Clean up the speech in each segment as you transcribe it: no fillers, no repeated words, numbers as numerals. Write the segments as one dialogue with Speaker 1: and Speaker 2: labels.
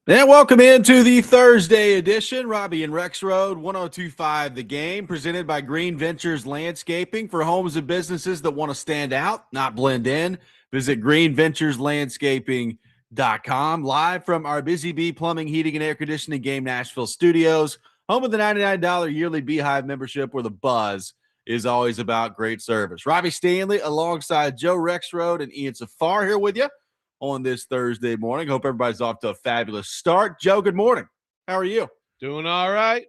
Speaker 1: And welcome into the Thursday edition. Robby and Rexrode, 1025 The Game, presented by Green Ventures Landscaping for homes and businesses that want to stand out, not blend in. Visit greenventureslandscaping.com. Live from our Busy Bee Plumbing, Heating, and Air Conditioning Game Nashville studios, home of the $99 yearly Beehive membership where the buzz is always about great service. Robby Stanley alongside Joe Rexrode and Ian Safar here with you on this Thursday morning. Hope everybody's off to a fabulous start. Joe, good morning. How are you?
Speaker 2: Doing all right.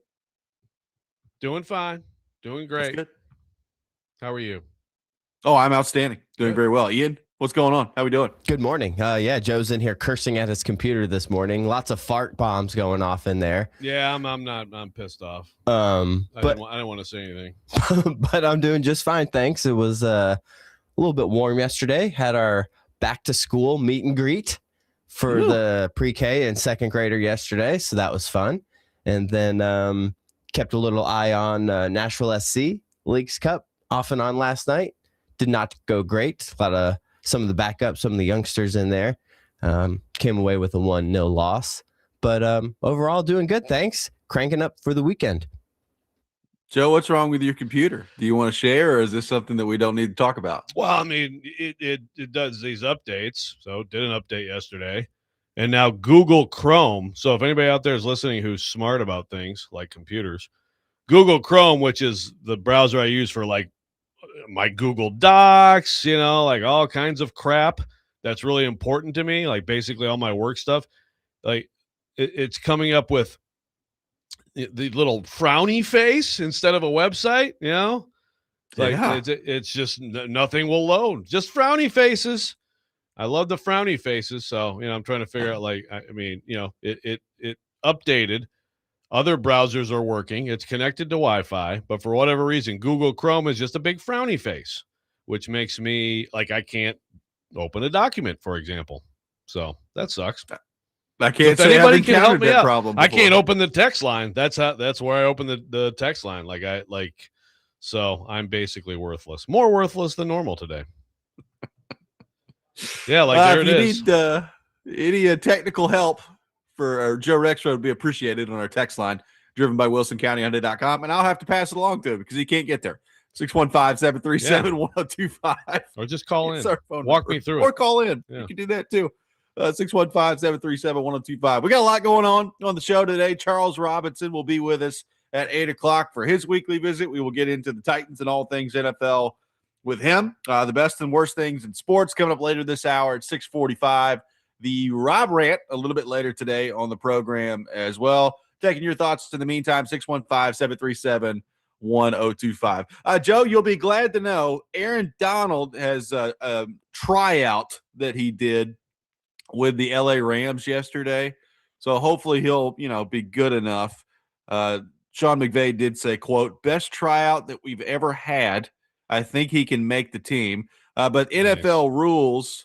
Speaker 2: Doing fine. Doing great.
Speaker 1: That's good.
Speaker 2: How are you?
Speaker 1: Oh, I'm outstanding. Doing
Speaker 2: Good.
Speaker 1: very well. Ian, what's going on? How we doing?
Speaker 3: Good morning. Joe's in here cursing at his computer this morning. Lots of fart bombs going off in there.
Speaker 2: Yeah, I'm pissed off.
Speaker 3: I
Speaker 2: didn't want to say anything.
Speaker 3: But I'm doing just fine, thanks. It was a little bit warm yesterday. Had our back to school meet and greet for the pre-K and second grader yesterday, so that was fun. And then kept a little eye on Nashville SC Leagues Cup off and on last night. Did not go great. A lot of some of the backups, some of the youngsters in there. Came away with a 1-0 loss. But overall, doing good, thanks. Cranking up for the weekend.
Speaker 1: Joe, what's wrong with your computer? Do you want to share, or is this something that we don't need to talk about?
Speaker 2: Well, I mean, it does these updates. So it did an update yesterday. And now Google Chrome. So if anybody out there is listening who's smart about things like computers, Google Chrome, which is the browser I use for like my Google Docs, like all kinds of crap that's really important to me, like basically all my work stuff, like it's coming up with the little frowny face instead of a website, like it's just nothing will load, just frowny faces. I love the frowny faces. So, I'm trying to figure out, like, it updated. Other browsers are working. It's connected to Wi-Fi, but for whatever reason, Google Chrome is just a big frowny face, which makes me like I can't open a document, for example. So that sucks.
Speaker 1: I can't
Speaker 2: so
Speaker 1: say
Speaker 2: anybody can help me
Speaker 1: that
Speaker 2: out.
Speaker 1: problem
Speaker 2: I
Speaker 1: before.
Speaker 2: can't open the text line. That's where I open the text line. So I'm basically worthless. More worthless than normal today. Yeah, there it is.
Speaker 1: If you need any technical help for Joe Rexrode would be appreciated on our text line, driven by WilsonCountyHyundai.com, and I'll have to pass it along to him because he can't get there. 615-737-1025.
Speaker 2: Or just call in.
Speaker 1: Walk
Speaker 2: number. Me through
Speaker 1: or
Speaker 2: it.
Speaker 1: Call in. Yeah. You can do that too. 615-737-1025. We got a lot going on the show today. Charles Robinson will be with us at 8 o'clock for his weekly visit. We will get into the Titans and all things NFL with him. The best and worst things in sports coming up later this hour at 6:45. The Rob Rant a little bit later today on the program as well. Taking your thoughts in the meantime, 615-737-1025. Joe, you'll be glad to know Aaron Donald has a tryout that he did with the LA Rams yesterday. So hopefully he'll, be good enough. Sean McVay did say, quote, best tryout that we've ever had. I think he can make the team. But NFL rules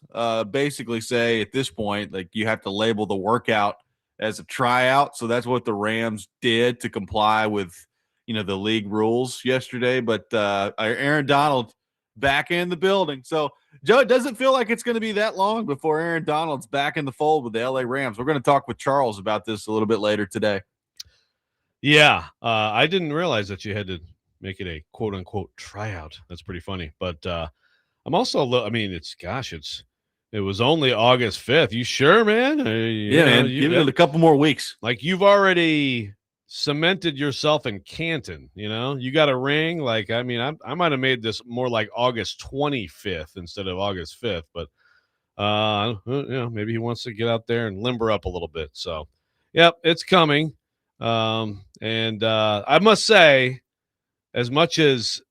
Speaker 1: basically say at this point, like, you have to label the workout as a tryout. So that's what the Rams did to comply with, the league rules yesterday. But Aaron Donald back in the building. So, Joe, it doesn't feel like it's going to be that long before Aaron Donald's back in the fold with the LA Rams. We're going to talk with Charles about this a little bit later today.
Speaker 2: Yeah, I didn't realize that you had to make it a quote-unquote tryout. That's pretty funny. But I'm also, it was only August 5th. You sure, man?
Speaker 1: Man. Give it a couple more weeks.
Speaker 2: Like, you've already cemented yourself in Canton, You got a ring. Like, I might have made this more like August 25th instead of August 5th. But, maybe he wants to get out there and limber up a little bit. So, yep, it's coming. And I must say, as much as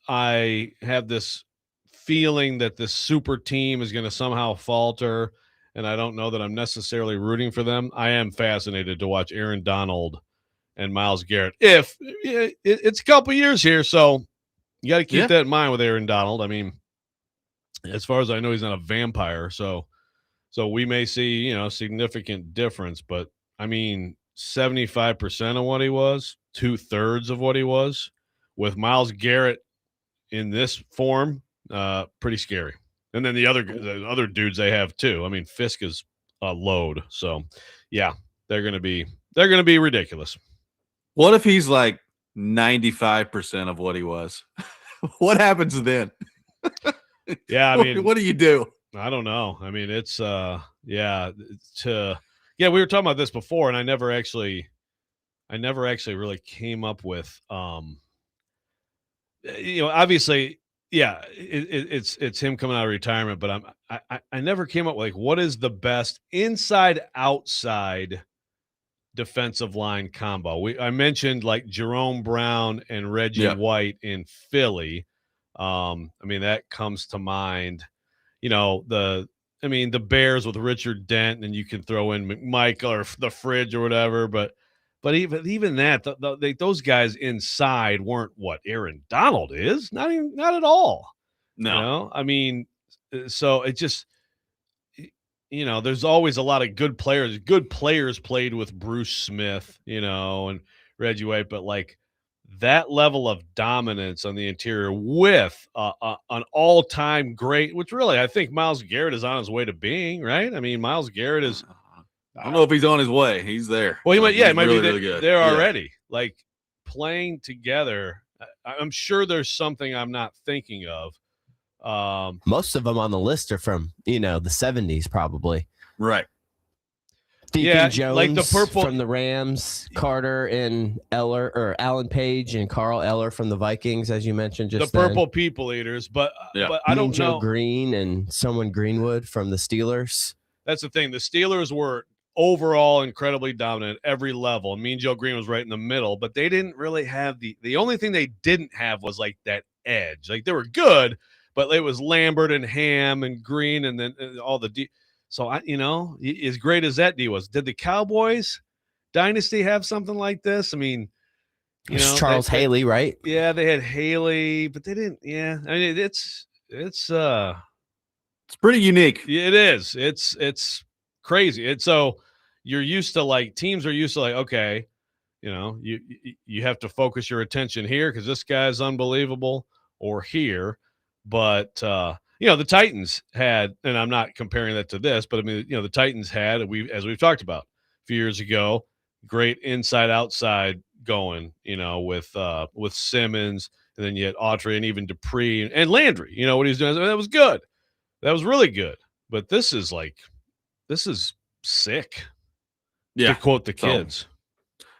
Speaker 2: I have this feeling that this super team is going to somehow falter, and I don't know that I'm necessarily rooting for them, I am fascinated to watch Aaron Donald and Myles Garrett. If it's a couple years here, so you got to keep that in mind with Aaron Donald. I mean, as far as I know, he's not a vampire, so we may see, significant difference, but I mean, 75% of what he was, 2/3 of what he was, with Myles Garrett in this form, pretty scary. And then the other dudes they have too. I mean, Fisk is a load. So, yeah, they're gonna be ridiculous.
Speaker 1: What if he's like 95% of what he was? What happens then?
Speaker 2: Yeah, I mean,
Speaker 1: what do you do?
Speaker 2: I don't know. I mean, it's we were talking about this before, and I never actually really came up with obviously, yeah, it's him coming out of retirement, but I never came up with like what is the best inside outside defensive line combo. I mentioned like Jerome Brown and Reggie White in Philly. I mean, that comes to mind. The Bears with Richard Dent, and you can throw in McMichael or the Fridge or whatever, but even that, those guys inside weren't what Aaron Donald is. Not at all.
Speaker 1: No.
Speaker 2: I mean, so it just, there's always a lot of good players. Good players played with Bruce Smith, and Reggie White, but like that level of dominance on the interior with an all-time great, which really I think Myles Garrett is on his way to being, right? I mean, Myles Garrett is.
Speaker 1: I don't know if he's on his way. He's there.
Speaker 2: Well, he might
Speaker 1: really,
Speaker 2: be
Speaker 1: really good.
Speaker 2: There already. Like playing together. I'm sure there's something I'm not thinking of.
Speaker 3: Most of them on the list are from the 70s, probably.
Speaker 1: Right.
Speaker 3: Deacon Jones,
Speaker 2: like the purple
Speaker 3: from the Rams, Carter and Eller, or Alan Page and Carl Eller from the Vikings, as you mentioned just
Speaker 2: the purple people eaters. But I don't know.
Speaker 3: Joe Green and someone Greenwood from the Steelers.
Speaker 2: That's the thing. The Steelers were overall incredibly dominant at every level. Mean Joe Green was right in the middle, but they didn't really have the only thing they didn't have was like that edge. Like they were good, but it was Lambert and Ham and Green and then all the So as great as that D was, did the Cowboys dynasty have something like this? I mean,
Speaker 3: Charles Haley, right?
Speaker 2: Yeah, they had Haley, but they didn't. Yeah, I mean, it's
Speaker 1: pretty unique.
Speaker 2: It is. It's crazy. So you're used to like teams are used to like, okay, you have to focus your attention here because this guy's unbelievable, or here, but the Titans had, and I'm not comparing that to this, but I mean, the Titans had, as we've talked about a few years ago, great inside outside going, with Simmons, and then you had Autry and even Dupree and Landry, what he was doing. That was good. That was really good. But this is sick.
Speaker 1: Yeah.
Speaker 2: To quote the kids.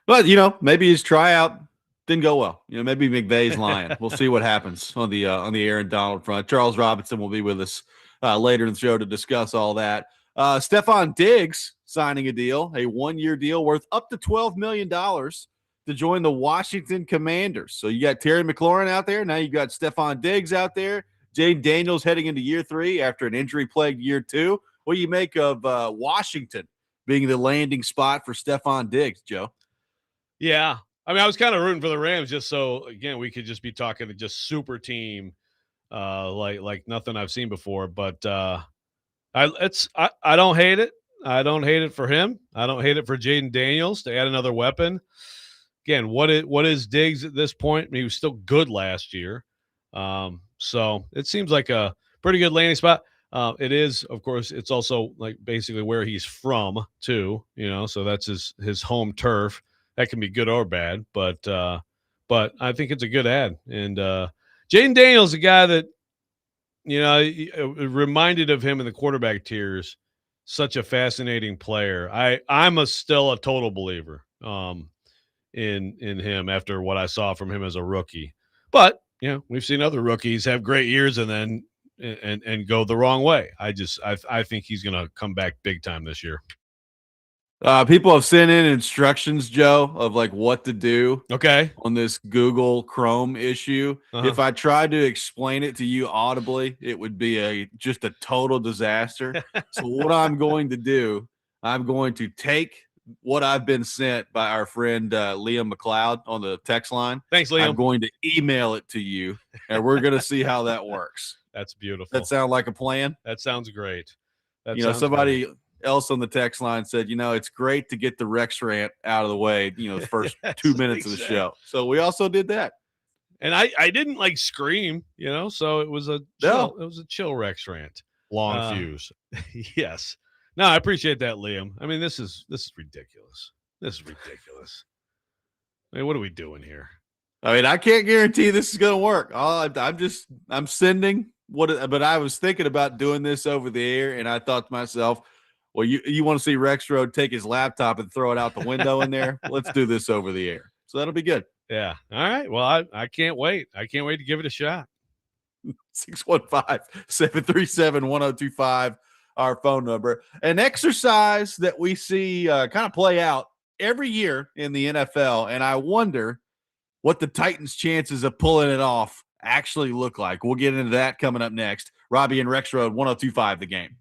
Speaker 1: But maybe his tryout didn't go well. Maybe McVay's lying. We'll see what happens on the Aaron Donald front. Charles Robinson will be with us later in the show to discuss all that. Stephon Diggs signing a deal, a 1-year deal worth up to $12 million to join the Washington Commanders. So you got Terry McLaurin out there. Now you got Stephon Diggs out there. Jayden Daniels heading into year 3 after an injury-plagued year 2. What do you make of Washington being the landing spot for Stephon Diggs, Joe?
Speaker 2: Yeah. I mean, I was kind of rooting for the Rams just so, again, we could just be talking to just super team like nothing I've seen before. But I don't hate it. I don't hate it for him. I don't hate it for Jayden Daniels to add another weapon. Again, what is Diggs at this point? I mean, he was still good last year. So it seems like a pretty good landing spot. It is, of course, it's also like basically where he's from too, so that's his home turf. That can be good or bad, but I think it's a good ad. And Jayden Daniels, a guy that, reminded of him in the quarterback tiers, such a fascinating player. I'm still a total believer in him after what I saw from him as a rookie. But, we've seen other rookies have great years and then and go the wrong way. I think he's going to come back big time this year.
Speaker 1: People have sent in instructions, Joe, of like what to do.
Speaker 2: Okay.
Speaker 1: On this Google Chrome issue. If I tried to explain it to you audibly, it would be just a total disaster. So what I'm going to do, I'm going to take what I've been sent by our friend Liam McLeod on the text line.
Speaker 2: Thanks, Liam.
Speaker 1: I'm going to email it to you, and we're going to see how that works.
Speaker 2: That's beautiful.
Speaker 1: That sound like a plan?
Speaker 2: That sounds great.
Speaker 1: Somebody else on the text line said, it's great to get the Rex rant out of the way, the first 2 minutes of the show. So we also did that.
Speaker 2: And I didn't like scream, so it was a chill, it was a chill Rex rant. Long fuse. Yes. No, I appreciate that, Liam. I mean, this is ridiculous. This is ridiculous. I mean, what are we doing here?
Speaker 1: I mean, I can't guarantee this is going to work. I'm sending but I was thinking about doing this over the air, and I thought to myself, well, you want to see Rexrode take his laptop and throw it out the window in there? Let's do this over the air. So that'll be good.
Speaker 2: Yeah. All right. Well, I can't wait. I can't wait to give it a shot.
Speaker 1: 615-737-1025, our phone number. An exercise that we see kind of play out every year in the NFL, and I wonder what the Titans' chances of pulling it off actually look like. We'll get into that coming up next. Robby and Rexrode, 1025 The Game.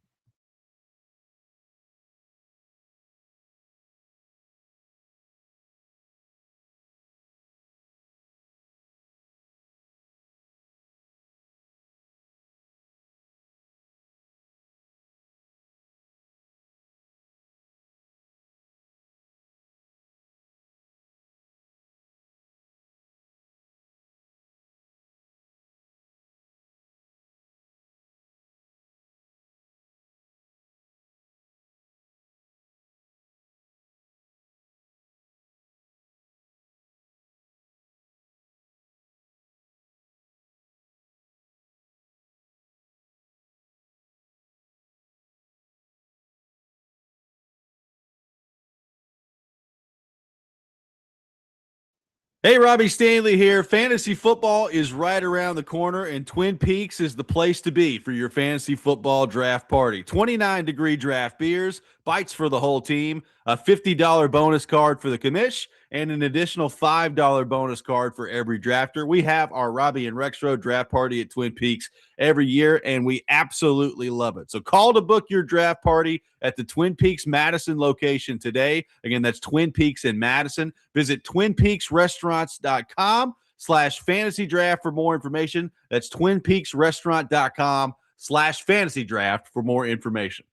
Speaker 1: Hey, Robby Stanley here. Fantasy football is right around the corner, and Twin Peaks is the place to be for your fantasy football draft party. 29-degree draft beers, bites for the whole team, a $50 bonus card for the commish, and an additional $5 bonus card for every drafter. We have our Robby and Rexrode draft party at Twin Peaks every year, and we absolutely love it. So call to book your draft party at the Twin Peaks Madison location today. Again, that's Twin Peaks in Madison. Visit twinpeaksrestaurants.com/fantasy draft for more information. That's twinpeaksrestaurant.com/fantasy draft for more information.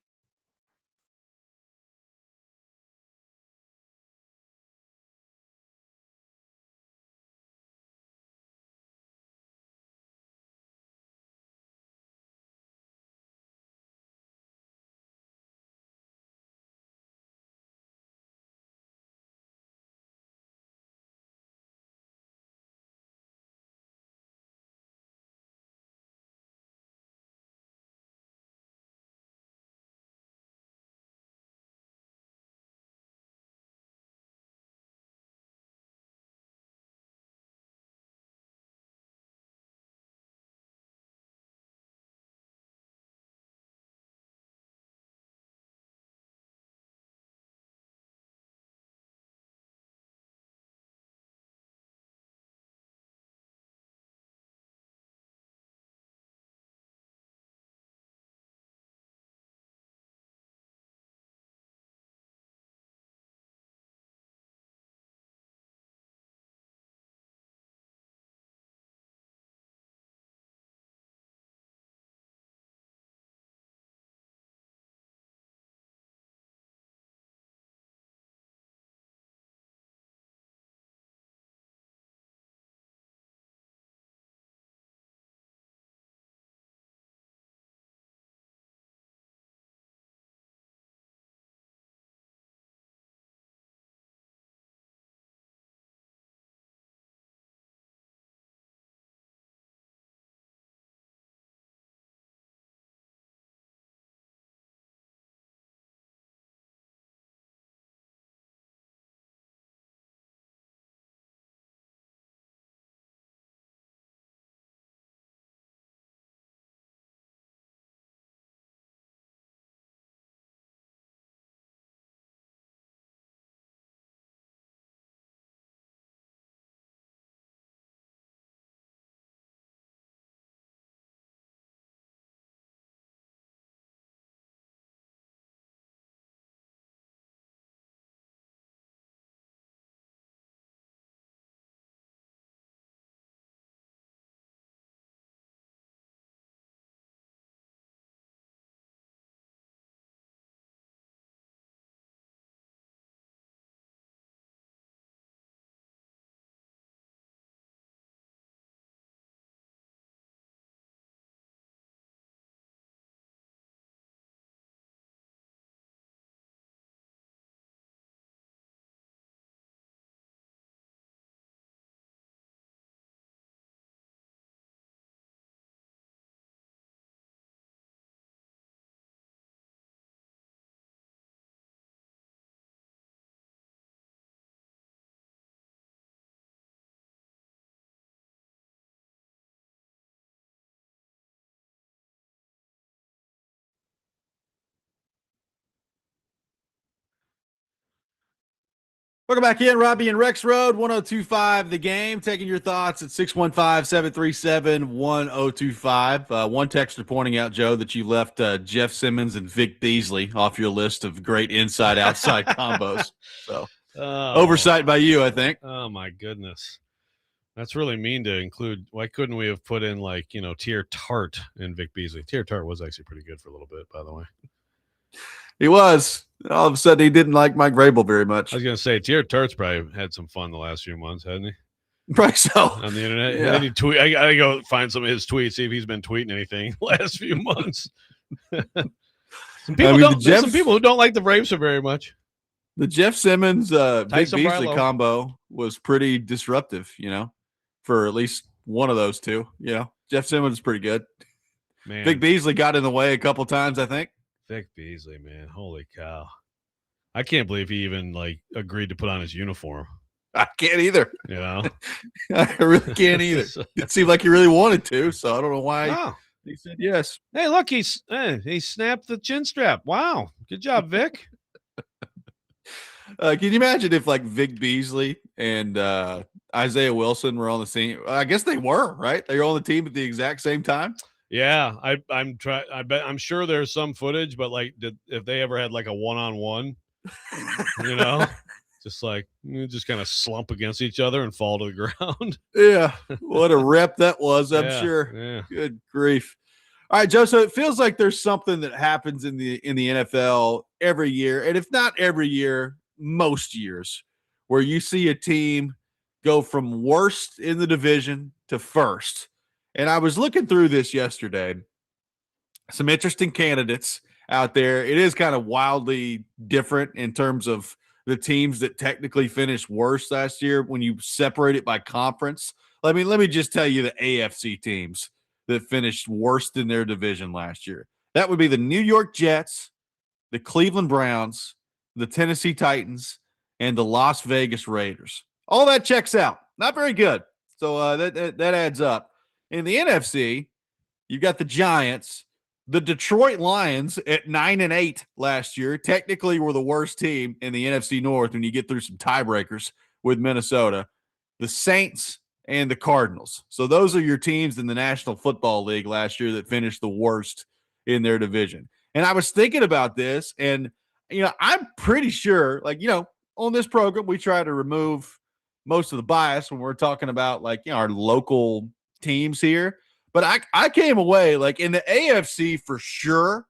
Speaker 1: Welcome back in, Robby and Rexrode, 1025 The Game. Taking your thoughts at 615-737-1025. One texter pointing out, Joe, that you left Jeff Simmons and Vic Beasley off your list of great inside-outside combos. So, oversight by you, I think.
Speaker 2: Oh, my goodness. That's really mean to include. Why couldn't we have put in, like, Tier Tart and Vic Beasley? Tier Tart was actually pretty good for a little bit, by the way.
Speaker 1: He was. All of a sudden, he didn't like Mike Vrabel very much.
Speaker 2: I was going to say, Tier Tart's probably had some fun the last few months, hasn't he?
Speaker 1: Probably so.
Speaker 2: On the internet.
Speaker 1: Yeah.
Speaker 2: I got to go find some of his tweets, see if he's been tweeting anything the last few months. Some people there's some people who don't like the Braves so very much.
Speaker 1: The Jeff Simmons, Vic Beasley
Speaker 2: Barlow
Speaker 1: combo was pretty disruptive, for at least one of those two. Jeff Simmons is pretty good.
Speaker 2: Man.
Speaker 1: Vic Beasley got in the way a couple times, I think.
Speaker 2: Vic Beasley, man. Holy cow. I can't believe he even agreed to put on his uniform.
Speaker 1: I can't either.
Speaker 2: I
Speaker 1: really can't either. It seemed like he really wanted to, so I don't know why he said yes.
Speaker 2: Hey, look, he snapped the chin strap. Wow. Good job, Vic.
Speaker 1: Can you imagine if Vic Beasley and Isaiah Wilson were on the team? I guess they were, right? They were on the team at the exact same time.
Speaker 2: Yeah, I'm sure there's some footage, but if they ever had a one-on-one, just kind of slump against each other and fall to the ground.
Speaker 1: Yeah, what a rep that was, I'm sure.
Speaker 2: Yeah.
Speaker 1: Good grief. All right, Joe, so it feels like there's something that happens in the NFL every year, and if not every year, most years, where you see a team go from worst in the division to first. And I was looking through this yesterday. Some interesting candidates out there. It is kind of wildly different in terms of the teams that technically finished worst last year when you separate it by conference. Let me just tell you the AFC teams that finished worst in their division last year. That would be the New York Jets, the Cleveland Browns, the Tennessee Titans, and the Las Vegas Raiders. All that checks out. Not very good. So that adds up. In the NFC, you've got the Giants, the Detroit Lions at 9-8 last year. Technically, were the worst team in the NFC North when you get through some tiebreakers with Minnesota, the Saints, and the Cardinals. So those are your teams in the National Football League last year that finished the worst in their division. And I was thinking about this, and I'm pretty sure, on this program, we try to remove most of the bias when we're talking about our local teams here. But I came away in the AFC for sure.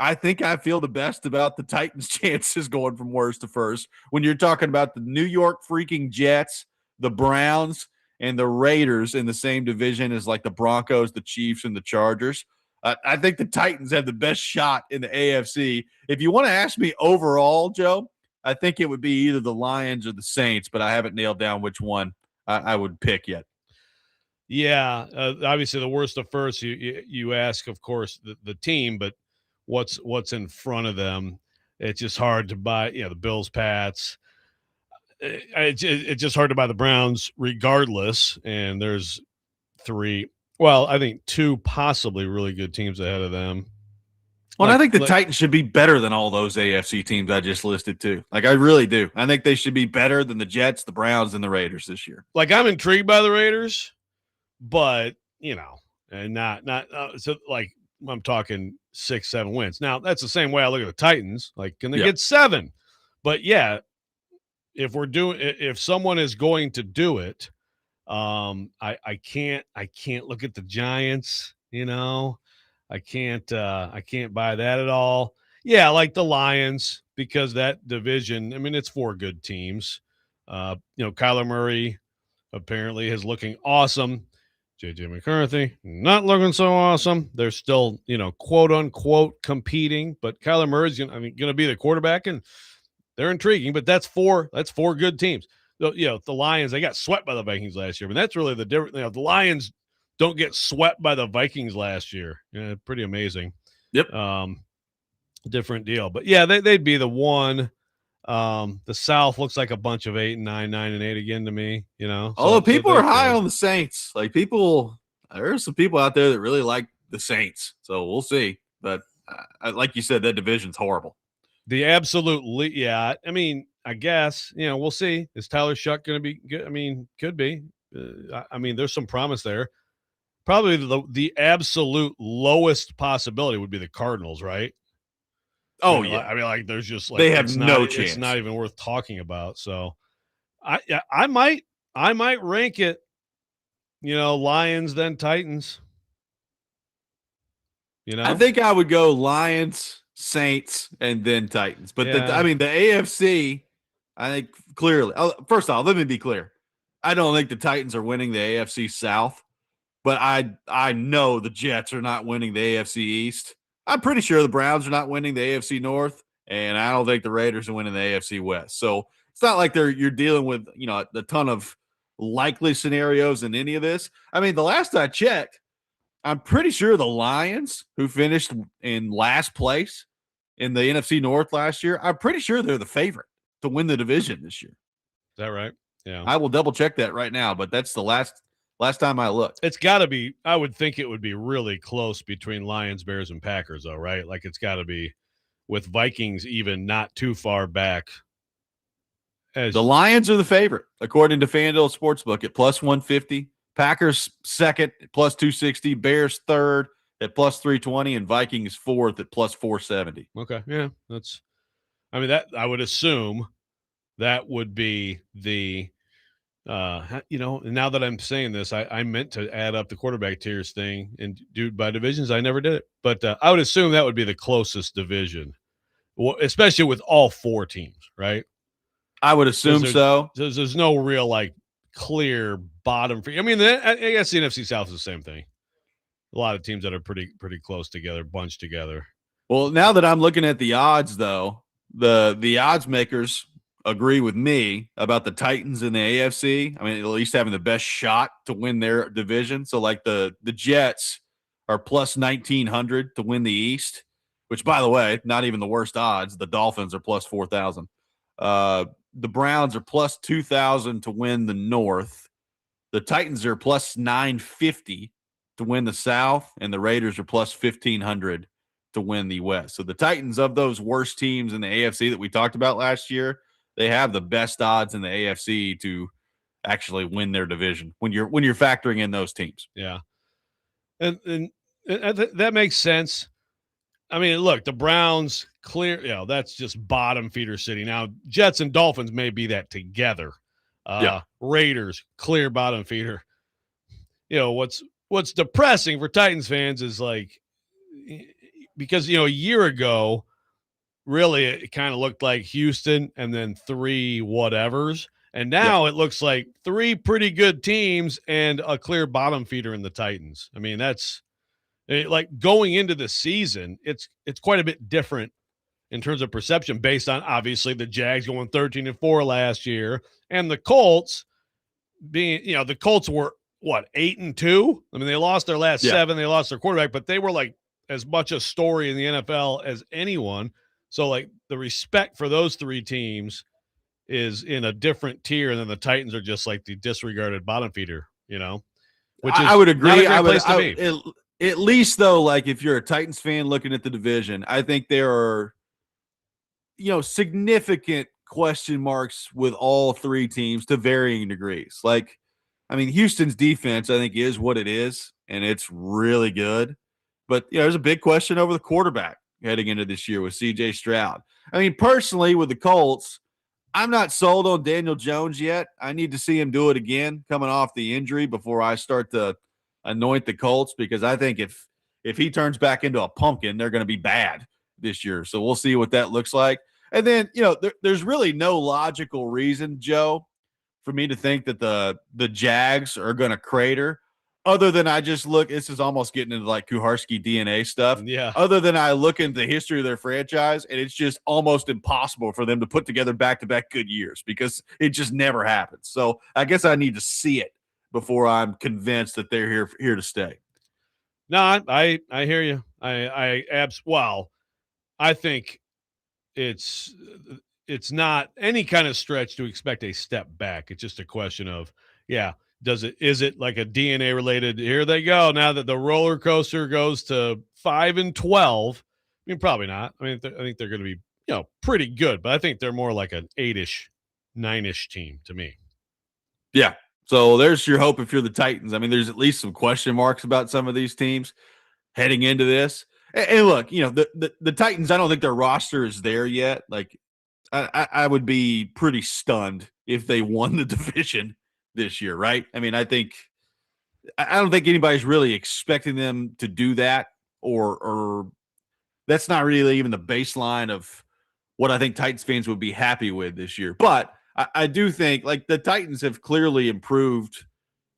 Speaker 1: I think I feel the best about the Titans' chances going from worst to first. When you're talking about the New York freaking Jets, the Browns, and the Raiders in the same division as the Broncos, the Chiefs, and the Chargers. I think the Titans have the best shot in the AFC. If you want to ask me overall, Joe, I think it would be either the Lions or the Saints, but I haven't nailed down which one I would pick yet.
Speaker 2: Yeah, obviously the worst to first. You ask, of course, the team, but what's in front of them? It's just hard to buy. The Bills, Pats. It's just hard to buy the Browns, regardless. And there's I think two possibly really good teams ahead of them.
Speaker 1: Well, I think the Titans should be better than all those AFC teams I just listed too. I really do. I think they should be better than the Jets, the Browns, and the Raiders this year.
Speaker 2: I'm intrigued by the Raiders. But, and not so I'm talking 6-7 wins. Now, that's the same way I look at the Titans. Can they get 7? But yeah, if someone is going to do it, I can't look at the Giants, I can't buy that at all. Yeah, I like the Lions because that division, it's 4 good teams. Kyler Murray apparently is looking awesome. JJ McCarthy, not looking so awesome. They're still, quote unquote competing, but Kyler Murray's going to be the quarterback, and they're intriguing. But that's 4 good teams. The Lions, they got swept by the Vikings last year, but that's really the difference. The Lions don't get swept by the Vikings last year. Yeah, pretty amazing.
Speaker 1: Yep.
Speaker 2: Different deal, but yeah, they'd be the one. The South looks like a bunch of 8 and 9, 9 and 8 again to me,
Speaker 1: Although people are high on the Saints. There's some people out there that really like the Saints. So we'll see. But like you said, that division's horrible.
Speaker 2: The absolute, yeah. I guess, we'll see. Is Tyler Shuck going to be good? I mean, could be. I mean, there's some promise there. Probably the absolute lowest possibility would be the Cardinals, right?
Speaker 1: Oh, yeah.
Speaker 2: I mean, like, there's just like
Speaker 1: They have
Speaker 2: it's
Speaker 1: no
Speaker 2: not,
Speaker 1: chance.
Speaker 2: It's not even worth talking about. So, I might rank it. Lions then Titans.
Speaker 1: I think I would go Lions, Saints, and then Titans. But
Speaker 2: Yeah.
Speaker 1: the AFC, I think clearly. First off, let me be clear. I don't think the Titans are winning the AFC South, but I know the Jets are not winning the AFC East. I'm pretty sure the Browns are not winning the AFC North, and I don't think the Raiders are winning the AFC West. So it's not like you're dealing with a ton of likely scenarios in any of this. I mean, the last I checked, I'm pretty sure the Lions, who finished in last place in the NFC North last year, I'm pretty sure they're the favorite to win the division this year.
Speaker 2: Is that right? Yeah.
Speaker 1: I will double check that right now, but that's the last time I looked.
Speaker 2: It's got to be. I would think it would be really close between Lions, Bears, and Packers, though, right? Like, it's got to be with Vikings even not too far back.
Speaker 1: The Lions are the favorite, according to FanDuel Sportsbook, at plus 150. Packers second at plus 260. Bears third at plus 320. And Vikings fourth at plus 470.
Speaker 2: Okay. Yeah. That I would assume that would be the, now that I'm saying this, I meant to add up the quarterback tiers thing and do by divisions. I never did it, but I would assume that would be the closest division, especially with all four teams, right?
Speaker 1: I would assume so.
Speaker 2: There's no real like clear bottom. I mean, I guess the NFC South is the same thing. A lot of teams that are pretty close together, bunched together.
Speaker 1: Well, now that I'm looking at the odds, though, the odds makers agree with me about the Titans in the AFC. I mean, at least having the best shot to win their division. So, like the Jets are plus 1,900 to win the East, which, by the way, not even the worst odds. The Dolphins are plus 4,000. The Browns are plus 2,000 to win the North. The Titans are plus 950 to win the South, and the Raiders are plus 1,500 to win the West. So the Titans, of those worst teams in the AFC that we talked about last year, they have the best odds in the AFC to actually win their division when you're factoring in those teams.
Speaker 2: Yeah, and that makes sense. I mean, look, the Browns clear, that's just bottom feeder city. Now, Jets and Dolphins may be that together. Raiders, clear bottom feeder. What's depressing for Titans fans is like, because, a year ago, really it kind of looked like Houston and then three whatevers. And now it looks like three pretty good teams and a clear bottom feeder in the Titans. I mean, that's like going into the season, it's quite a bit different in terms of perception based on obviously the Jags going 13-4 last year and the Colts being, the Colts were what, 8-2? I mean, they lost their last 7, they lost their quarterback, but they were like as much a story in the NFL as anyone. So like the respect for those three teams is in a different tier, and then the Titans are just like the disregarded bottom feeder, which is
Speaker 1: I would agree.
Speaker 2: At
Speaker 1: least though, like if you're a Titans fan looking at the division, I think there are, significant question marks with all three teams to varying degrees. Like, I mean, Houston's defense, I think, is what it is, and it's really good. But, there's a big question over the quarterback heading into this year with C.J. Stroud. I mean, personally, with the Colts, I'm not sold on Daniel Jones yet. I need to see him do it again coming off the injury before I start to anoint the Colts, because I think if he turns back into a pumpkin, they're going to be bad this year. So we'll see what that looks like. And then, there's really no logical reason, Joe, for me to think that the Jags are going to crater, other than I just look, this is almost getting into like Kuharski DNA stuff.
Speaker 2: Yeah.
Speaker 1: Other than I look into the history of their franchise, and it's just almost impossible for them to put together back-to-back good years because it just never happens. So I guess I need to see it before I'm convinced that they're here to stay.
Speaker 2: No, I hear you. I think it's not any kind of stretch to expect a step back. It's just a question of, is it like a DNA related? Here they go. Now that the roller coaster goes to 5-12, I mean, probably not. I mean, I think they're going to be, pretty good, but I think they're more like an 8-ish, 9-ish team to me.
Speaker 1: Yeah. So there's your hope if you're the Titans. I mean, there's at least some question marks about some of these teams heading into this. And look, the Titans, I don't think their roster is there yet. Like, I would be pretty stunned if they won the division this year, right? I mean, I don't think anybody's really expecting them to do that, or that's not really even the baseline of what I think Titans fans would be happy with this year. But I do think like the Titans have clearly improved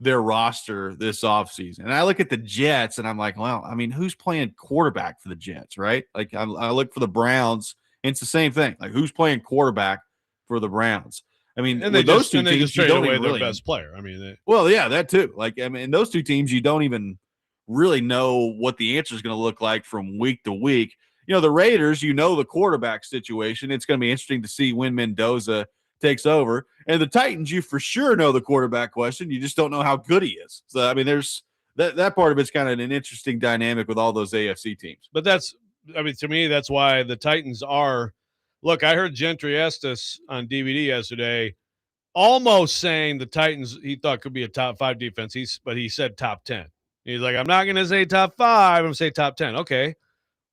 Speaker 1: their roster this offseason. And I look at the Jets and I'm like, well, I mean, who's playing quarterback for the Jets, right? Like I look for the Browns, and it's the same thing. Like who's playing quarterback for the Browns? I mean,
Speaker 2: And
Speaker 1: with those two
Speaker 2: they
Speaker 1: teams,
Speaker 2: just
Speaker 1: you
Speaker 2: traded
Speaker 1: don't
Speaker 2: away
Speaker 1: even
Speaker 2: their
Speaker 1: really
Speaker 2: best player. I mean,
Speaker 1: well, yeah, that too. Like, I mean, those two teams, you don't even really know what the answer is going to look like from week to week. The Raiders, the quarterback situation. It's going to be interesting to see when Mendoza takes over. And the Titans, you for sure know the quarterback question. You just don't know how good he is. So, I mean, there's that part of it's kind of an interesting dynamic with all those AFC teams.
Speaker 2: but to me, that's why the Titans are. Look, I heard Gentry Estes on DVD yesterday almost saying the Titans he thought could be a top 5 defense. But he said top 10. He's like, I'm not going to say top 5. I'm going to say top 10. Okay.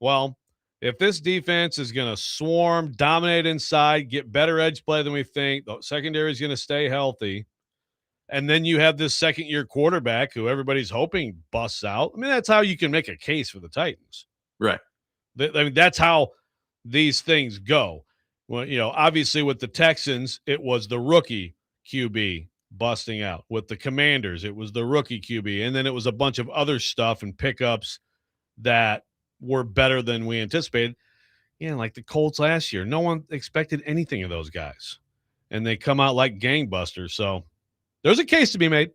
Speaker 2: Well, if this defense is going to swarm, dominate inside, get better edge play than we think, the secondary is going to stay healthy, and then you have this second-year quarterback who everybody's hoping busts out. I mean, that's how you can make a case for the Titans.
Speaker 1: Right.
Speaker 2: I mean, that's how these things go. Well, obviously with the Texans, it was the rookie QB busting out. With the Commanders, it was the rookie QB. And then it was a bunch of other stuff and pickups that were better than we anticipated. Like the Colts last year. No one expected anything of those guys. And they come out like gangbusters. So there's a case to be made.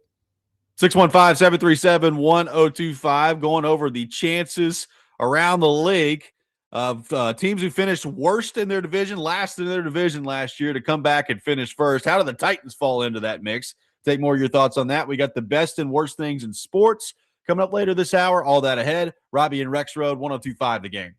Speaker 1: 615-737-1025, going over the chances around the league of teams who finished worst in their division, last in their division last year to come back and finish first. How do the Titans fall into that mix? Take more of your thoughts on that. We got the best and worst things in sports coming up later this hour. All that ahead. Robby and Rexrode, 1025 The Game.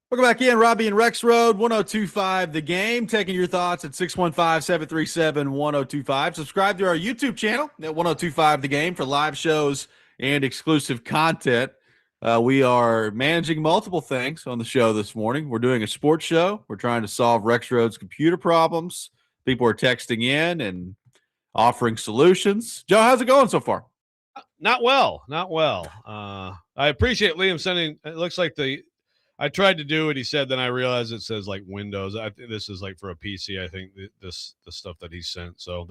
Speaker 1: Welcome back in, Robby and Rexrode, 102.5 The Game, taking your thoughts at 615-737-1025. Subscribe to our YouTube channel at 102.5 The Game for live shows and exclusive content. We are managing multiple things on the show this morning. We're doing a sports show. We're trying to solve Rexrode's computer problems. People are texting in and offering solutions. Joe, how's it going so far?
Speaker 2: Not well. I appreciate Liam sending. It looks like I tried to do what he said, then I realized it says like Windows. I think this is like for a PC. I think the stuff that he sent. So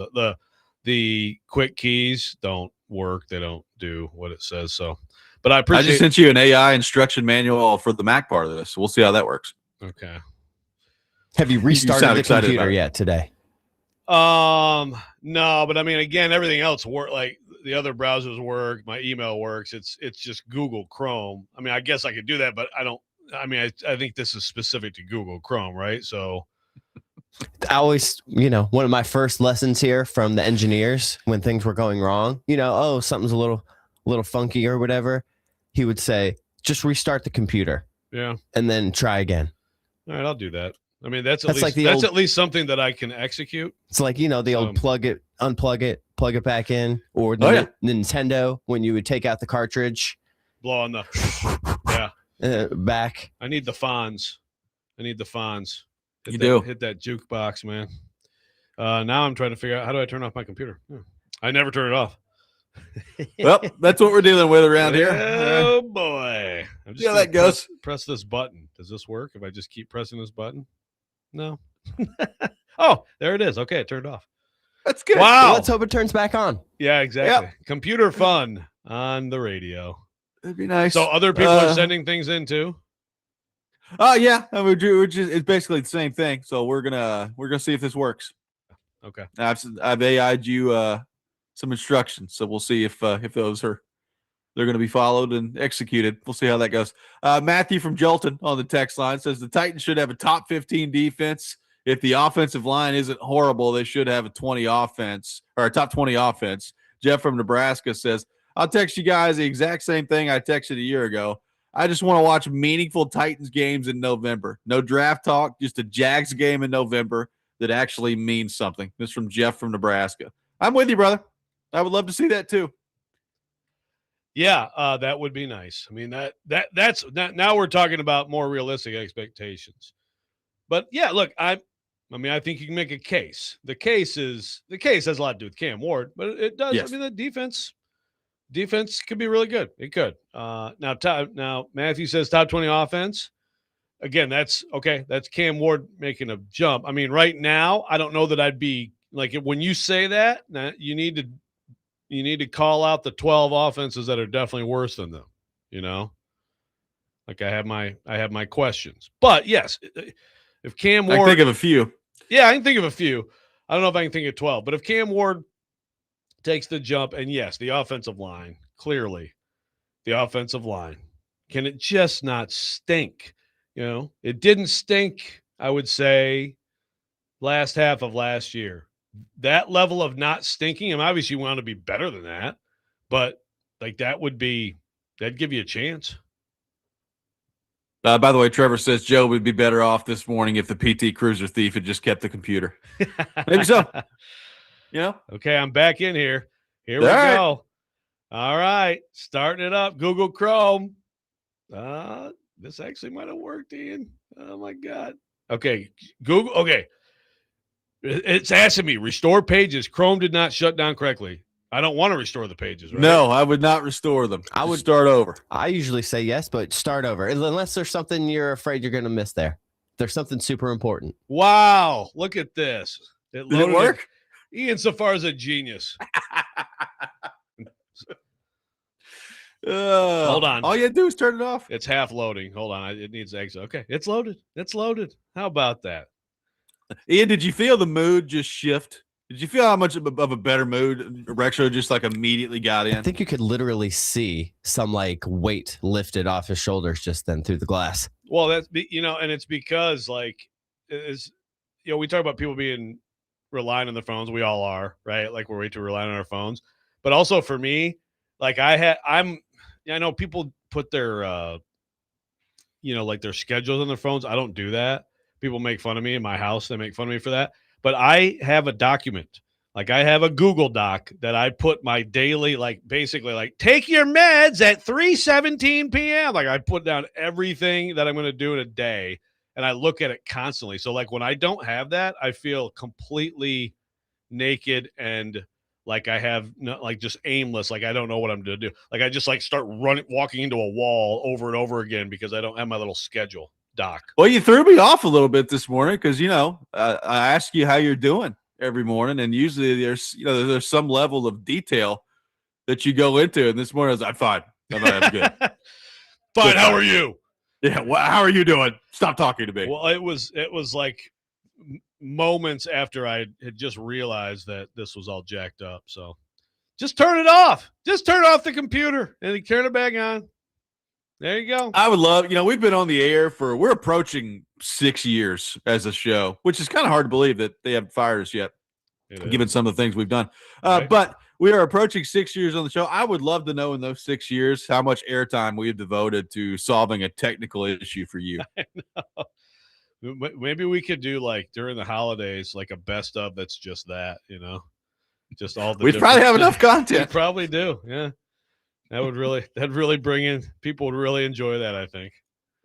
Speaker 2: the quick keys don't work. They don't do what it says. So, but I appreciate.
Speaker 1: I just sent you an AI instruction manual for the Mac part of this. We'll see how that works.
Speaker 2: Okay.
Speaker 3: Have you restarted the computer yet today?
Speaker 2: No, but I mean, again, everything else work. Like the other browsers work. My email works. It's just Google Chrome. I mean, I guess I could do that, but I don't. I mean, I think this is specific to Google Chrome, right? So
Speaker 3: I always, one of my first lessons here from the engineers when things were going wrong, oh, something's a little funky or whatever. He would say, just restart the computer.
Speaker 2: Yeah. And
Speaker 3: then try again.
Speaker 2: All right, I'll do that. I mean, that's at least something that I can execute.
Speaker 3: It's like, the old plug it, unplug it, plug it back in, or the Nintendo when you would take out the cartridge.
Speaker 2: Blow on the
Speaker 3: back.
Speaker 2: I need the fonts. Hit that jukebox, man. Now I'm trying to figure out how do I turn off my computer. I never turn it off.
Speaker 1: Well, that's what we're dealing with around here.
Speaker 2: Oh boy! I'm just
Speaker 1: that goes.
Speaker 2: Press this button. Does this work if I just keep pressing this button? No. Oh, there it is. Okay, it turned off.
Speaker 1: That's good.
Speaker 2: Wow.
Speaker 3: Well, let's hope it turns back on.
Speaker 2: Yeah, exactly. Yep. Computer fun on the radio.
Speaker 1: That'd be nice.
Speaker 2: So other people are sending things in too.
Speaker 1: Oh yeah, I mean, it's basically the same thing. So we're gonna see if this works.
Speaker 2: Okay.
Speaker 1: I've AI'd you some instructions, so we'll see if those they're going to be followed and executed. We'll see how that goes. Matthew from Jolton on the text line says the Titans should have a top 15 defense. If the offensive line isn't horrible, they should have a 20 offense or a top 20 offense. Jeff from Nebraska says, I'll text you guys the exact same thing I texted a year ago. I just want to watch meaningful Titans games in November. No draft talk, just a Jags game in November that actually means something. This is from Jeff from Nebraska. I'm with you, brother. I would love to see that too.
Speaker 2: Yeah, that would be nice. I mean, that's now we're talking about more realistic expectations. But yeah, look, I think you can make a case. The case has a lot to do with Cam Ward, but it does. Yes. I mean, the defense could be really good. It could. Now Matthew says top 20 offense. Again, that's okay. That's Cam Ward making a jump. I mean, right now, I don't know that I'd be like when you say that. You need to call out the 12 offenses that are definitely worse than them. Like I have my questions. But yes, if Cam Ward,
Speaker 1: I can think of a few.
Speaker 2: Yeah, I can think of a few. I don't know if I can think of 12, but if Cam Ward takes the jump, and yes, the offensive line, clearly, the offensive line, can it just not stink? It didn't stink, I would say, last half of last year. That level of not stinking, and obviously you want to be better than that, but like that'd give you a chance.
Speaker 1: By the way, Trevor says Joe would be better off this morning if the PT Cruiser thief had just kept the computer. Maybe so.
Speaker 2: Okay, I'm back in here. Here we go. All right, starting it up. Google Chrome. This actually might have worked, Ian. Oh my God. Okay, Google. Okay. It's asking me, restore pages. Chrome did not shut down correctly. I don't want to restore the pages, right?
Speaker 1: No, I would not restore them. I would start over.
Speaker 3: I usually say yes, but start over. Unless there's something you're afraid you're going to miss there. There's something super important.
Speaker 2: Wow. Look at this.
Speaker 1: Did it work?
Speaker 2: Ian Safar is a genius. Hold on.
Speaker 1: All you have to do is turn it off.
Speaker 2: It's half loading. Hold on. It needs exit. Okay. It's loaded. How about that?
Speaker 1: Ian, did you feel the mood just shift? Did you feel how much of a better mood Rexrode just like immediately got in?
Speaker 3: I think you could literally see some like weight lifted off his shoulders just then through the glass.
Speaker 2: Well, that's and it's because like we talk about people relying on their phones. We all are, right? Like we're way too relying on our phones. But also for me, like I know people put their like their schedules on their phones. I don't do that. People make fun of me in my house. They make fun of me for that. But I have a document. Like I have a Google Doc that I put my daily, like basically like take your meds at 3:17 p.m. Like I put down everything that I'm going to do in a day, and I look at it constantly. So like when I don't have that, I feel completely naked and like I have like just aimless. Like I don't know what I'm going to do. Like I just like start walking into a wall over and over again because I don't have my little schedule doc.
Speaker 1: Well, you threw me off a little bit this morning because I ask you how you're doing every morning, and usually there's some level of detail that you go into. And this morning I was like, fine, I'm good.
Speaker 2: Fine, how are you?
Speaker 1: Yeah, well, how are you doing? Stop talking to me.
Speaker 2: Well, it was like moments after I had just realized that this was all jacked up. So just turn it off. Just turn off the computer and turn it back on. There you go.
Speaker 1: I would love, we've been on the air we're approaching 6 years as a show, which is kind of hard to believe that they haven't fired us yet, given some of the things we've done. Right. But we are approaching 6 years on the show. I would love to know in those 6 years how much airtime we have devoted to solving a technical issue for you.
Speaker 2: I know. Maybe we could do like during the holidays, like a best of that's just that, just all the.
Speaker 1: We'd probably have enough content.
Speaker 2: We probably do, yeah. That'd really bring in people would really enjoy that, I think.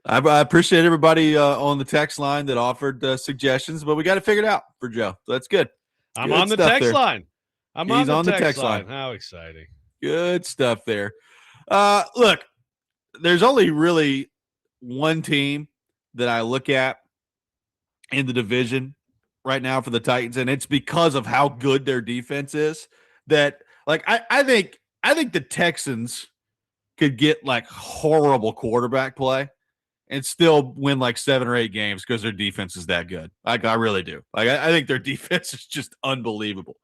Speaker 1: I appreciate everybody on the text line that offered suggestions, but we got to figure it out for Joe. So that's good.
Speaker 2: I'm on the text line. He's on the text line. How exciting.
Speaker 1: Good stuff there. Look, there's only really one team that I look at in the division right now for the Titans, and it's because of how good their defense is that, like, I think the Texans could get like horrible quarterback play and still win like 7 or 8 games because their defense is that good. Like I really do. Like I think their defense is just unbelievable.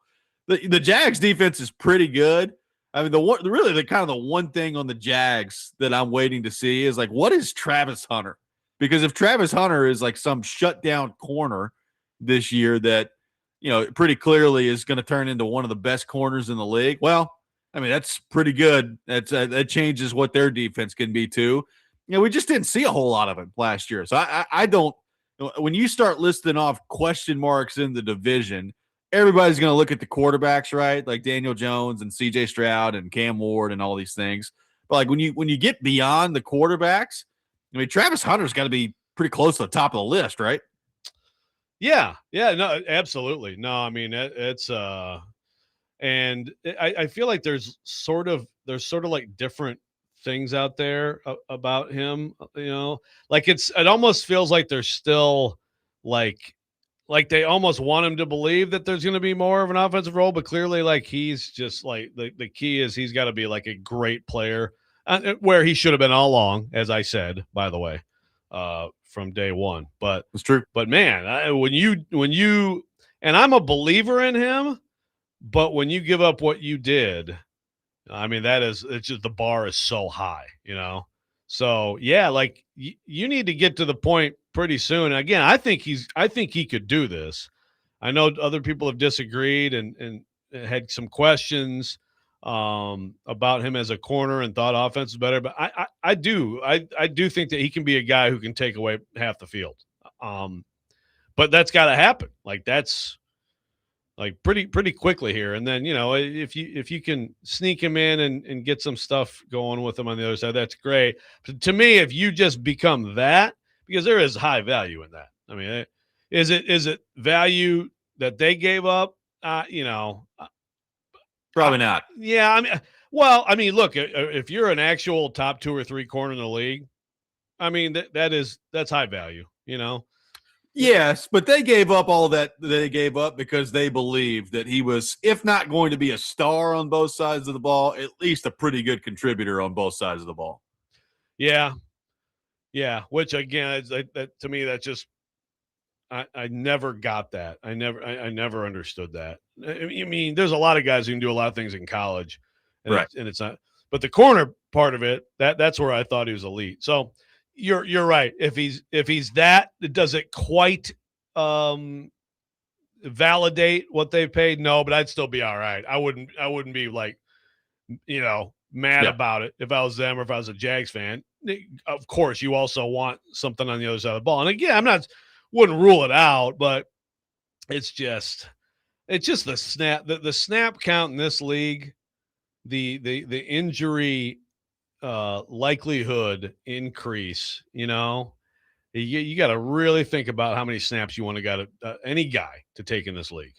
Speaker 1: The Jags defense is pretty good. I mean, the kind of the one thing on the Jags that I'm waiting to see is like, what is Travis Hunter? Because if Travis Hunter is like some shutdown corner this year that, pretty clearly is going to turn into one of the best corners in the league, well, I mean, that's pretty good. That changes what their defense can be too. We just didn't see a whole lot of it last year. So I don't – when you start listing off question marks in the division, everybody's going to look at the quarterbacks, right? Like Daniel Jones and C.J. Stroud and Cam Ward and all these things. But like when you get beyond the quarterbacks, I mean, Travis Hunter's got to be pretty close to the top of the list, right?
Speaker 2: Yeah. No, absolutely. No, I mean, it's and I feel like there's sort of like different things out there about him, like it almost feels like there's still like they almost want him to believe that there's going to be more of an offensive role, but clearly like he's just like the key is he's got to be like a great player where he should have been all along, as I said, by the way, from day one. But
Speaker 1: it's true.
Speaker 2: But man, when you and I'm a believer in him, but when you give up what you did, I mean, it's just the bar is so high, So yeah, like you need to get to the point pretty soon. Again, I think he could do this. I know other people have disagreed and had some questions about him as a corner and thought offense is better, but I do think that he can be a guy who can take away half the field. But that's got to happen. Like that's like pretty quickly here. And then, if you can sneak him in and get some stuff going with him on the other side, that's great. But to me, if you just become that, because there is high value in that. I mean, is it value that they gave up?
Speaker 1: Probably not.
Speaker 2: Yeah. I mean, look, if you're an actual top 2 or 3 corner in the league, I mean, that's high value,
Speaker 1: Yes, but they gave up all that they gave up because they believed that he was, if not going to be a star on both sides of the ball, at least a pretty good contributor on both sides of the ball.
Speaker 2: Yeah. Which again, that to me, that's just I never got that. I never understood that. I mean, there's a lot of guys who can do a lot of things in college, and
Speaker 1: right?
Speaker 2: It's not. But the corner part of it, that's where I thought he was elite. So. You're right. If he's that, does it quite validate what they paid? No, but I'd still be all right. I wouldn't be like, mad about it if I was them or if I was a Jags fan. Of course, you also want something on the other side of the ball. And again, wouldn't rule it out, but it's just the snap, the snap count in this league, the injury likelihood increase. You got to really think about how many snaps you want to got any guy to take in this league.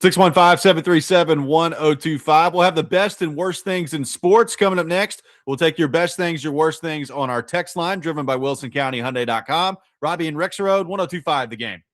Speaker 1: 615-737-1025. We'll have the best and worst things in sports coming up next. We'll take your best things, your worst things on our text line, driven by WilsonCountyHyundai.com. Robby and Rexrode, 1025 The Game.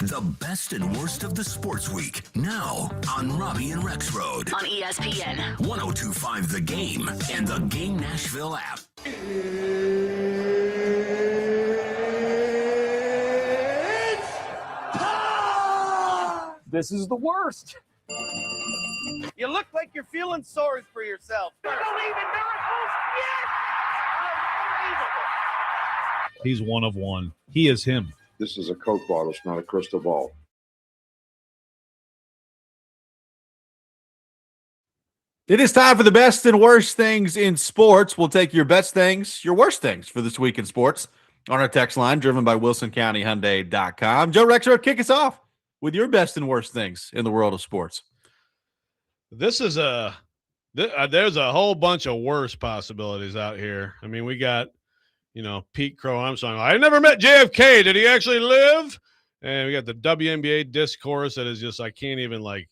Speaker 4: The best and worst of the sports week, now on Robby and Rexrode.
Speaker 5: On ESPN.
Speaker 4: 1025 The Game and the Game Nashville app.
Speaker 6: This is the worst. You look like you're feeling sorry for yourself. I don't even know it. Yes! Unbelievable.
Speaker 7: He's one of one. He is him.
Speaker 5: This is a Coke bottle. It's not a crystal ball.
Speaker 1: It is time for the best and worst things in sports. We'll take your best things, your worst things for this week in sports on our text line, driven by WilsonCountyHyundai.com. Joe Rexrode, kick us off with your best and worst things in the world of sports.
Speaker 2: This is there's a whole bunch of worse possibilities out here. I mean, we got, Pete Crow Armstrong. I never met JFK. Did he actually live? And we got the WNBA discourse that is just, I can't even I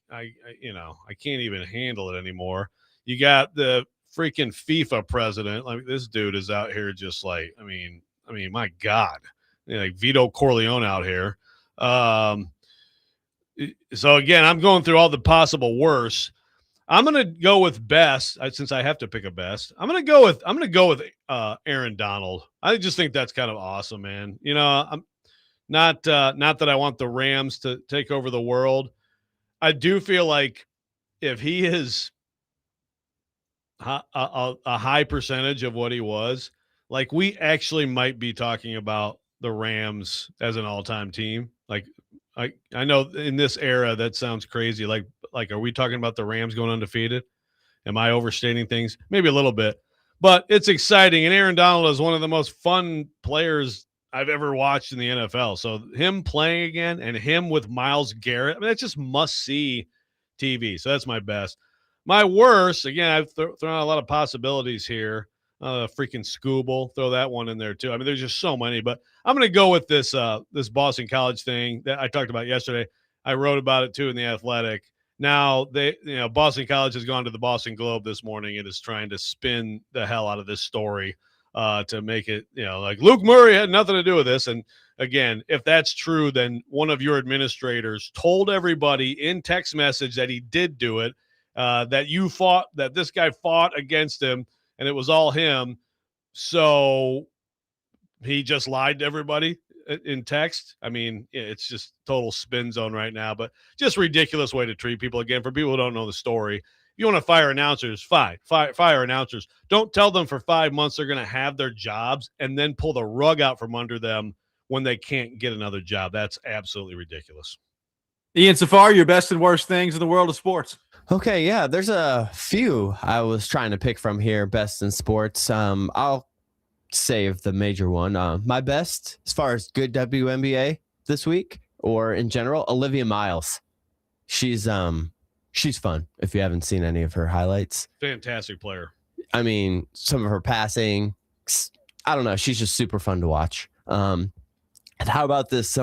Speaker 2: can't even handle it anymore. You got the freaking FIFA president. Like, this dude is out here just like, I mean, my God, like Vito Corleone out here. So again, I'm going through all the possible worse. I'm going to go with best, since I have to pick a best. I'm going to go with Aaron Donald. I just think that's kind of awesome, man. I'm not that I want the Rams to take over the world. I do feel like if he is a high percentage of what he was, like, we actually might be talking about the Rams as an all-time team. Like, I know in this era that sounds crazy. Like, are we talking about the Rams going undefeated? Am I overstating things? Maybe a little bit, but it's exciting. And Aaron Donald is one of the most fun players I've ever watched in the NFL. So him playing again and him with Myles Garrett, I mean, that's just must-see TV. So that's my best. My worst, again, I've thrown out a lot of possibilities here. Freaking Scooble, throw that one in there too. I mean, there's just so many, but I'm going to go with this Boston College thing that I talked about yesterday. I wrote about it too in The Athletic. Now Boston College has gone to the Boston Globe this morning and is trying to spin the hell out of this story to make it, like Luke Murray had nothing to do with this. And again, if that's true, then one of your administrators told everybody in text message that he did do it, that this guy fought against him, and it was all him. So he just lied to everybody in text. I mean, it's just total spin zone right now, but just ridiculous way to treat people. Again, for people who don't know the story, if you want to fire announcers, fire announcers. Don't tell them for 5 months they're going to have their jobs and then pull the rug out from under them when they can't get another job. That's absolutely ridiculous.
Speaker 1: Ian Safar, your best and worst things in the world of sports.
Speaker 3: Okay, yeah, there's a few I was trying to pick from here, best in sports. I'll save the major one. My best, as far as good WNBA this week or in general, Olivia Miles. She's fun if you haven't seen any of her highlights.
Speaker 2: Fantastic player.
Speaker 3: I mean, some of her passing, I don't know. She's just super fun to watch. And how about this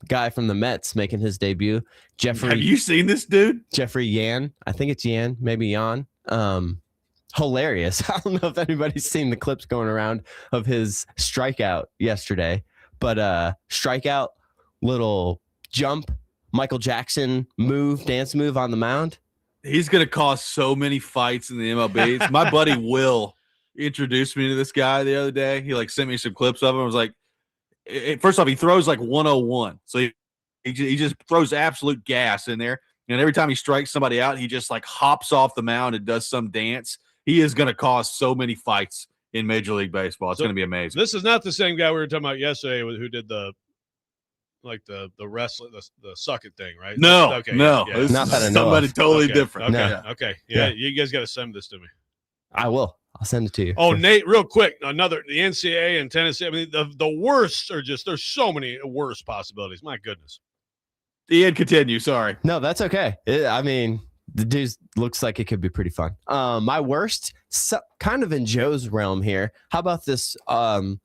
Speaker 3: guy from the Mets making his debut?
Speaker 1: Have you seen this dude?
Speaker 3: Jeffrey Yan. I think it's Yan, maybe Yan. Hilarious. I don't know if anybody's seen the clips going around of his strikeout yesterday, but strikeout, little jump, Michael Jackson dance move on the mound.
Speaker 1: He's going to cause so many fights in the MLB. My buddy Will introduced me to this guy the other day. He sent me some clips of him. I was like, first off, he throws 101. So he just throws absolute gas in there. And every time he strikes somebody out, he just hops off the mound and does some dance. He is going to cause so many fights in Major League Baseball. It's going to be amazing.
Speaker 2: This is not the same guy we were talking about yesterday who did the wrestling, the suck it thing, right?
Speaker 1: No,
Speaker 2: okay,
Speaker 1: no.
Speaker 2: Yeah.
Speaker 1: This
Speaker 3: not
Speaker 1: is
Speaker 3: that I know
Speaker 1: somebody
Speaker 3: of.
Speaker 1: totally
Speaker 2: Okay,
Speaker 1: different.
Speaker 2: Okay. Yeah, you guys got to send this to me.
Speaker 3: I will. I'll send it to you.
Speaker 2: Oh, Nate, real quick, the NCAA and Tennessee. I mean, the worst are just, there's so many worse possibilities. My goodness.
Speaker 1: Ian, continue. Sorry.
Speaker 3: No, that's okay. I mean, the dude looks like it could be pretty fun. My worst, kind of in Joe's realm here. How about this? The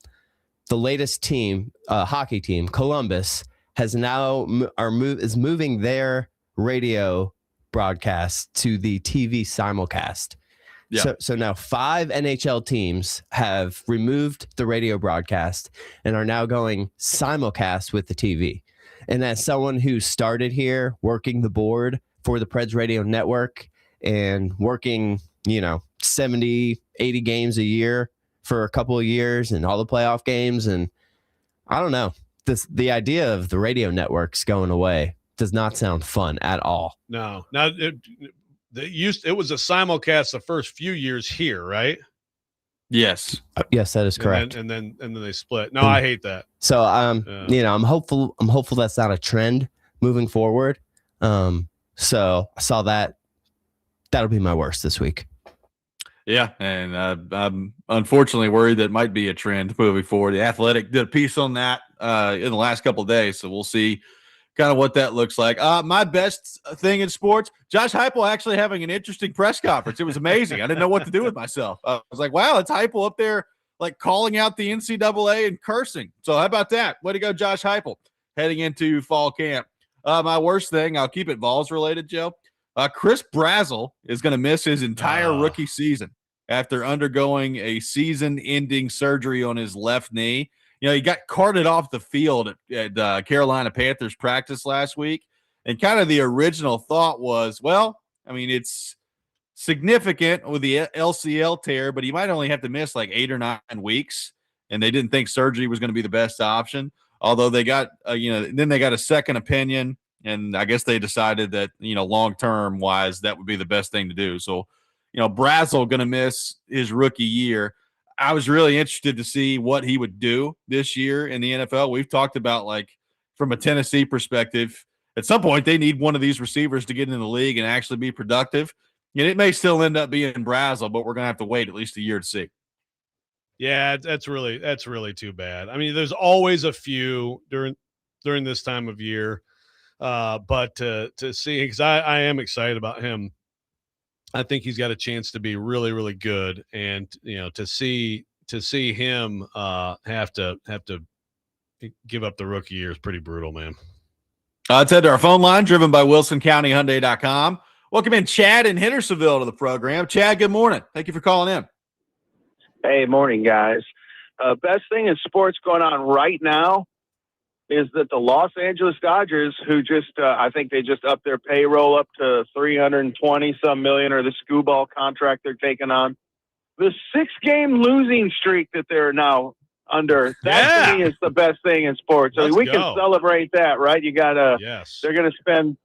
Speaker 3: latest team, hockey team, Columbus, has now is moving their radio broadcast to the TV simulcast.
Speaker 1: Yeah.
Speaker 3: So now 5 NHL teams have removed the radio broadcast and are now going simulcast with the TV. And as someone who started here working the board for the Preds Radio Network and working, 70, 80 games a year for a couple of years and all the playoff games, and I don't know, the idea of the radio networks going away does not sound fun at all.
Speaker 2: No. Now, it was a simulcast the first few years here, right?
Speaker 1: Yes.
Speaker 3: Yes, that is correct.
Speaker 2: And then they split. No, I hate that.
Speaker 3: So I'm hopeful that's not a trend moving forward. So I saw that. That'll be my worst this week.
Speaker 1: Yeah, and I'm unfortunately worried that might be a trend moving forward. The Athletic did a piece on that in the last couple of days, so we'll see kind of what that looks like. My best thing in sports, Josh Heupel actually having an interesting press conference. It was amazing. I didn't know what to do with myself. I was like, wow, it's Heupel up there like calling out the NCAA and cursing. So how about that? Way to go, Josh Heupel, heading into fall camp. My worst thing, I'll keep it Vols related, Joe. Chris Brazzell is going to miss his entire rookie season after undergoing a season-ending surgery on his left knee. You know, he got carted off the field at Carolina Panthers practice last week. And kind of the original thought was, well, I mean, it's significant with the LCL tear, but he might only have to miss like 8 or 9 weeks. And they didn't think surgery was going to be the best option. Although they got, then they got a second opinion. And I guess they decided that, long-term wise, that would be the best thing to do. So, Brazzell going to miss his rookie year. I was really interested to see what he would do this year in the NFL. We've talked about, like, from a Tennessee perspective, at some point they need one of these receivers to get in the league and actually be productive. And it may still end up being Brazzell, but we're going to have to wait at least a year to see.
Speaker 2: Yeah, that's really too bad. I mean, there's always a few during this time of year. But to see, because I am excited about him. I think he's got a chance to be really, really good. And, to see him have to give up the rookie year is pretty brutal, man.
Speaker 1: Let's head to our phone line, driven by WilsonCountyHyundai.com. Welcome in Chad in Hendersonville to the program. Chad, good morning. Thank you for calling in.
Speaker 7: Hey, morning, guys. Best thing in sports going on right now is that the Los Angeles Dodgers, who I think they just upped their payroll up to $320-some million, or the Scooball contract they're taking on. The 6-game losing streak that they're now under, that to me is the best thing in sports. So we can celebrate that, right? You gotta, they're going to spend,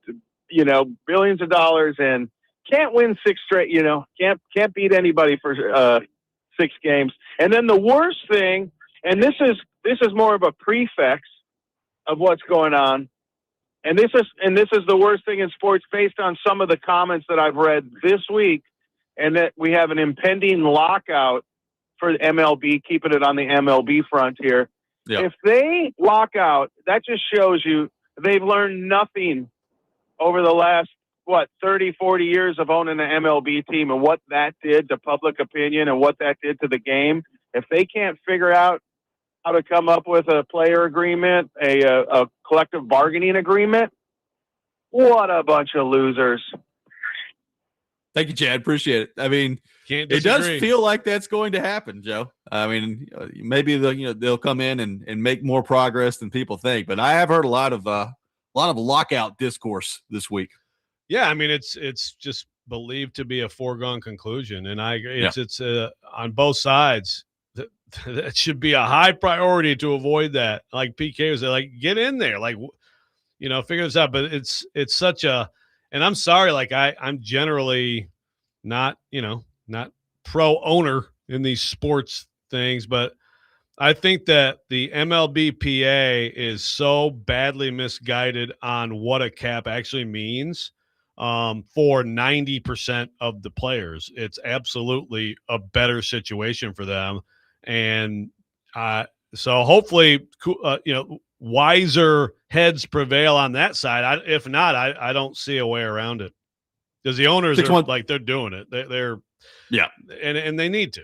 Speaker 7: billions of dollars and can't win 6 straight, can't beat anybody for 6 games. And then the worst thing, and this is more of a prefix of what's going on, and this is the worst thing in sports based on some of the comments that I've read this week, and that we have an impending lockout for MLB, keeping it on the MLB front here. Yep. If they lock out, that just shows you they've learned nothing over the last 30, 40 years of owning an MLB team, and what that did to public opinion and what that did to the game. If they can't figure out how to come up with a player agreement, a collective bargaining agreement, what a bunch of losers.
Speaker 1: Thank you, Chad. Appreciate it. I mean, it does feel like that's going to happen, Joe. I mean, maybe they'll come in and make more progress than people think, but I have heard a lot of lockout discourse this week.
Speaker 2: Yeah, I mean, it's just believed to be a foregone conclusion, and I agree. It's on both sides. That should be a high priority to avoid that. Like PK was like, get in there, like, figure this out. But it's such a, and I'm sorry, like I'm generally not pro owner in these sports things, but I think that the MLBPA is so badly misguided on what a cap actually means. For 90% of the players, it's absolutely a better situation for them. And so hopefully, wiser heads prevail on that side. If not, I don't see a way around it, because the owners are like, they're doing it. They're and they need to.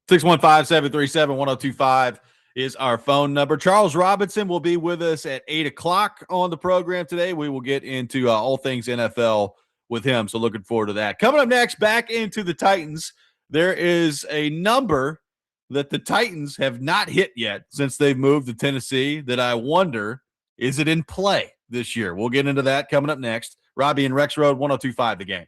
Speaker 1: 615-737-1025 is our phone number. Charles Robinson will be with us at 8:00 on the program today. We will get into all things NFL with him, so looking forward to that. Coming up next, back into the Titans, there is a number that the Titans have not hit yet since they've moved to Tennessee that I wonder, is it in play this year? We'll get into that coming up next. Robby and Rexrode, 102.5 The Game.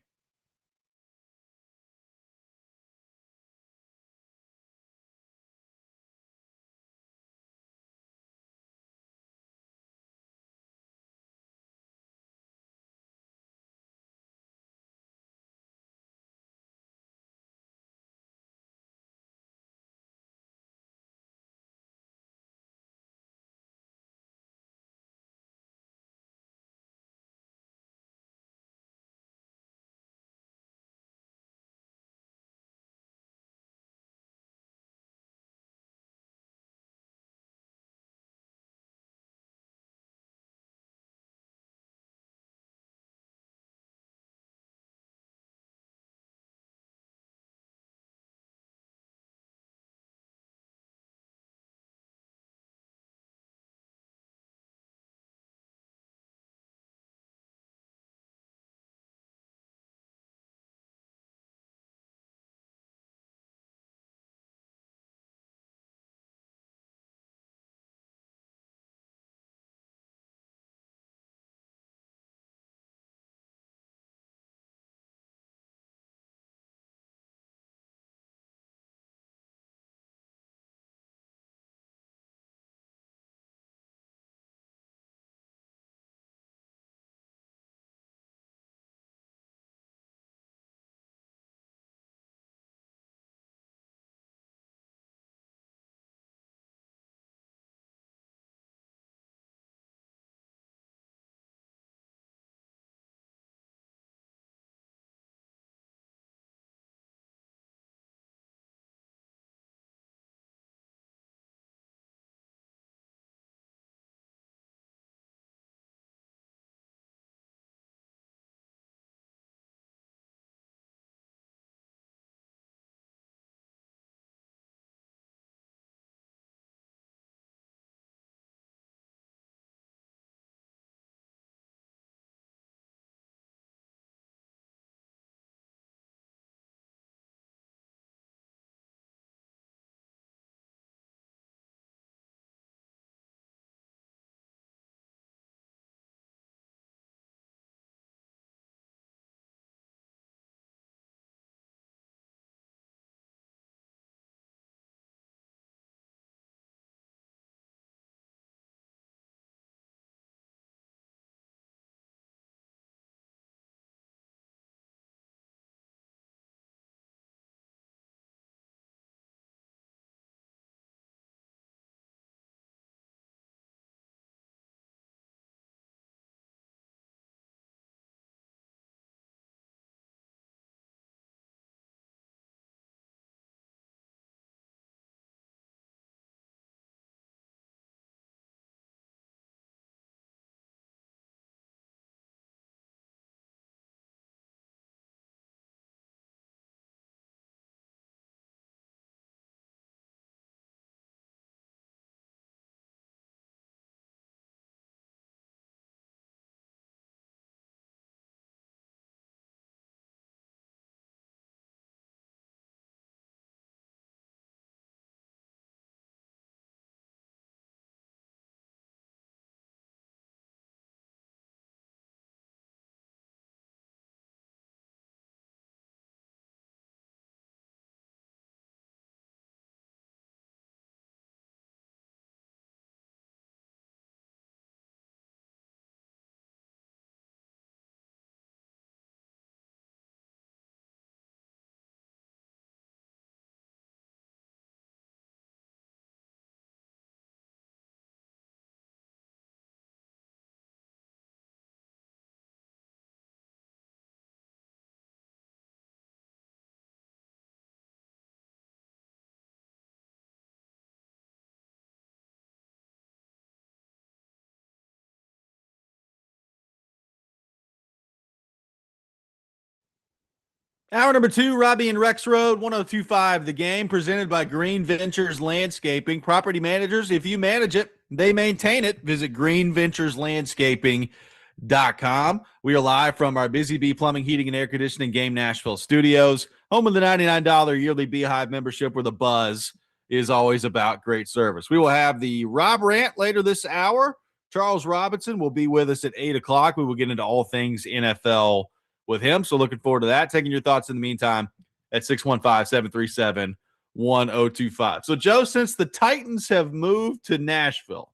Speaker 1: Hour number 2, Robby and Rexrode, 1025 The Game, presented by Green Ventures Landscaping. Property managers, if you manage it, they maintain it. Visit greenventureslandscaping.com. We are live from our Busy Bee Plumbing, Heating, and Air Conditioning Game Nashville studios, home of the $99 yearly Beehive membership, where the buzz is always about great service. We will have the Rob Rant later this hour. Charles Robinson will be with us at 8 o'clock. We will get into all things NFL with him. So looking forward to that. Taking your thoughts in the meantime at 615-737-1025. So, Joe, since the Titans have moved to Nashville,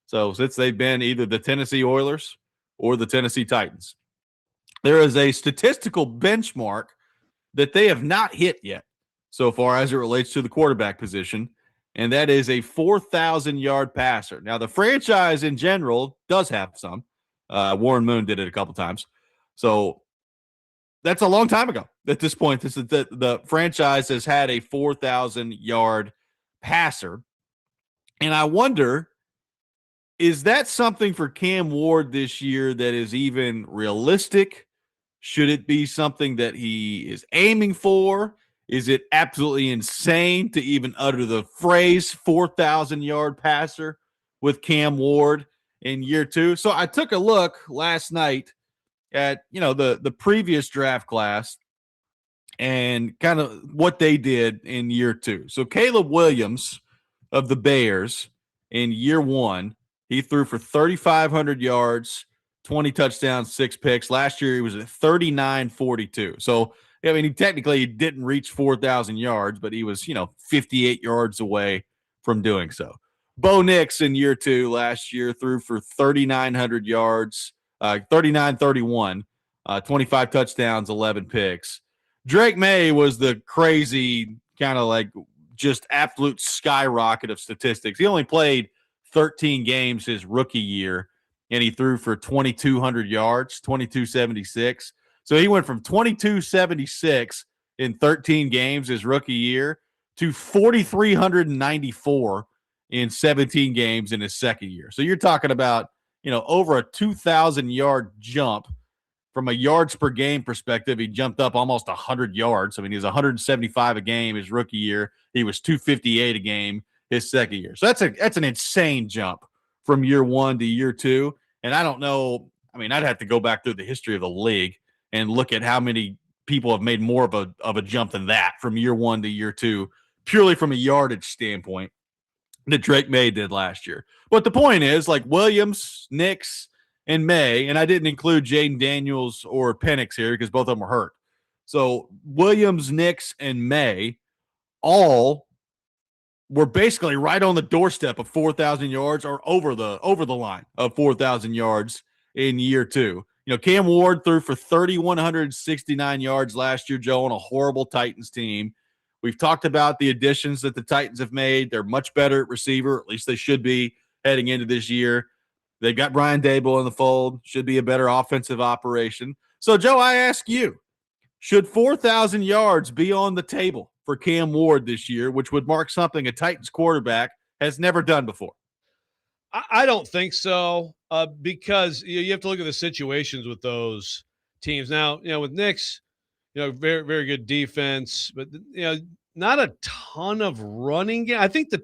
Speaker 1: so since they've been either the Tennessee Oilers or the Tennessee Titans, there is a statistical benchmark that they have not hit yet so far as it relates to the quarterback position, and that is a 4,000-yard passer. Now, the franchise in general does have some. Warren Moon did it a couple times. So that's a long time ago at this point. This is the franchise has had a 4,000-yard passer. And I wonder, is that something for Cam Ward this year that is even realistic? Should it be something that he is aiming for? Is it absolutely insane to even utter the phrase 4,000-yard passer with Cam Ward in year 2? So I took a look last night at, the previous draft class and kind of what they did in year 2. So Caleb Williams of the Bears in year 1, he threw for 3,500 yards, 20 touchdowns, 6 picks. Last year he was at 39.42. So, he technically didn't reach 4,000 yards, but he was, 58 yards away from doing so. Bo Nix in year 2 last year threw for 3,900 yards, 39-31, 25 touchdowns, 11 picks. Drake May was the crazy kind of like just absolute skyrocket of statistics. He only played 13 games his rookie year, and he threw for 2,200 yards, 2,276. So he went from 2,276 in 13 games his rookie year to 4,394 in 17 games in his second year. So you're talking about, over a 2,000-yard jump from a yards per game perspective. He jumped up almost 100 yards. He was 175 a game his rookie year. He was 258 a game his second year. So that's an insane jump from year 1 to year 2. And I don't know. I'd have to go back through the history of the league and look at how many people have made more of a jump than that from year 1 to year 2, purely from a yardage standpoint, that Drake May did last year. But the point is, like Williams, Nix, and May, and I didn't include Jaden Daniels or Penix here because both of them were hurt. So Williams, Nix, and May all were basically right on the doorstep of 4,000 yards or over the line of 4,000 yards in year 2. Cam Ward threw for 3,169 yards last year, Joe, on a horrible Titans team. We've talked about the additions that the Titans have made. They're much better at receiver. At least they should be heading into this year. They've got Brian Daboll in the fold. Should be a better offensive operation. So, Joe, I ask you, should 4,000 yards be on the table for Cam Ward this year, which would mark something a Titans quarterback has never done before?
Speaker 2: I don't think so, because you have to look at the situations with those teams. Now, with Knicks, very, very good defense, but, not a ton of running game. I think the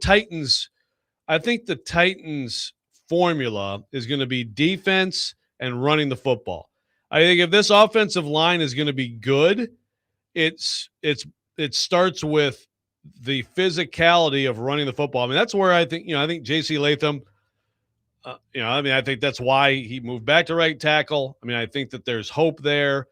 Speaker 2: Titans formula is going to be defense and running the football. I think if this offensive line is going to be good, it starts with the physicality of running the football. That's where I think J.C. Latham, I think that's why he moved back to right tackle. I think that there's hope there.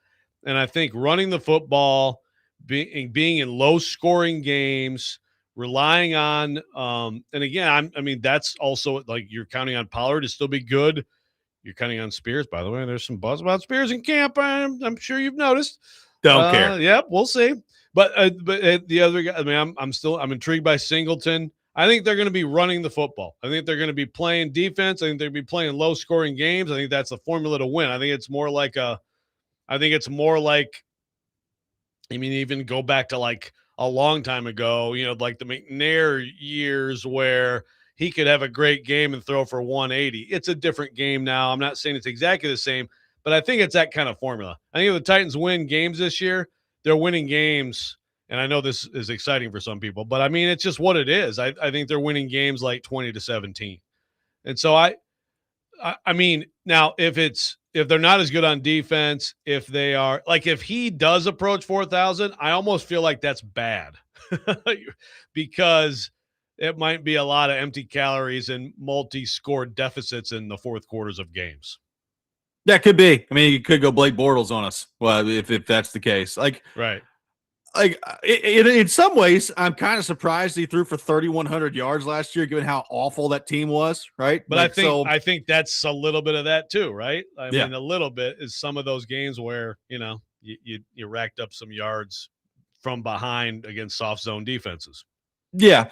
Speaker 2: And I think running the football, being in low-scoring games, relying on and again, that's also like you're counting on Pollard to still be good. You're counting on Spears. By the way, there's some buzz about Spears in camp. I'm sure you've noticed.
Speaker 1: Don't care.
Speaker 2: Yep, we'll see. But the other guy, I'm intrigued by Singleton. I think they're going to be running the football. I think they're going to be playing defense. I think they're going to be playing low-scoring games. I think that's the formula to win. I think it's more like even go back to like a long time ago, like the McNair years where he could have a great game and throw for 180. It's a different game now. I'm not saying it's exactly the same, but I think it's that kind of formula. I think if the Titans win games this year, they're winning games. And I know this is exciting for some people, but I mean, it's just what it is. I think they're winning games like 20-17. And so I mean, now if they're not as good on defense, if they are like, if he does approach 4,000, I almost feel like that's bad because it might be a lot of empty calories and multi-score deficits in the fourth quarters of games.
Speaker 1: That could be. I mean, you could go Blake Bortles on us. Well, if that's the case,
Speaker 2: Right.
Speaker 1: In some ways, I'm kind of surprised he threw for 3,100 yards last year, given how awful that team was, right?
Speaker 2: But I think that's a little bit of that too, right? I mean, a little bit is some of those games where, you racked up some yards from behind against soft zone defenses.
Speaker 1: Yeah.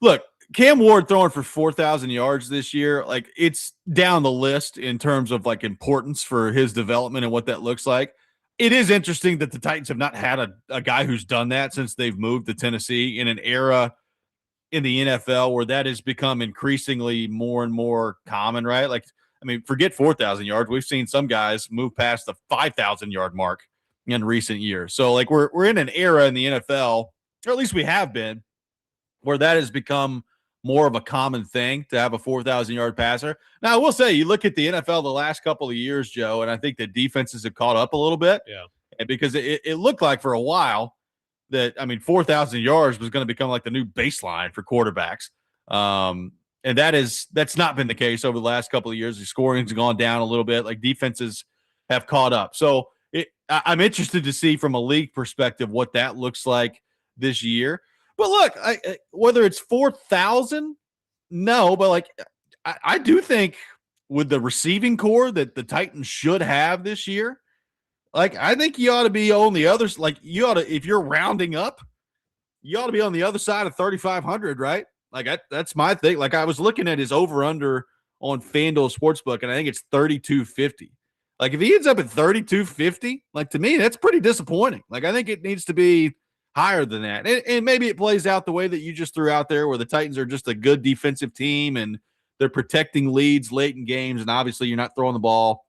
Speaker 1: Look, Cam Ward throwing for 4,000 yards this year, it's down the list in terms of importance for his development and what that looks like. It is interesting that the Titans have not had a guy who's done that since they've moved to Tennessee in an era in the NFL where that has become increasingly more and more common, right? Forget 4,000 yards. We've seen some guys move past the 5,000 yard mark in recent years. So we're in an era in the NFL, or at least we have been, where that has become more of a common thing to have a 4,000 yard passer. Now, I will say, you look at the NFL the last couple of years, Joe, and I think the defenses have caught up a little bit.
Speaker 2: Yeah.
Speaker 1: And because it looked like for a while that, 4,000 yards was going to become like the new baseline for quarterbacks. And that's not been the case over the last couple of years. The scoring's gone down a little bit. Defenses have caught up. So I'm interested to see from a league perspective what that looks like this year. But look, whether it's 4,000, no, but I do think with the receiving core that the Titans should have this year, I think you ought to be on the others. If you're rounding up, you ought to be on the other side of 3,500, right? That's my thing. I was looking at his over under on FanDuel Sportsbook, and I think it's 3,250. If he ends up at 3,250, to me, that's pretty disappointing. I think it needs to be higher than that. And maybe it plays out the way that you just threw out there, where the Titans are just a good defensive team and they're protecting leads late in games. And obviously you're not throwing the ball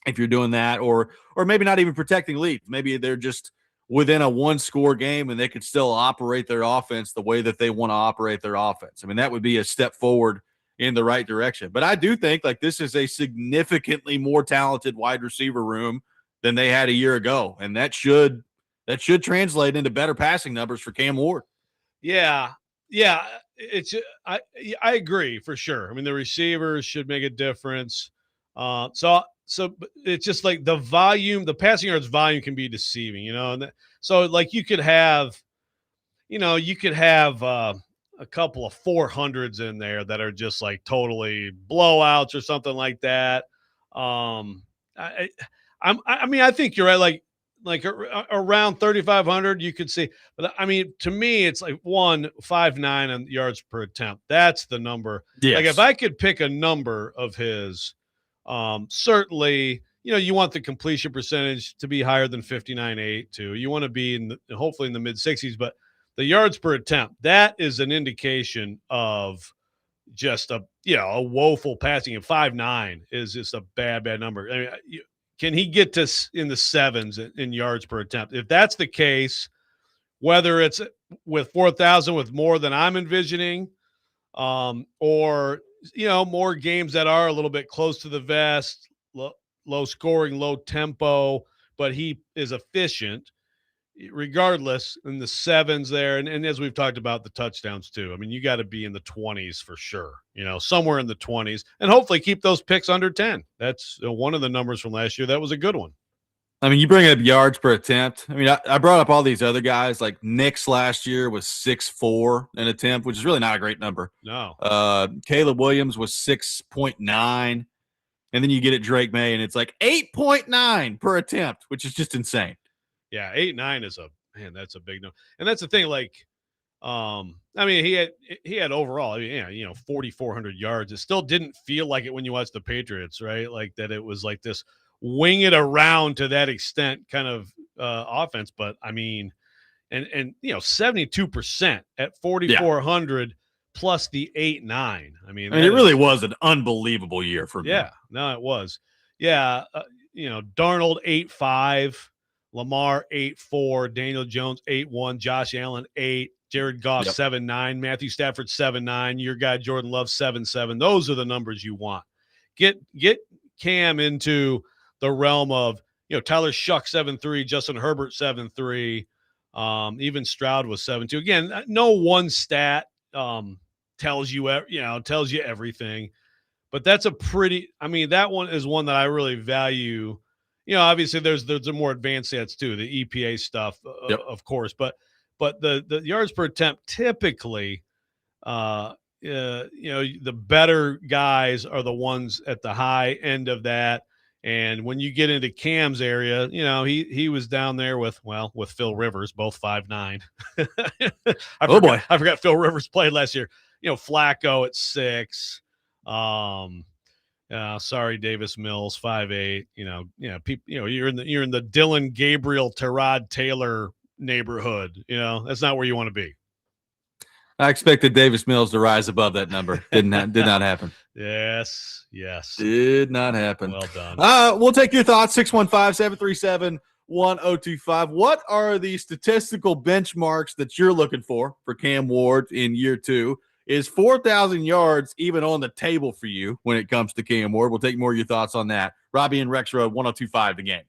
Speaker 1: if you're doing that, or maybe not even protecting leads. Maybe they're just within a one score game and they could still operate their offense the way that they want to operate their offense. That would be a step forward in the right direction. But I do think this is a significantly more talented wide receiver room than they had a year ago. And that should translate into better passing numbers for Cam Ward.
Speaker 2: Yeah. I agree for sure. The receivers should make a difference. So it's just the volume, the passing yards volume can be deceiving, and so you could have, a couple of 400s in there that are just totally blowouts or something like that. I think you're right. Around 3,500, you could see. But to me, it's 159 on yards per attempt. That's the number.
Speaker 1: Yes.
Speaker 2: If I could pick a number of his, certainly, you want the completion percentage to be higher than 59.8 too. You want to be hopefully in the mid 60s, but the yards per attempt, that is an indication of just a woeful passing. And 5.9 is just a bad number. Can he get to in the sevens in yards per attempt? If that's the case, whether it's with 4,000 with more than I'm envisioning, or more games that are a little bit close to the vest, low scoring, low tempo, but he is efficient regardless in the sevens there. And as we've talked about, the touchdowns too. You got to be in the 20s for sure, somewhere in the 20s, and hopefully keep those picks under 10. That's one of the numbers from last year. That was a good one.
Speaker 1: You bring up yards per attempt. I brought up all these other guys. Nix last year was 6.4 an attempt, which is really not a great number.
Speaker 2: No.
Speaker 1: Caleb Williams was 6.9. And then you get at Drake May, and it's 8.9 per attempt, which is just insane.
Speaker 2: Yeah, 8.9 is that's a big number. And that's the thing, he had overall, 4,400 yards. It still didn't feel like it when you watched the Patriots, right? That it was this wing it around to that extent kind of offense. But 72% at 4,400 plus the 8.9.
Speaker 1: It really was an unbelievable year for me.
Speaker 2: Yeah, no, it was. Yeah, Darnold 8.5 Lamar 8-4, Daniel Jones 8-1, Josh Allen 8, Jared Goff 7-9, Matthew Stafford 7-9, your guy Jordan Love 7-7. Those are the numbers you want. Get Cam into the realm of, Tyler Shuck 7-3, Justin Herbert 7-3, even Stroud was 7-2. Again, no one stat tells you everything, but that's a pretty. I mean, that one is one that I really value. Obviously there's the more advanced stats too, the EPA stuff, of course, but the yards per attempt typically, the better guys are the ones at the high end of that. And when you get into Cam's area, he was down there with Phil Rivers, both 5'9". I forgot Phil Rivers played last year. Flacco at 6. Sorry, Davis Mills 5'8". You're in the Dylan Gabriel, Tyrod Taylor neighborhood. That's not where you want to be.
Speaker 1: I expected Davis Mills to rise above that number. Did not happen.
Speaker 2: Yes.
Speaker 1: Did not happen.
Speaker 2: Well done.
Speaker 1: We'll take your thoughts. 615-737-1025. What are the statistical benchmarks that you're looking for Cam Ward in year 2? Is 4,000 yards even on the table for you when it comes to Cam Ward? We'll take more of your thoughts on that. Robby and Rexrode, 1025 The Game.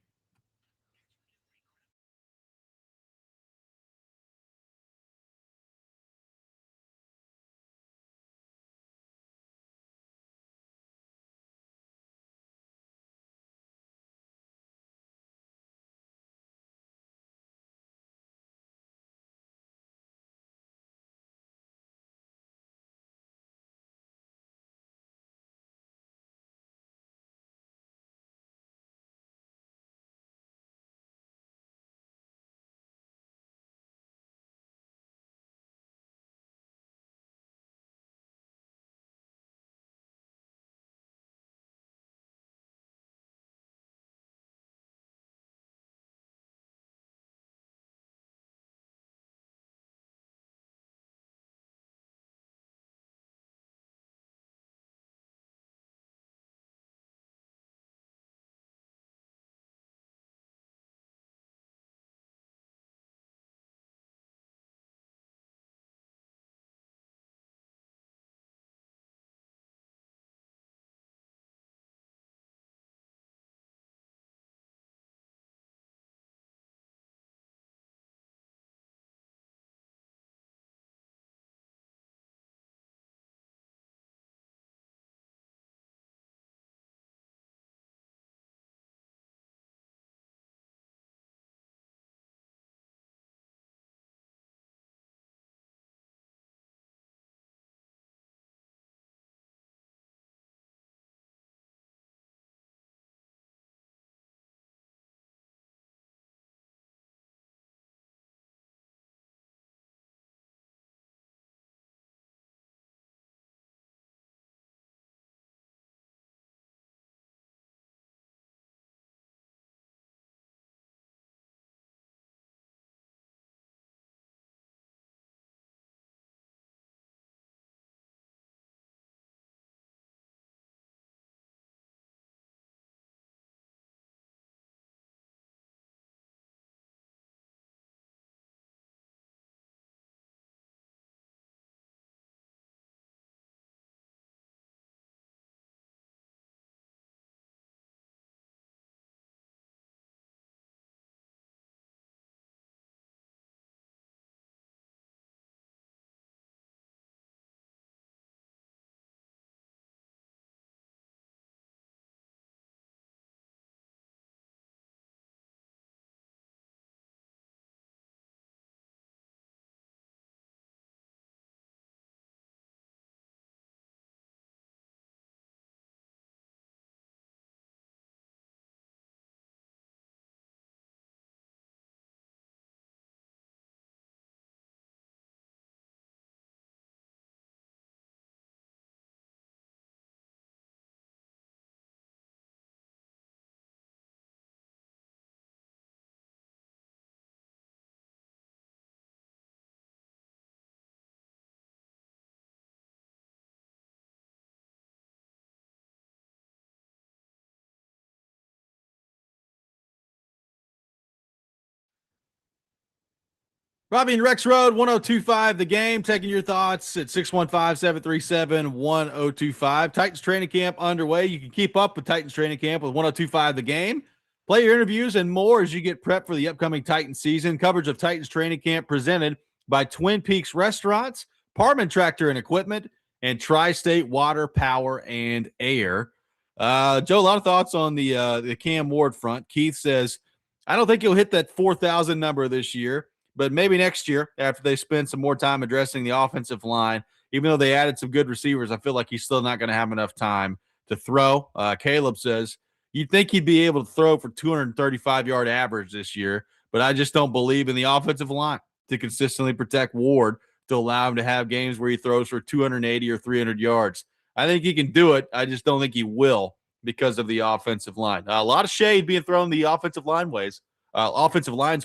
Speaker 1: Robby and Rexrode, 1025 The Game, taking your thoughts at 615-737-1025. Titans training camp underway. You can keep up with Titans training camp with 1025 The Game. Play your interviews and more as you get prepped for the upcoming Titans season. Coverage of Titans training camp presented by Twin Peaks Restaurants, Parman Tractor and Equipment, and Tri-State Water, Power, and Air. Joe, a lot of thoughts on the Cam Ward front. Keith says, I don't think he'll hit that 4,000 number this year, but maybe next year after they spend some more time addressing the offensive line. Even though they added some good receivers, I feel like he's still not going to have enough time to throw. Caleb says, you'd think he'd be able to throw for 235-yard average this year, but I just don't believe in the offensive line to consistently protect Ward to allow him to have games where he throws for 280 or 300 yards. I think he can do it. I just don't think he will because of the offensive line. A lot of shade being thrown the offensive line's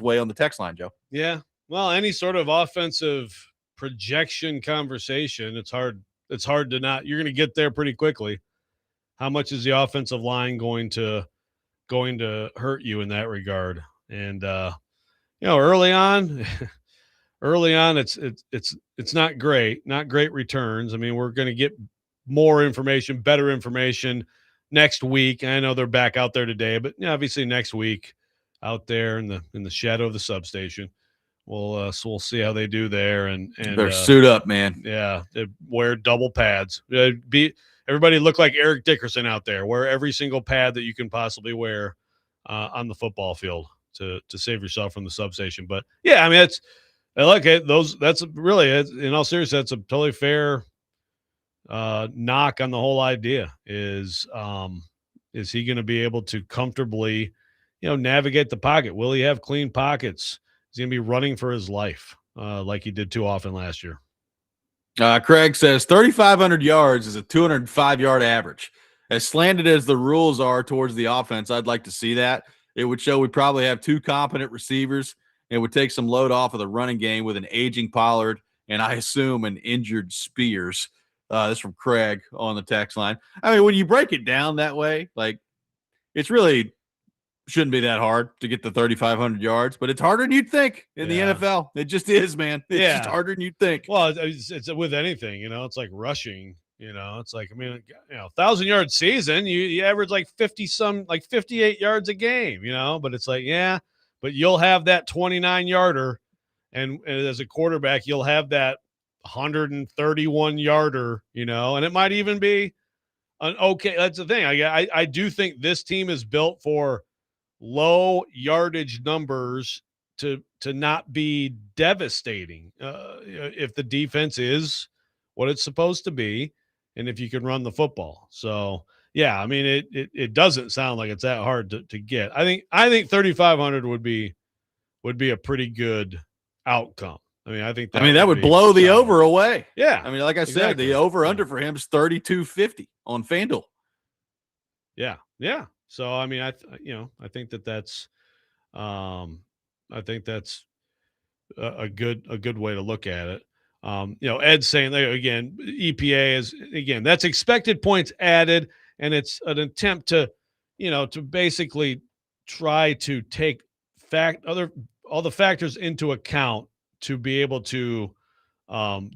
Speaker 1: way on the text line, Joe.
Speaker 2: Yeah. Well, any sort of offensive projection conversation, it's hard to not, you're going to get there pretty quickly. How much is the offensive line going to hurt you in that regard? And early on it's not great returns. I mean, we're going to get more information, better information next week. I know they're back out there today, but obviously next week out there in the shadow of the substation, we'll see how they do there. And
Speaker 1: better suit up, man.
Speaker 2: Yeah, wear double pads. Everybody look like Eric Dickerson out there. Wear every single pad that you can possibly wear on the football field to save yourself from the substation. But yeah, I mean, that's really, in all seriousness, that's a totally fair knock on the whole idea. Is he going to be able to comfortably, navigate the pocket? Will he have clean pockets? Is he going to be running for his life like he did too often last year?
Speaker 1: Craig says 3,500 yards is a 205-yard average. As slanted as the rules are towards the offense, I'd like to see that. It would show we probably have two competent receivers. It would take some load off of the running game with an aging Pollard and I assume an injured Spears. This from Craig on the text line. I mean, when you break it down that way, like, it's really shouldn't be that hard to get the 3,500 yards, but it's harder than you'd think in the NFL. It just is, man. It's just harder than you'd think.
Speaker 2: Well, it's with anything, it's like rushing, it's like, I mean, 1,000-yard season, you average like 58 yards a game, but it's like, but you'll have that 29-yarder. And as a quarterback, you'll have that 131-yarder, and it might even be an okay. That's the thing. I do think this team is built for low yardage numbers to not be devastating if the defense is what it's supposed to be, and if you can run the football. So yeah, I mean, it doesn't sound like it's that hard to get. I think 3,500 would be a pretty good outcome. I mean, that would
Speaker 1: blow the over away.
Speaker 2: Yeah.
Speaker 1: I mean, like I said, the over under for him is 3,250 on FanDuel.
Speaker 2: Yeah. Yeah. So, I mean, I think that's a good way to look at it. Ed's saying there again, EPA is, again, that's expected points added. And it's an attempt to basically try to take all the factors into account to be able to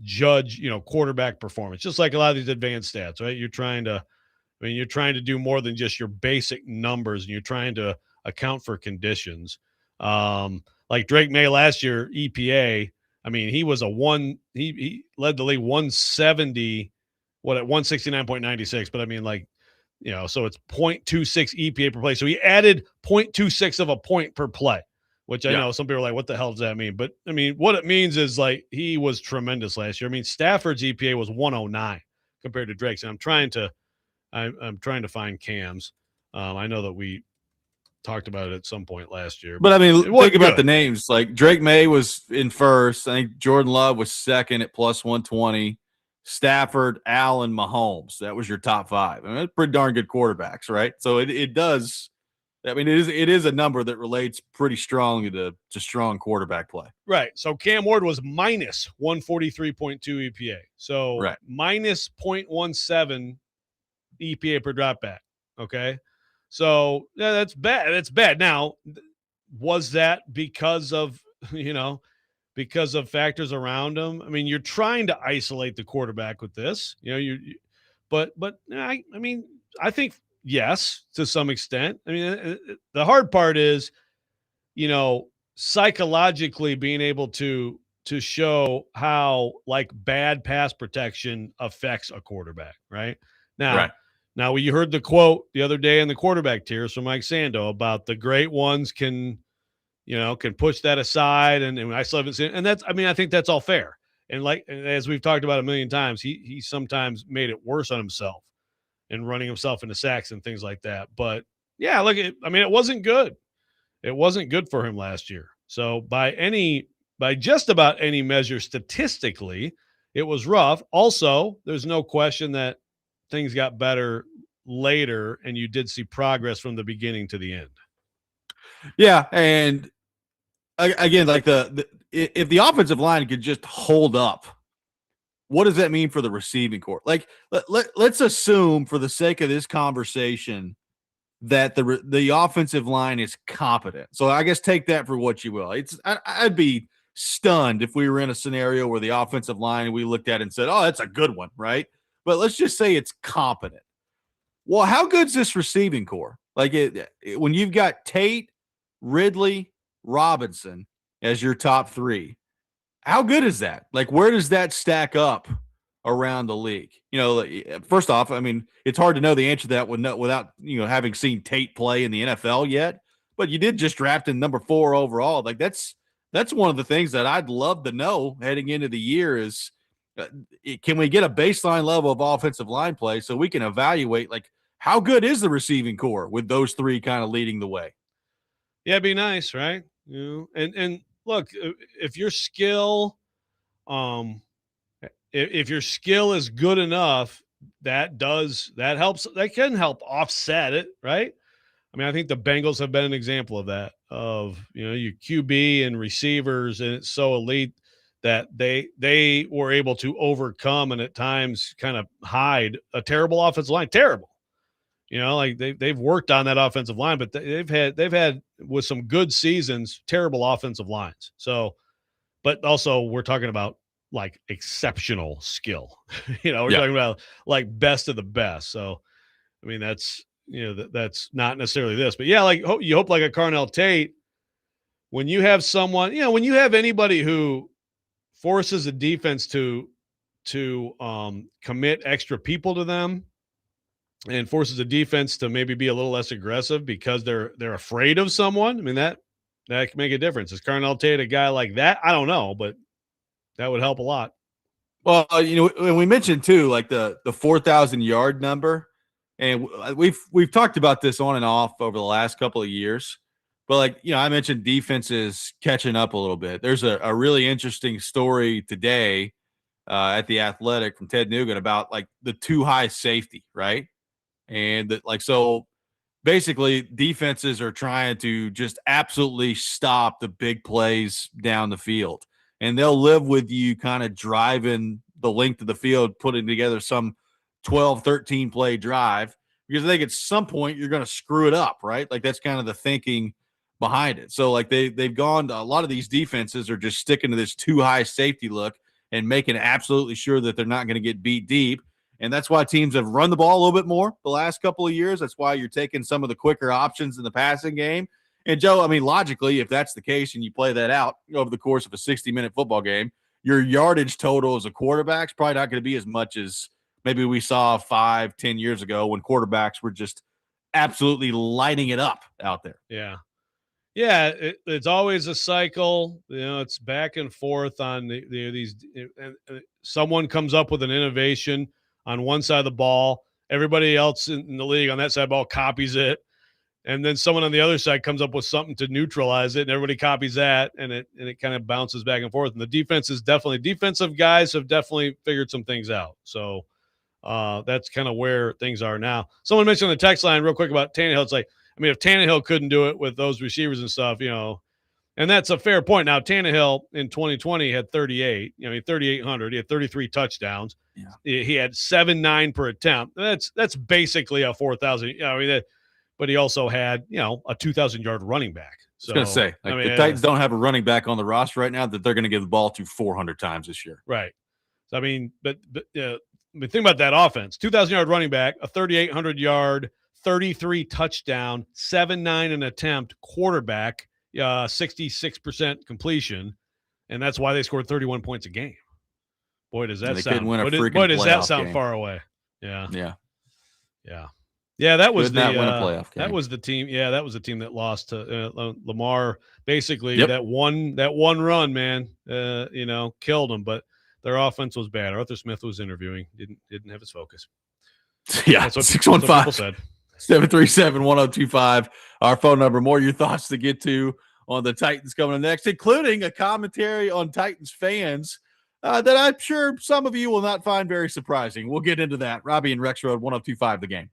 Speaker 2: judge, quarterback performance, just like a lot of these advanced stats, right? You're trying to do more than just your basic numbers, and you're trying to account for conditions. Like Drake May last year, EPA, I mean, he was he led the league 170, at 169.96, but I mean, like, so it's 0.26 EPA per play. So he added 0.26 of a point per play, which I know some people are like, what the hell does that mean? But I mean, what it means is, like, he was tremendous last year. I mean, Stafford's EPA was 109 compared to Drake's. And I'm trying to find Cam's. I know that we talked about it at some point last year.
Speaker 1: But I mean, think about the names. Like, Drake May was in first. I think Jordan Love was second at plus 120. Stafford, Allen, Mahomes. That was your top five. I mean, that's pretty darn good quarterbacks, right? So it does. I mean, it is a number that relates pretty strongly to strong quarterback play.
Speaker 2: Right. So Cam Ward was minus 143.2 EPA. So minus 0.17 EPA per drop back. Okay. So that's bad. That's bad. Now, was that because of, because of factors around him. I mean, you're trying to isolate the quarterback with this, but I mean, I think yes, to some extent. I mean, the hard part is, psychologically being able to show how like bad pass protection affects a quarterback, right? Now you heard the quote the other day in the quarterback tiers from Mike Sando about the great ones can push that aside, and I still haven't seen, and that's, I mean, I think that's all fair. And as we've talked about a million times, he sometimes made it worse on himself and running himself into sacks and things like that. But yeah, it wasn't good. It wasn't good for him last year. So by just about any measure statistically, it was rough. Also, there's no question that things got better later, and you did see progress from the beginning to the end.
Speaker 1: Yeah, and again, like if the offensive line could just hold up, what does that mean for the receiving corps? Like, let's assume for the sake of this conversation that the offensive line is competent. So I guess take that for what you will. I'd be stunned if we were in a scenario where the offensive line we looked at and said, "Oh, that's a good one," right? But let's just say it's competent. Well, how good's this receiving corps? Like when you've got Tate, Ridley, Robinson as your top three, how good is that? Like, where does that stack up around the league? First off, I mean, it's hard to know the answer to that without having seen Tate play in the NFL yet. But you did just draft him number 4 overall. Like that's one of the things that I'd love to know heading into the year is can we get a baseline level of offensive line play so we can evaluate like how good is the receiving corps with those three kind of leading the way?
Speaker 2: Yeah, it'd be nice, right? And look, if your skill, if your skill is good enough, that helps. That can help offset it, right? I mean, I think the Bengals have been an example of that. Of your QB and receivers, and it's so elite that they were able to overcome and at times kind of hide a terrible offensive line. Terrible. Like they've worked on that offensive line, but they've had with some good seasons, terrible offensive lines. So, but also we're talking about like exceptional skill, we're talking about like best of the best. So, I mean, that's not necessarily this, but yeah, like you hope like a Carnell Tate, when you have someone, when you have anybody who forces a defense to commit extra people to them, and forces a defense to maybe be a little less aggressive because they're afraid of someone. I mean, that can make a difference. Is Carnell Tate a guy like that? I don't know, but that would help a lot.
Speaker 1: Well, when we mentioned too, like the 4,000 yard number, and we've talked about this on and off over the last couple of years, but like, I mentioned defenses catching up a little bit. There's a really interesting story today at the Athletic from Ted Nugent about like the too high safety, right? And that, like, so basically defenses are trying to just absolutely stop the big plays down the field. And they'll live with you kind of driving the length of the field, putting together some 12, 13 play drive, because I think at some point you're going to screw it up, right? Like that's kind of the thinking behind it. So like they've gone to, a lot of these defenses are just sticking to this too high safety look and making absolutely sure that they're not going to get beat deep. And that's why teams have run the ball a little bit more the last couple of years. That's why you're taking some of the quicker options in the passing game. And, Joe, I mean, logically, if that's the case and you play that out over the course of a 60-minute football game, your yardage total as a quarterback is probably not going to be as much as maybe we saw 5-10 years ago when quarterbacks were just absolutely lighting it up out there.
Speaker 2: Yeah. Yeah, it's always a cycle. It's back and forth on these. Someone comes up with an innovation on one side of the ball. Everybody else in the league on that side of the ball copies it. And then someone on the other side comes up with something to neutralize it, and everybody copies that, and it kind of bounces back and forth. And the defensive guys have definitely figured some things out. So that's kind of where things are now. Someone mentioned on the text line real quick about Tannehill. It's like, I mean, if Tannehill couldn't do it with those receivers and stuff, and that's a fair point. Now, Tannehill in 2020 had 38, 3,800. He had 33 touchdowns. Yeah. He had 7.9 per attempt. That's basically a 4,000. but he also had, a 2,000-yard running back.
Speaker 1: I was going to say, the Titans don't have a running back on the roster right now that they're going to give the ball to 400 times this year.
Speaker 2: Right. So, but think about that offense. 2,000-yard running back, a 3,800-yard, 33 touchdown, 7.9 an attempt quarterback, 66% completion, and that's why they scored 31 points a game. Boy, does that sound
Speaker 1: game.
Speaker 2: Far away. Yeah.
Speaker 1: Yeah.
Speaker 2: Yeah. Yeah, that was
Speaker 1: win a playoff game.
Speaker 2: That was the team. Yeah, that was the team that lost to Lamar. Basically,
Speaker 1: Yep.
Speaker 2: that one run, man, killed them. But their offense was bad. Arthur Smith was interviewing, didn't have his focus.
Speaker 1: Yeah,
Speaker 2: that's what people said.
Speaker 1: 737-1025. Our phone number. More your thoughts to get to on the Titans coming up next, including a commentary on Titans fans that I'm sure some of you will not find very surprising. We'll get into that. Robby and Rexrode, 1025 The Game.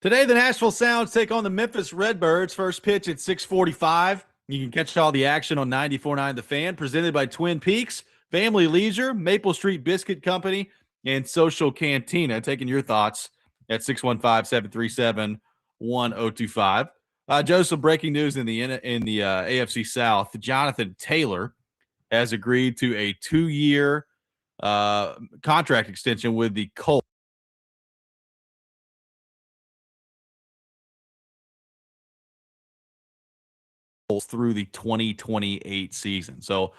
Speaker 1: Today, the Nashville Sounds take on the Memphis Redbirds. First pitch at 6:45. You can catch all the action on 94.9 The Fan, presented by Twin Peaks, Family Leisure, Maple Street Biscuit Company, and Social Cantina. Taking your thoughts at 615-737-1025. Joe, some breaking news in the AFC South. Jonathan Taylor has agreed to a 2-year contract extension with the Colts through the 2028 season. So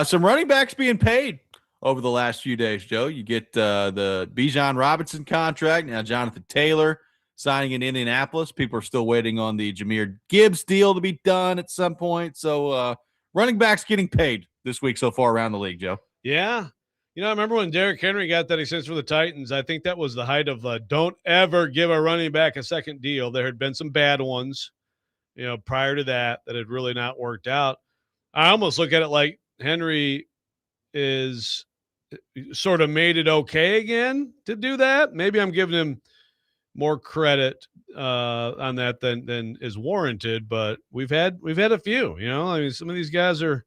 Speaker 1: some running backs being paid over the last few days, Joe. You get the Bijan Robinson contract. Now Jonathan Taylor signing in Indianapolis. People are still waiting on the Jahmyr Gibbs deal to be done at some point. So running backs getting paid this week so far around the league, Joe.
Speaker 2: Yeah. I remember when Derrick Henry got that extension for the Titans. I think that was the height of don't ever give a running back a second deal. There had been some bad ones, prior to that had really not worked out. I almost look at it like Henry is sort of made it okay again to do that. Maybe I'm giving him more credit on that than is warranted, but we've had a few, I mean, some of these guys are,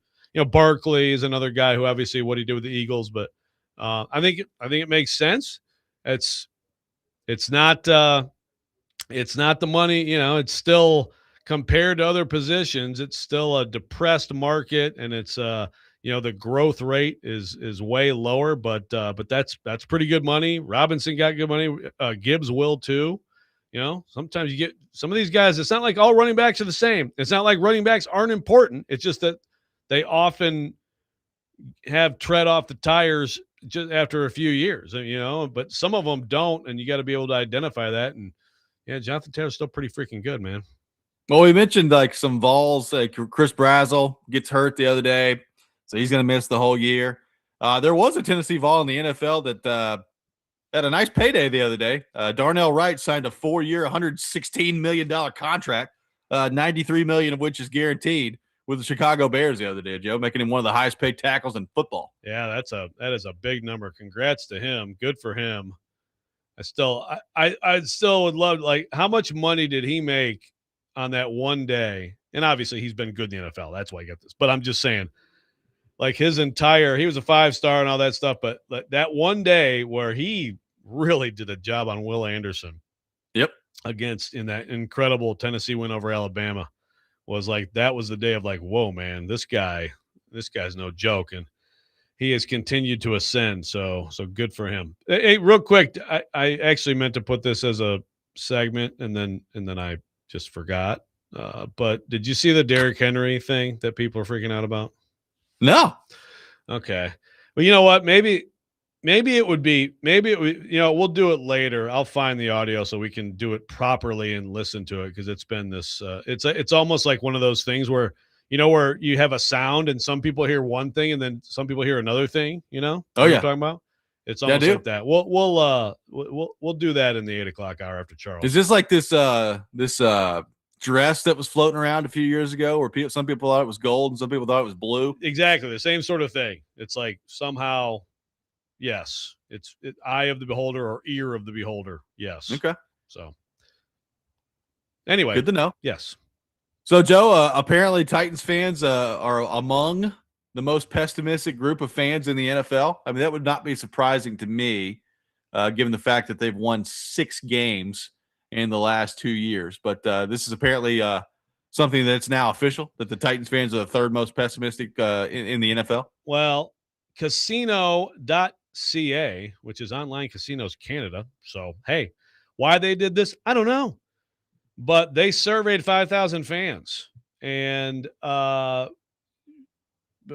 Speaker 2: Barkley is another guy who obviously what he did with the Eagles, but I think it makes sense. It's not the money, it's still compared to other positions, it's still a depressed market, and it's the growth rate is way lower, but that's pretty good money. Robinson got good money. Gibbs will too. Sometimes you get some of these guys. It's not like all running backs are the same. It's not like running backs aren't important. It's just that they often have tread off the tires just after a few years, but some of them don't, and you got to be able to identify that. And yeah, Jonathan Taylor's still pretty freaking good, man.
Speaker 1: Well, we mentioned like some Vols, like Chris Brazzell gets hurt the other day, so he's going to miss the whole year. There was a Tennessee Vol in the NFL that had a nice payday the other day. Darnell Wright signed a 4-year, $116 million contract, $93 million of which is guaranteed with the Chicago Bears the other day, Joe, making him one of the highest paid tackles in football.
Speaker 2: Yeah, that is a big number. Congrats to him. Good for him. I still would love, like, how much money did he make on that one day? And obviously he's been good in the NFL. That's why I get this. But I'm just saying, like, he was a 5-star and all that stuff. But that one day where he really did a job on Will Anderson.
Speaker 1: Yep.
Speaker 2: In that incredible Tennessee win over Alabama was like, that was the day of like, whoa, man, this guy's no joke. And he has continued to ascend. So good for him. Hey, real quick, I actually meant to put this as a segment and then I just forgot. But did you see the Derrick Henry thing that people are freaking out about?
Speaker 1: No.
Speaker 2: Okay. Well, you know what? Maybe it would, we'll do it later. I'll find the audio so we can do it properly and listen to it. Cause it's been this, it's almost like one of those things where, where you have a sound and some people hear one thing and then some people hear another thing,
Speaker 1: Oh,
Speaker 2: what
Speaker 1: yeah.
Speaker 2: I'm talking about? It's almost like that. We'll do that in the 8:00 hour after Charles.
Speaker 1: Is this like this dress that was floating around a few years ago where some people thought it was gold and some people thought it was blue?
Speaker 2: Exactly. The same sort of thing. It's like somehow, yes, it's eye of the beholder or ear of the beholder. Yes.
Speaker 1: Okay.
Speaker 2: So anyway,
Speaker 1: good to know.
Speaker 2: Yes.
Speaker 1: So Joe, apparently Titans fans are among the most pessimistic group of fans in the NFL. I mean, that would not be surprising to me, given the fact that they've won 6 games in the last 2 years. But this is apparently something that's now official, that the Titans fans are the third most pessimistic in the NFL.
Speaker 2: Well, casino.ca, which is Online Casinos Canada. So, hey, why they did this, I don't know. But they surveyed 5,000 fans. And a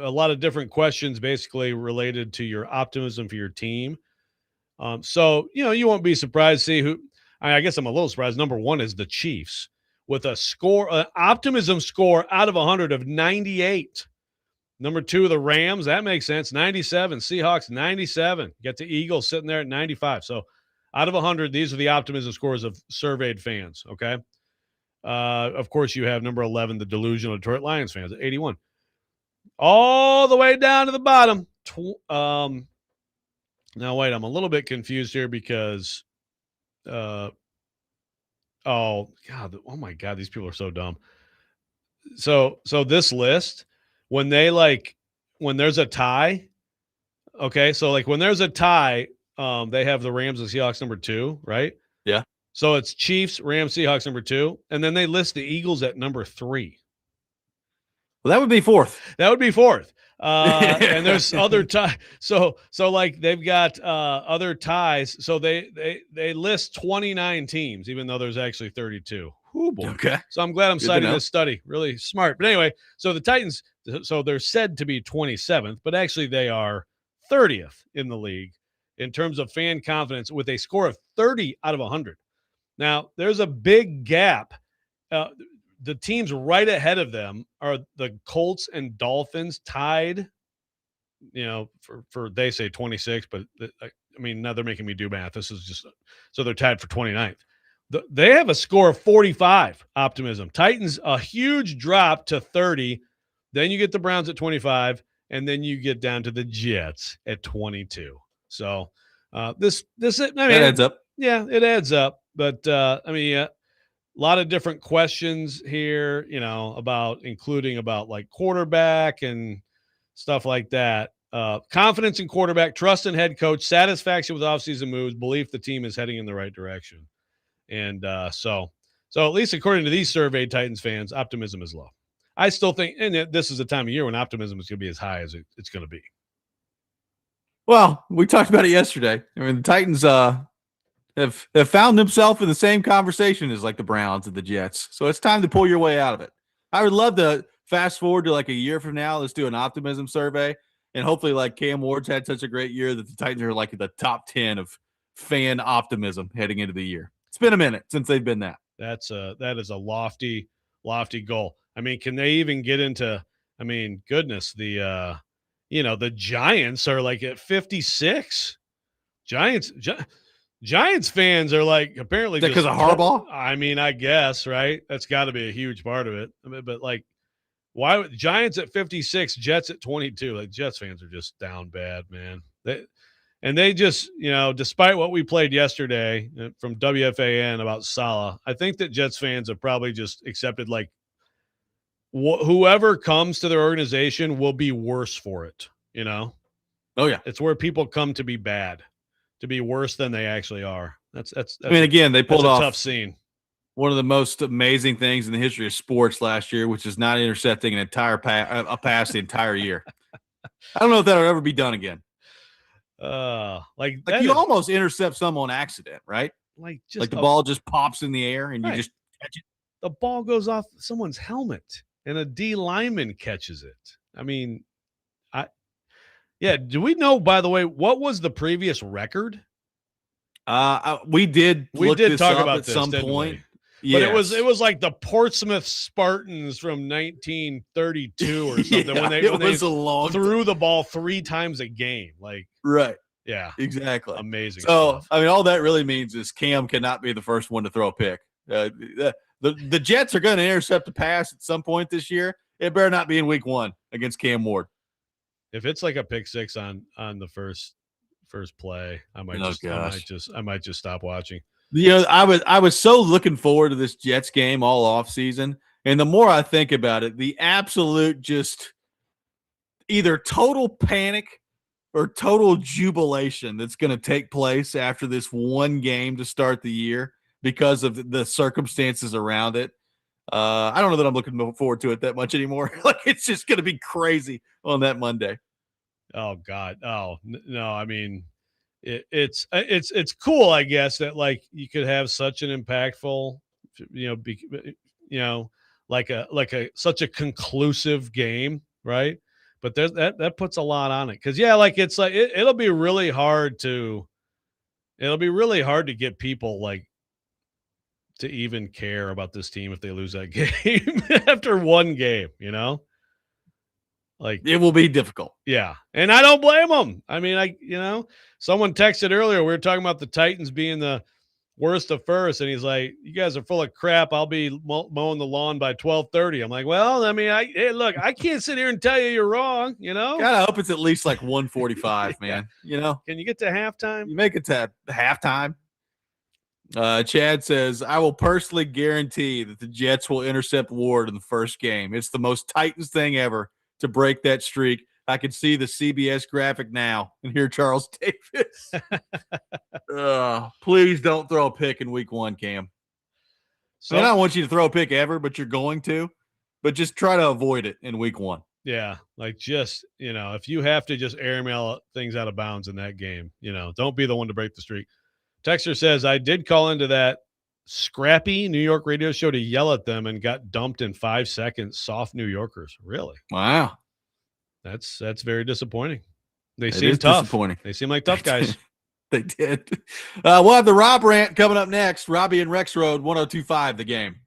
Speaker 2: lot of different questions basically related to your optimism for your team. So, you won't be surprised to see who. I guess I'm a little surprised. Number 1 is the Chiefs with an optimism score out of 100 of 98. Number 2, the Rams. That makes sense. 97. Seahawks, 97. Get the Eagles sitting there at 95. So out of 100, these are the optimism scores of surveyed fans. Okay. Of course, you have number 11, the delusional Detroit Lions fans at 81. All the way down to the bottom. Now, wait, I'm a little bit confused here because Oh God! Oh my God! These people are so dumb. So this list, when there's a tie, okay. So like when there's a tie, they have the Rams and Seahawks number 2, right?
Speaker 1: Yeah.
Speaker 2: So it's Chiefs, Rams, Seahawks number 2, and then they list the Eagles at number 3.
Speaker 1: Well, that would be 4th.
Speaker 2: That would be 4th. And there's other ties. So like they've got other ties. So they list 29 teams, even though there's actually 32. Ooh, boy.
Speaker 1: Okay.
Speaker 2: So I'm glad I'm
Speaker 1: Good to
Speaker 2: citing
Speaker 1: know.
Speaker 2: this study. Really smart. But anyway, so the Titans, so they're said to be 27th, but actually they are 30th in the league in terms of fan confidence with a score of 30 out of 100. Now, there's a big gap. The teams right ahead of them are the Colts and Dolphins tied, for they say 26, but I mean, now they're making me do math. This is just so they're tied for 29th. They have a score of 45 optimism. Titans, a huge drop to 30. Then you get the Browns at 25, and then you get down to the Jets at 22. So this I mean,
Speaker 1: That adds up.
Speaker 2: Yeah, it adds up. But I mean, a lot of different questions here, including about like quarterback and stuff like that. Confidence in quarterback, trust in head coach, satisfaction with offseason moves, belief the team is heading in the right direction. And so at least according to these surveyed Titans fans, optimism is low. I still think, and this is the time of year when optimism is going to be as high as it's going to be.
Speaker 1: Well, we talked about it yesterday. I mean, the Titans have found themselves in the same conversation as like the Browns and the Jets. So it's time to pull your way out of it. I would love to fast forward to like a year from now. Let's do an optimism survey. And hopefully like Cam Ward's had such a great year that the Titans are like in the top 10 of fan optimism heading into the year. It's been a minute since they've been that.
Speaker 2: That is a lofty goal. I mean, can they even get into, I mean, goodness, the Giants are like at 56. Giants fans are like apparently
Speaker 1: because of Harbaugh.
Speaker 2: I mean, I guess, right? That's got to be a huge part of it. I mean, but like, why Giants at 56, Jets at 22? Like Jets fans are just down bad, man. They just, despite what we played yesterday from WFAN about Salah, I think that Jets fans have probably just accepted like whoever comes to their organization will be worse for it.
Speaker 1: Oh yeah,
Speaker 2: it's where people come to be bad, to be worse than they actually are. That's I
Speaker 1: mean, again, they pulled off
Speaker 2: a tough scene.
Speaker 1: One of the most amazing things in the history of sports last year, which is not intercepting an entire pass the entire year. I don't know if that'll ever be done again.
Speaker 2: Like
Speaker 1: you almost intercept some on accident, right?
Speaker 2: Like
Speaker 1: the ball just pops in the air and you just catch it.
Speaker 2: The ball goes off someone's helmet and a D lineman catches it. I mean, do we know, by the way, what was the previous record?
Speaker 1: We did
Speaker 2: talk about
Speaker 1: at some point.
Speaker 2: But it was like the Portsmouth Spartans from 1932 or something when they threw the ball 3 times a game. Like,
Speaker 1: right.
Speaker 2: Yeah,
Speaker 1: exactly.
Speaker 2: Amazing.
Speaker 1: So,
Speaker 2: stuff.
Speaker 1: I mean, all that really means is Cam cannot be the first one to throw a pick. The Jets are going to intercept a pass at some point this year. It better not be in week 1 against Cam Ward.
Speaker 2: If it's like a pick 6 on the first play, I might just stop watching.
Speaker 1: I was so looking forward to this Jets game all off season, and the more I think about it, the absolute just either total panic or total jubilation that's going to take place after this one game to start the year because of the circumstances around it. I don't know that I'm looking forward to it that much anymore. Like it's just going to be crazy on that Monday.
Speaker 2: Oh God. Oh no. I mean, it's cool, I guess, that like you could have such an impactful, such a conclusive game, right? But there's that puts a lot on it because it's like it'll be really hard to get people like to even care about this team if they lose that game after one game, Like
Speaker 1: it will be difficult.
Speaker 2: Yeah. And I don't blame them. I mean, someone texted earlier, we were talking about the Titans being the worst of first. And he's like, you guys are full of crap. I'll be mowing the lawn by 12:30. I'm like, well, I mean, hey, look, I can't sit here and tell you you're wrong, God,
Speaker 1: I hope it's at least like 1:45, man.
Speaker 2: Can you get to halftime?
Speaker 1: You make it to halftime. Chad says, I will personally guarantee that the Jets will intercept Ward in the first game. It's the most Titans thing ever to break that streak. I can see the CBS graphic now and hear Charles Davis. Please don't throw a pick in week 1, Cam.
Speaker 2: So,
Speaker 1: I don't want you to throw a pick ever, but you're going to. But just try to avoid it in week 1.
Speaker 2: Yeah, like just, if you have to just airmail things out of bounds in that game, don't be the one to break the streak. Texter says, I did call into that scrappy New York radio show to yell at them and got dumped in 5 seconds. Soft New Yorkers. Really?
Speaker 1: Wow.
Speaker 2: That's very disappointing. They
Speaker 1: It
Speaker 2: seem
Speaker 1: is
Speaker 2: tough.
Speaker 1: disappointing.
Speaker 2: They seem like tough guys.
Speaker 1: They did. We'll have the Rob rant coming up next. Robby and Rexrode, 102.5 The Game.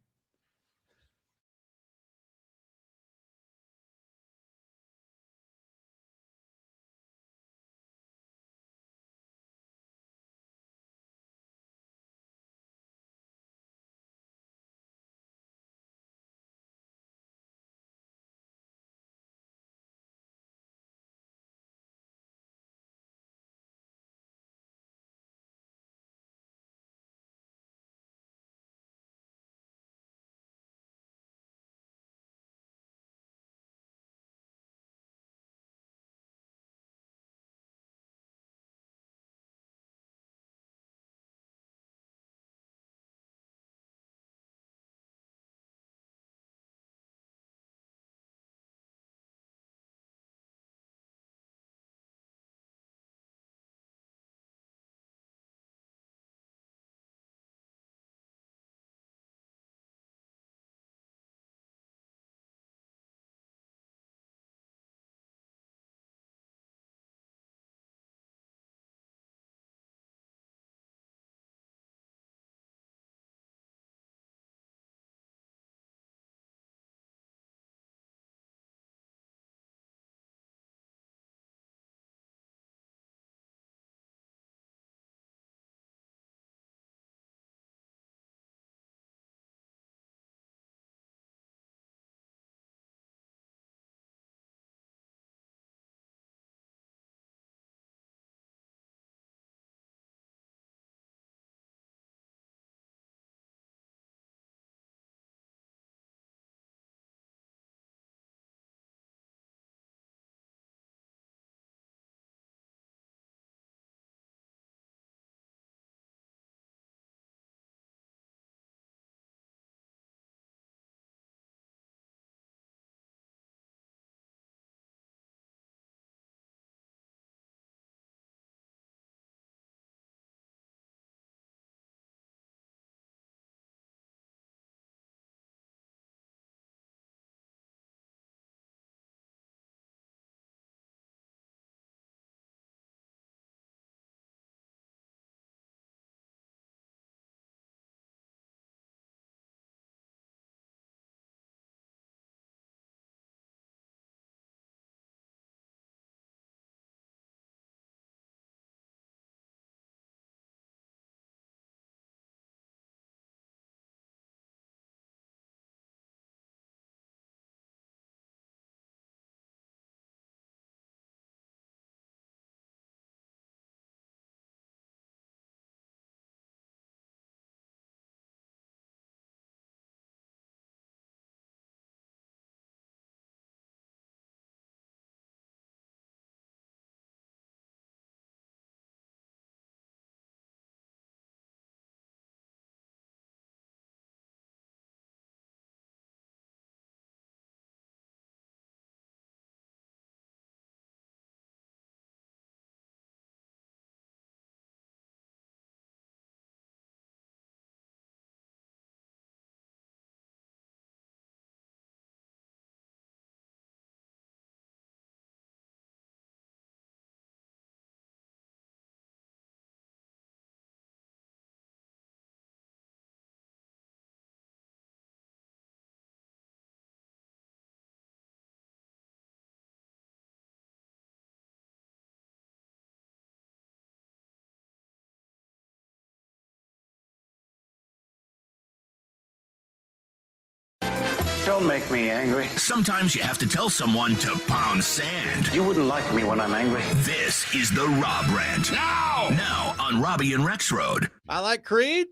Speaker 6: Don't make me angry.
Speaker 4: Sometimes you have to tell someone to pound sand.
Speaker 6: You wouldn't like me when I'm angry.
Speaker 4: This is the Rob Rant. Now on Robby and Rexrode.
Speaker 2: I like Creed.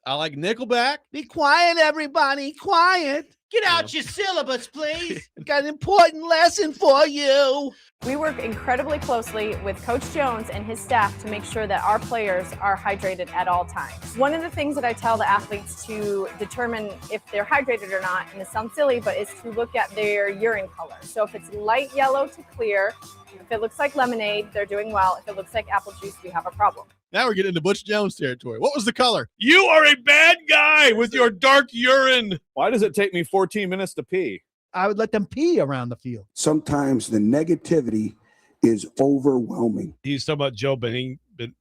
Speaker 1: I like Nickelback.
Speaker 2: Be quiet, everybody. Quiet.
Speaker 6: Get out your syllabus, please.
Speaker 2: Got an important lesson for you.
Speaker 8: We work incredibly closely with Coach Jones and his staff to make sure that our players are hydrated at all times. One of the things that I tell the athletes to determine if they're hydrated or not, and it sounds silly, but is to look at their urine color. So if it's light yellow to clear, if it looks like lemonade, they're doing well. If it looks like apple juice, we have a problem.
Speaker 9: Now we're getting into Butch Jones territory. What was the color?
Speaker 2: You are a bad guy with your dark urine.
Speaker 1: Why does it take me 14 minutes to pee?
Speaker 10: I would let them pee around the field.
Speaker 5: Sometimes the negativity is overwhelming.
Speaker 2: He's talking about Joe Benigno.
Speaker 6: Don't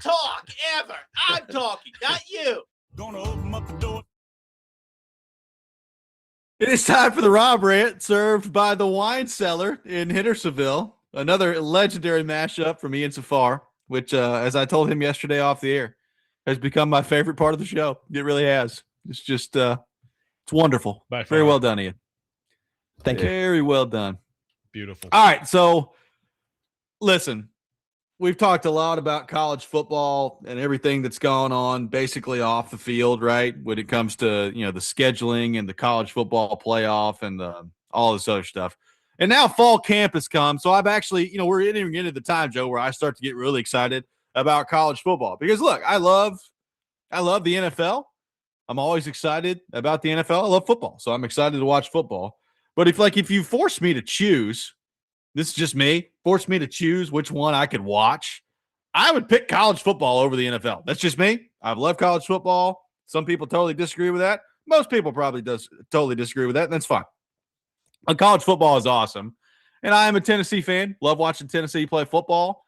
Speaker 6: talk ever. I'm talking, not you.
Speaker 9: Gonna open up the door.
Speaker 1: It is time for the Rob Rant, served by the Wine Cellar in Hendersonville. Another legendary mashup from Ian Safar, which, as I told him yesterday off the air, has become my favorite part of the show. It really has. It's just, it's wonderful. Very well done, Ian.
Speaker 3: Thank you.
Speaker 1: Very well done.
Speaker 2: Beautiful.
Speaker 1: All right, so listen, we've talked a lot about college football and everything that's gone on basically off the field, right? When it comes to, the scheduling and the college football playoff and all this other stuff. And now fall camp has come. So I've actually, we're entering into the time, Joe, where I start to get really excited about college football because look, I love the NFL. I'm always excited about the NFL. I love football. So I'm excited to watch football. But if you force me to choose, this is just me, force me to choose which one I could watch, I would pick college football over the NFL. That's just me. I love college football. Some people totally disagree with that. Most people probably totally disagree with that, and that's fine. But college football is awesome. And I am a Tennessee fan. Love watching Tennessee play football.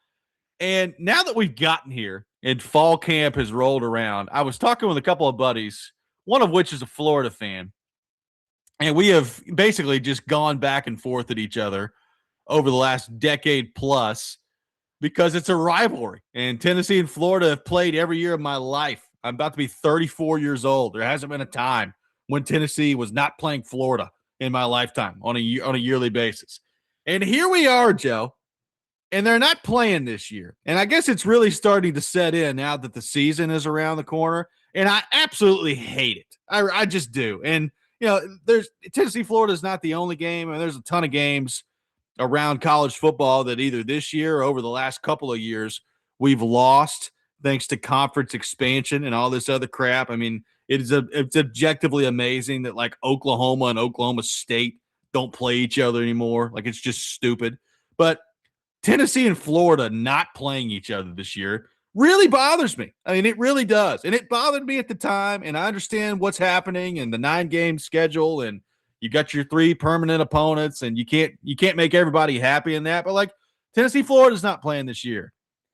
Speaker 1: And now that we've gotten here and fall camp has rolled around, I was talking with a couple of buddies, one of which is a Florida fan. And we have basically just gone back and forth at each other over the last decade plus because it's a rivalry. And Tennessee and Florida have played every year of my life. I'm about to be 34 years old. There hasn't been a time when Tennessee was not playing Florida in my lifetime on a yearly basis. And here we are, Joe, and they're not playing this year. And I guess it's really starting to set in now that the season is around the corner. And I absolutely hate it. I just do. And, there's Tennessee, Florida is not the only game. I mean, there's a ton of games around college football that either this year or over the last couple of years we've lost thanks to conference expansion and all this other crap. I mean, it's objectively amazing that like Oklahoma and Oklahoma State don't play each other anymore. Like it's just stupid. But Tennessee and Florida not playing each other this year really bothers me. I mean, it really does. And it bothered me at the time. And I understand what's happening and the 9-game schedule. And you got your 3 permanent opponents and you can't make everybody happy in that. But like Tennessee, Florida's not playing this year.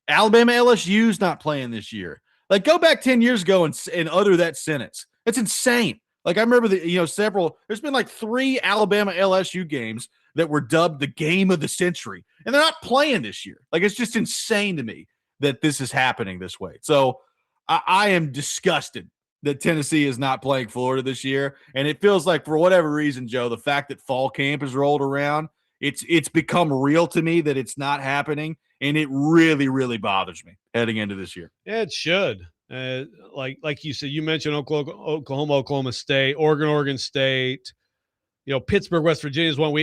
Speaker 1: Alabama, LSU's not playing this year. Like go back 10 years ago and utter that sentence. It's insane. Like I remember there's been like 3 Alabama LSU games that were dubbed the game of the century. And they're not playing this year. Like it's just insane to me that this is happening this way. So I am disgusted that Tennessee is not playing Florida this year. And it feels like for whatever reason, Joe, the fact that fall camp has rolled around, it's become real to me that it's not happening. And it really, really bothers me heading into this year.
Speaker 2: Yeah, it should. Like you said, you mentioned Oklahoma, Oklahoma State, Oregon State, Pittsburgh, West Virginia is one.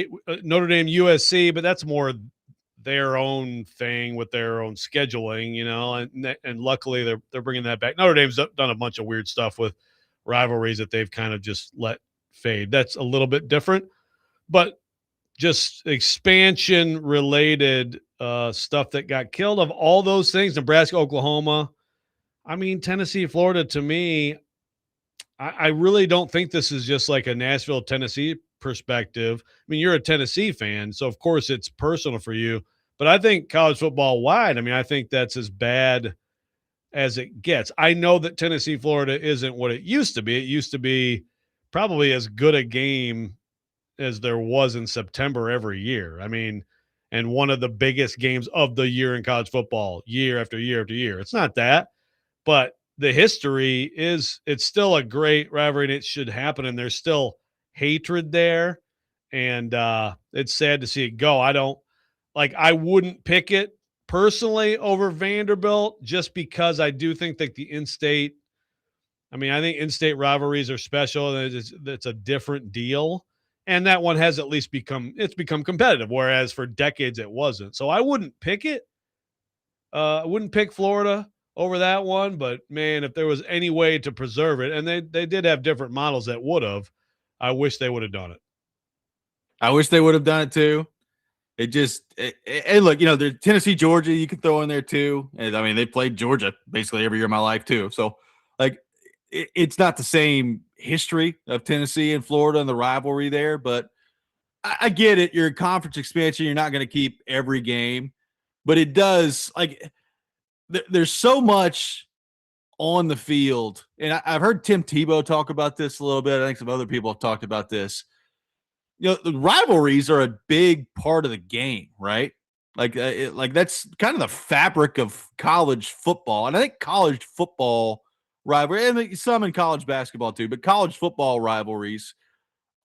Speaker 2: Notre Dame, USC, but that's more their own thing with their own scheduling, and luckily they're bringing that back. Notre Dame's done a bunch of weird stuff with rivalries that they've kind of just let fade. That's a little bit different, but just expansion related stuff that got killed of all those things, Nebraska, Oklahoma. I mean, Tennessee, Florida, to me, I really don't think this is just like a Nashville, Tennessee perspective. I mean, you're a Tennessee fan, so of course it's personal for you. But I think college football wide, I think that's as bad as it gets. I know that Tennessee, Florida isn't what it used to be. It used to be probably as good a game as there was in September every year. And one of the biggest games of the year in college football, year after year after year. It's not that, but the history it's still a great rivalry and it should happen. And there's still hatred there. And it's sad to see it go. I wouldn't pick it personally over Vanderbilt, just because I do think that the in-state, I mean, I think in-state rivalries are special, and it's a different deal. And that one has at least become competitive, whereas for decades it wasn't. So I wouldn't pick it. I wouldn't pick Florida over that one, but man, if there was any way to preserve it, and they did have different models that would have, I wish they would have done it.
Speaker 1: I wish they would have done it too. It just and look, there's Tennessee, Georgia. You can throw in there too. And I mean, they played Georgia basically every year of my life too. So like, it's not the same history of Tennessee and Florida and the rivalry there, but I get it. You're a conference expansion. You're not going to keep every game, but it does there's so much on the field. And I've heard Tim Tebow talk about this a little bit. I think some other people have talked about this. The rivalries are a big part of the game, right? Like that's kind of the fabric of college football. And I think college football rivalry, and some in college basketball too, but college football rivalries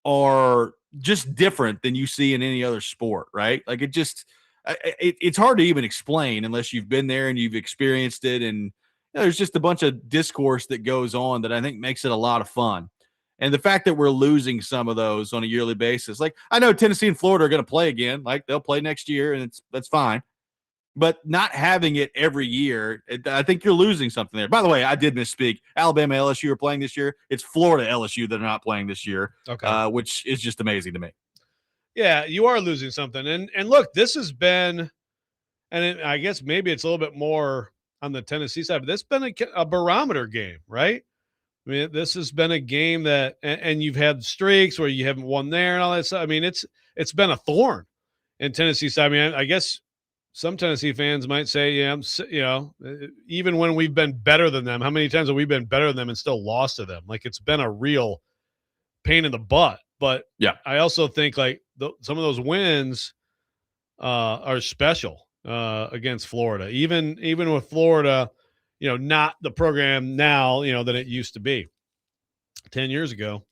Speaker 1: are just different than you see in any other sport, right? Like it's hard to even explain unless you've been there and you've experienced it. And there's just a bunch of discourse that goes on that I think makes it a lot of fun. And the fact that we're losing some of those on a yearly basis, like I know Tennessee and Florida are going to play again, like they'll play next year, and that's fine. But not having it every year, I think you're losing something there. By the way, I did misspeak. Alabama, LSU are playing this year. It's Florida, LSU that are not playing this year, which is just amazing to me.
Speaker 2: Yeah, you are losing something. And look, this has been, I guess maybe it's a little bit more on the Tennessee side, but this has been a barometer game, right? I mean, this has been a game that, and you've had streaks where you haven't won there and all that stuff. I mean, it's been a thorn in Tennessee side. I mean, I guess some Tennessee fans might say, even when we've been better than them, how many times have we been better than them and still lost to them? Like, it's been a real pain in the butt. But
Speaker 1: yeah,
Speaker 2: I also think like some of those wins are special against Florida, even with Florida, not the program now, that it used to be 10 years ago.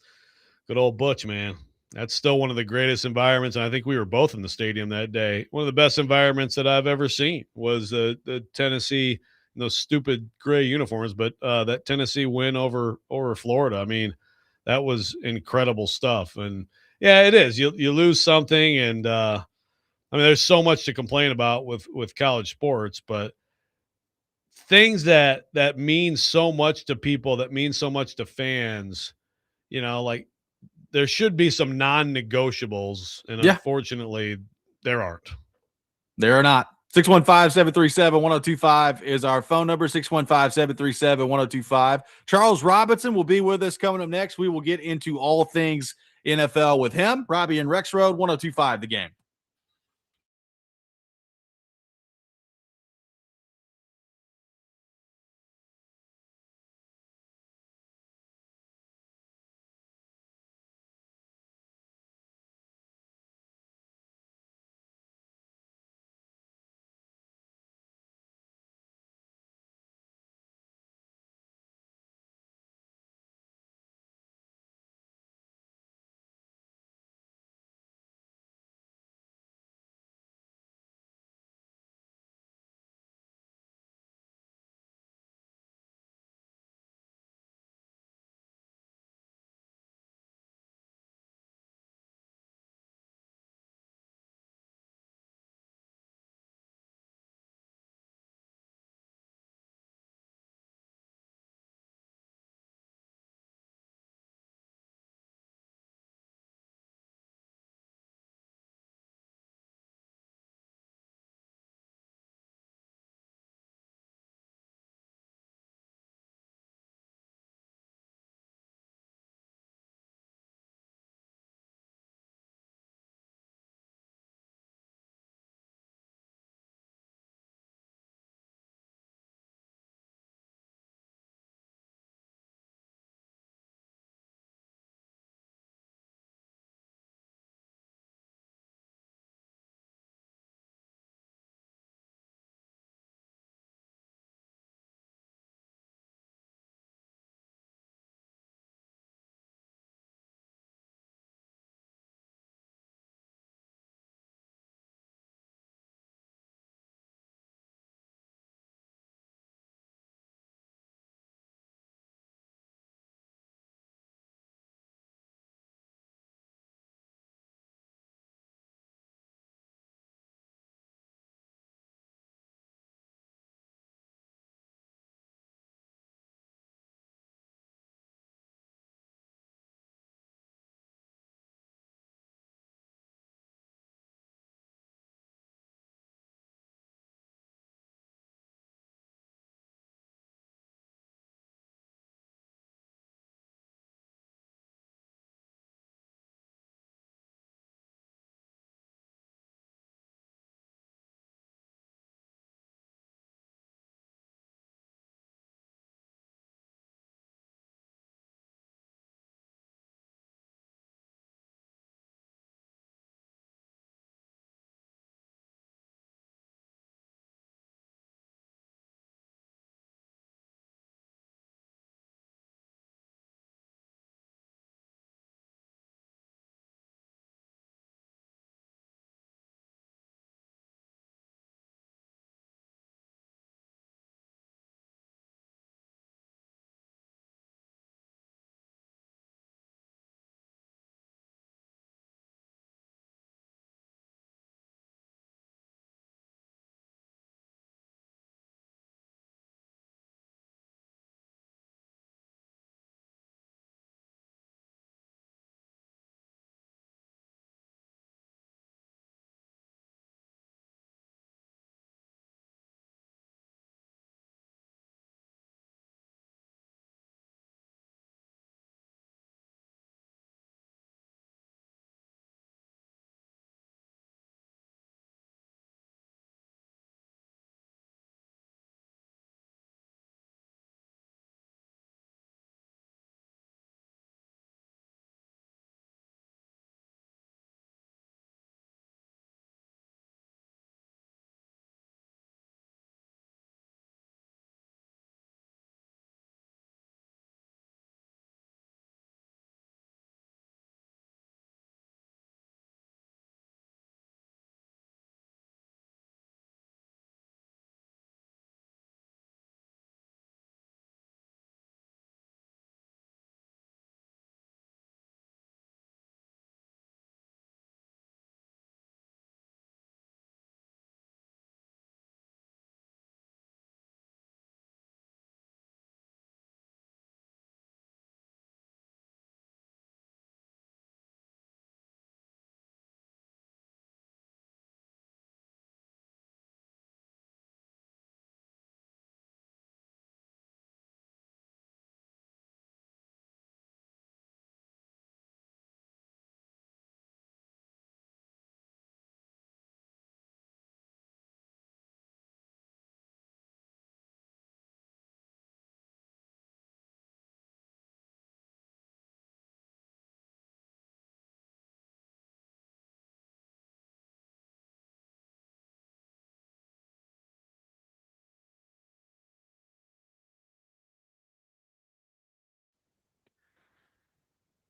Speaker 2: Good old Butch, man. That's still one of the greatest environments. And I think we were both in the stadium that day. One of the best environments that I've ever seen was the Tennessee, those stupid gray uniforms, but that Tennessee win over Florida. I mean, that was incredible stuff. And yeah, it is. You lose something, and I mean, there's so much to complain about with college sports, but things that mean so much to people, that mean so much to fans, like there should be some non-negotiables, and unfortunately there aren't.
Speaker 1: There are not. 615-737-1025 is our phone number, 615-737-1025. Charles Robinson will be with us coming up next. We will get into all things NFL with him. Robby and Rexrode, 1025 The Game.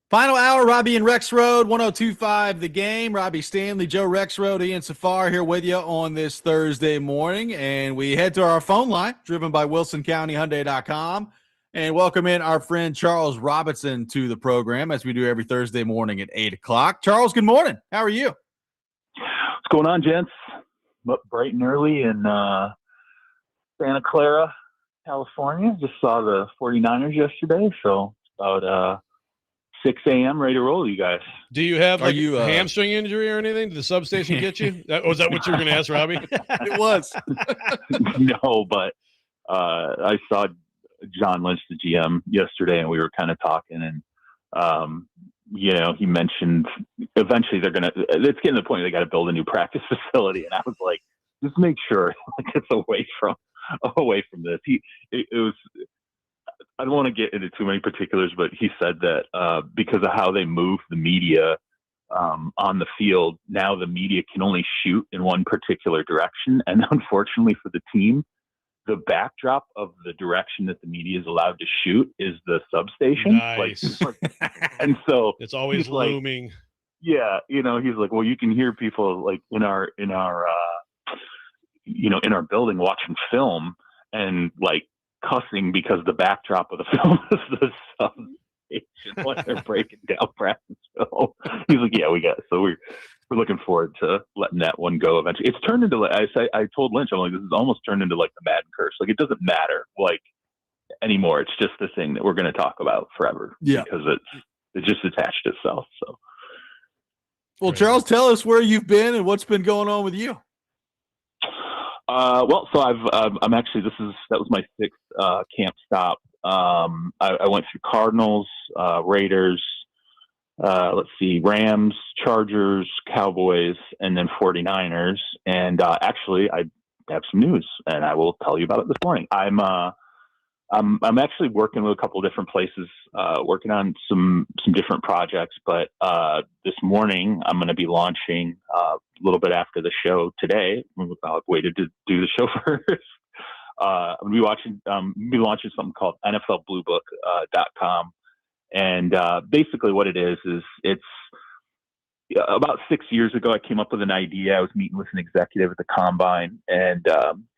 Speaker 1: Final hour, Robby and Rexrode, 102.5 The Game. Robby Stanley, Joe Rexrode, Ian Safar here with you on this Thursday morning. And we head to our phone line, driven by WilsonCountyHyundai.com, and welcome in our friend Charles Robinson to the program, as we do every Thursday morning at 8 o'clock. Charles, good morning. How are you?
Speaker 11: What's going on, gents? I'm up bright and early in Santa Clara, California. Just saw the 49ers yesterday, so it's about 6 a.m. ready to roll, you guys.
Speaker 2: Do you have a hamstring injury or anything? Did the substation get you? Was that what you were going to ask, Robby?
Speaker 1: It was.
Speaker 11: No, but I saw John Lynch, the GM, yesterday, and we were kind of talking, and he mentioned eventually it's getting to the point where they got to build a new practice facility, and I was like, just make sure it's away from this. It was. I don't want to get into too many particulars, but he said that because of how they move the media on the field, now the media can only shoot in one particular direction. And unfortunately for the team, the backdrop of the direction that the media is allowed to shoot is the substation.
Speaker 2: Nice.
Speaker 11: And so
Speaker 2: it's always looming.
Speaker 11: Yeah. He's like, well, you can hear people like in our building watching film and like cussing because the backdrop of the film is the substation when they're breaking down practice film. He's like, yeah, we got it. So we're looking forward to letting that one go eventually. It's turned into, I told Lynch, I'm like, this is almost turned into like the Madden curse. Like, it doesn't matter like anymore. It's just the thing that we're going to talk about forever.
Speaker 1: Yeah.
Speaker 11: Because it's just attached itself. So.
Speaker 1: Well, Charles, tell us where you've been and what's been going on with you.
Speaker 11: So I'm actually, that was my sixth camp stop. I went through Cardinals, Raiders, Rams, Chargers, Cowboys, and then 49ers. And actually, I have some news, and I will tell you about it this morning. I'm actually working with a couple of different places, working on some different projects. But this morning, I'm going to be launching a little bit after the show today. I've waited to do the show first. I'm going to be launching something called NFLBlueBook.com. And basically what it is it's about 6 years ago, I came up with an idea. I was meeting with an executive at the Combine, and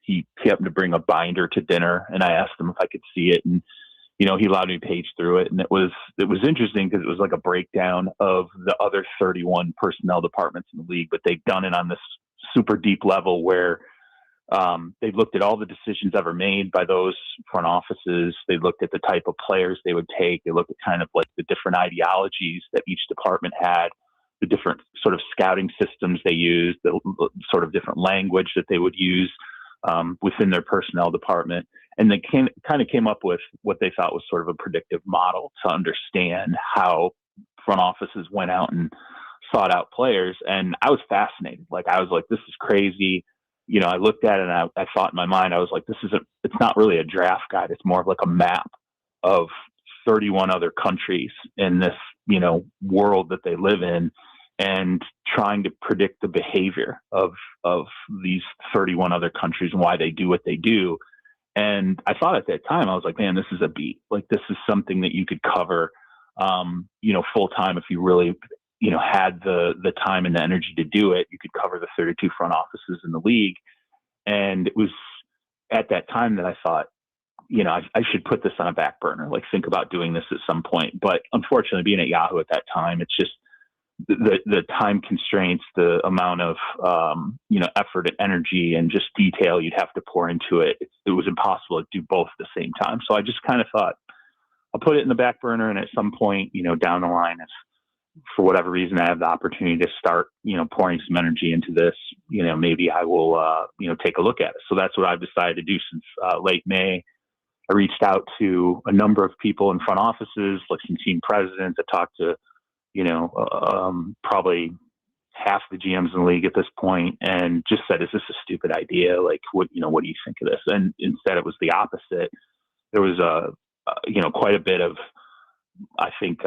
Speaker 11: he happened to bring a binder to dinner, and I asked him if I could see it. And, he allowed me to page through it. And it was interesting because it was like a breakdown of the other 31 personnel departments in the league, but they've done it on this super deep level where they looked at all the decisions ever made by those front offices. They looked at the type of players they would take. They looked at kind of like the different ideologies that each department had, the different sort of scouting systems they used, the sort of different language that they would use within their personnel department. And they kind of came up with what they thought was sort of a predictive model to understand how front offices went out and sought out players. And I was fascinated. Like, I was like, this is crazy. I looked at it and I thought in my mind, I was like, it's not really a draft guide. It's more of like a map of 31 other countries in this, world that they live in, and trying to predict the behavior of these 31 other countries and why they do what they do. And I thought at that time, I was like, man, this is a beat. Like, this is something that you could cover, full time if you really, had the time and the energy to do it. You could cover the 32 front offices in the league. And it was at that time that I thought, I should put this on a back burner, like think about doing this at some point. But unfortunately, being at Yahoo at that time, it's just the time constraints, the amount of, effort and energy and just detail you'd have to pour into it. It was impossible to do both at the same time. So I just kind of thought I'll put it in the back burner. And at some point, down the line, if for whatever reason I have the opportunity to start, pouring some energy into this, maybe I will, take a look at it. So that's what I've decided to do since late May. I reached out to a number of people in front offices, like some team presidents. I talked to, probably half the GMs in the league at this point, and just said, is this a stupid idea? Like, what do you think of this? And instead it was the opposite. There was quite a bit of, I think,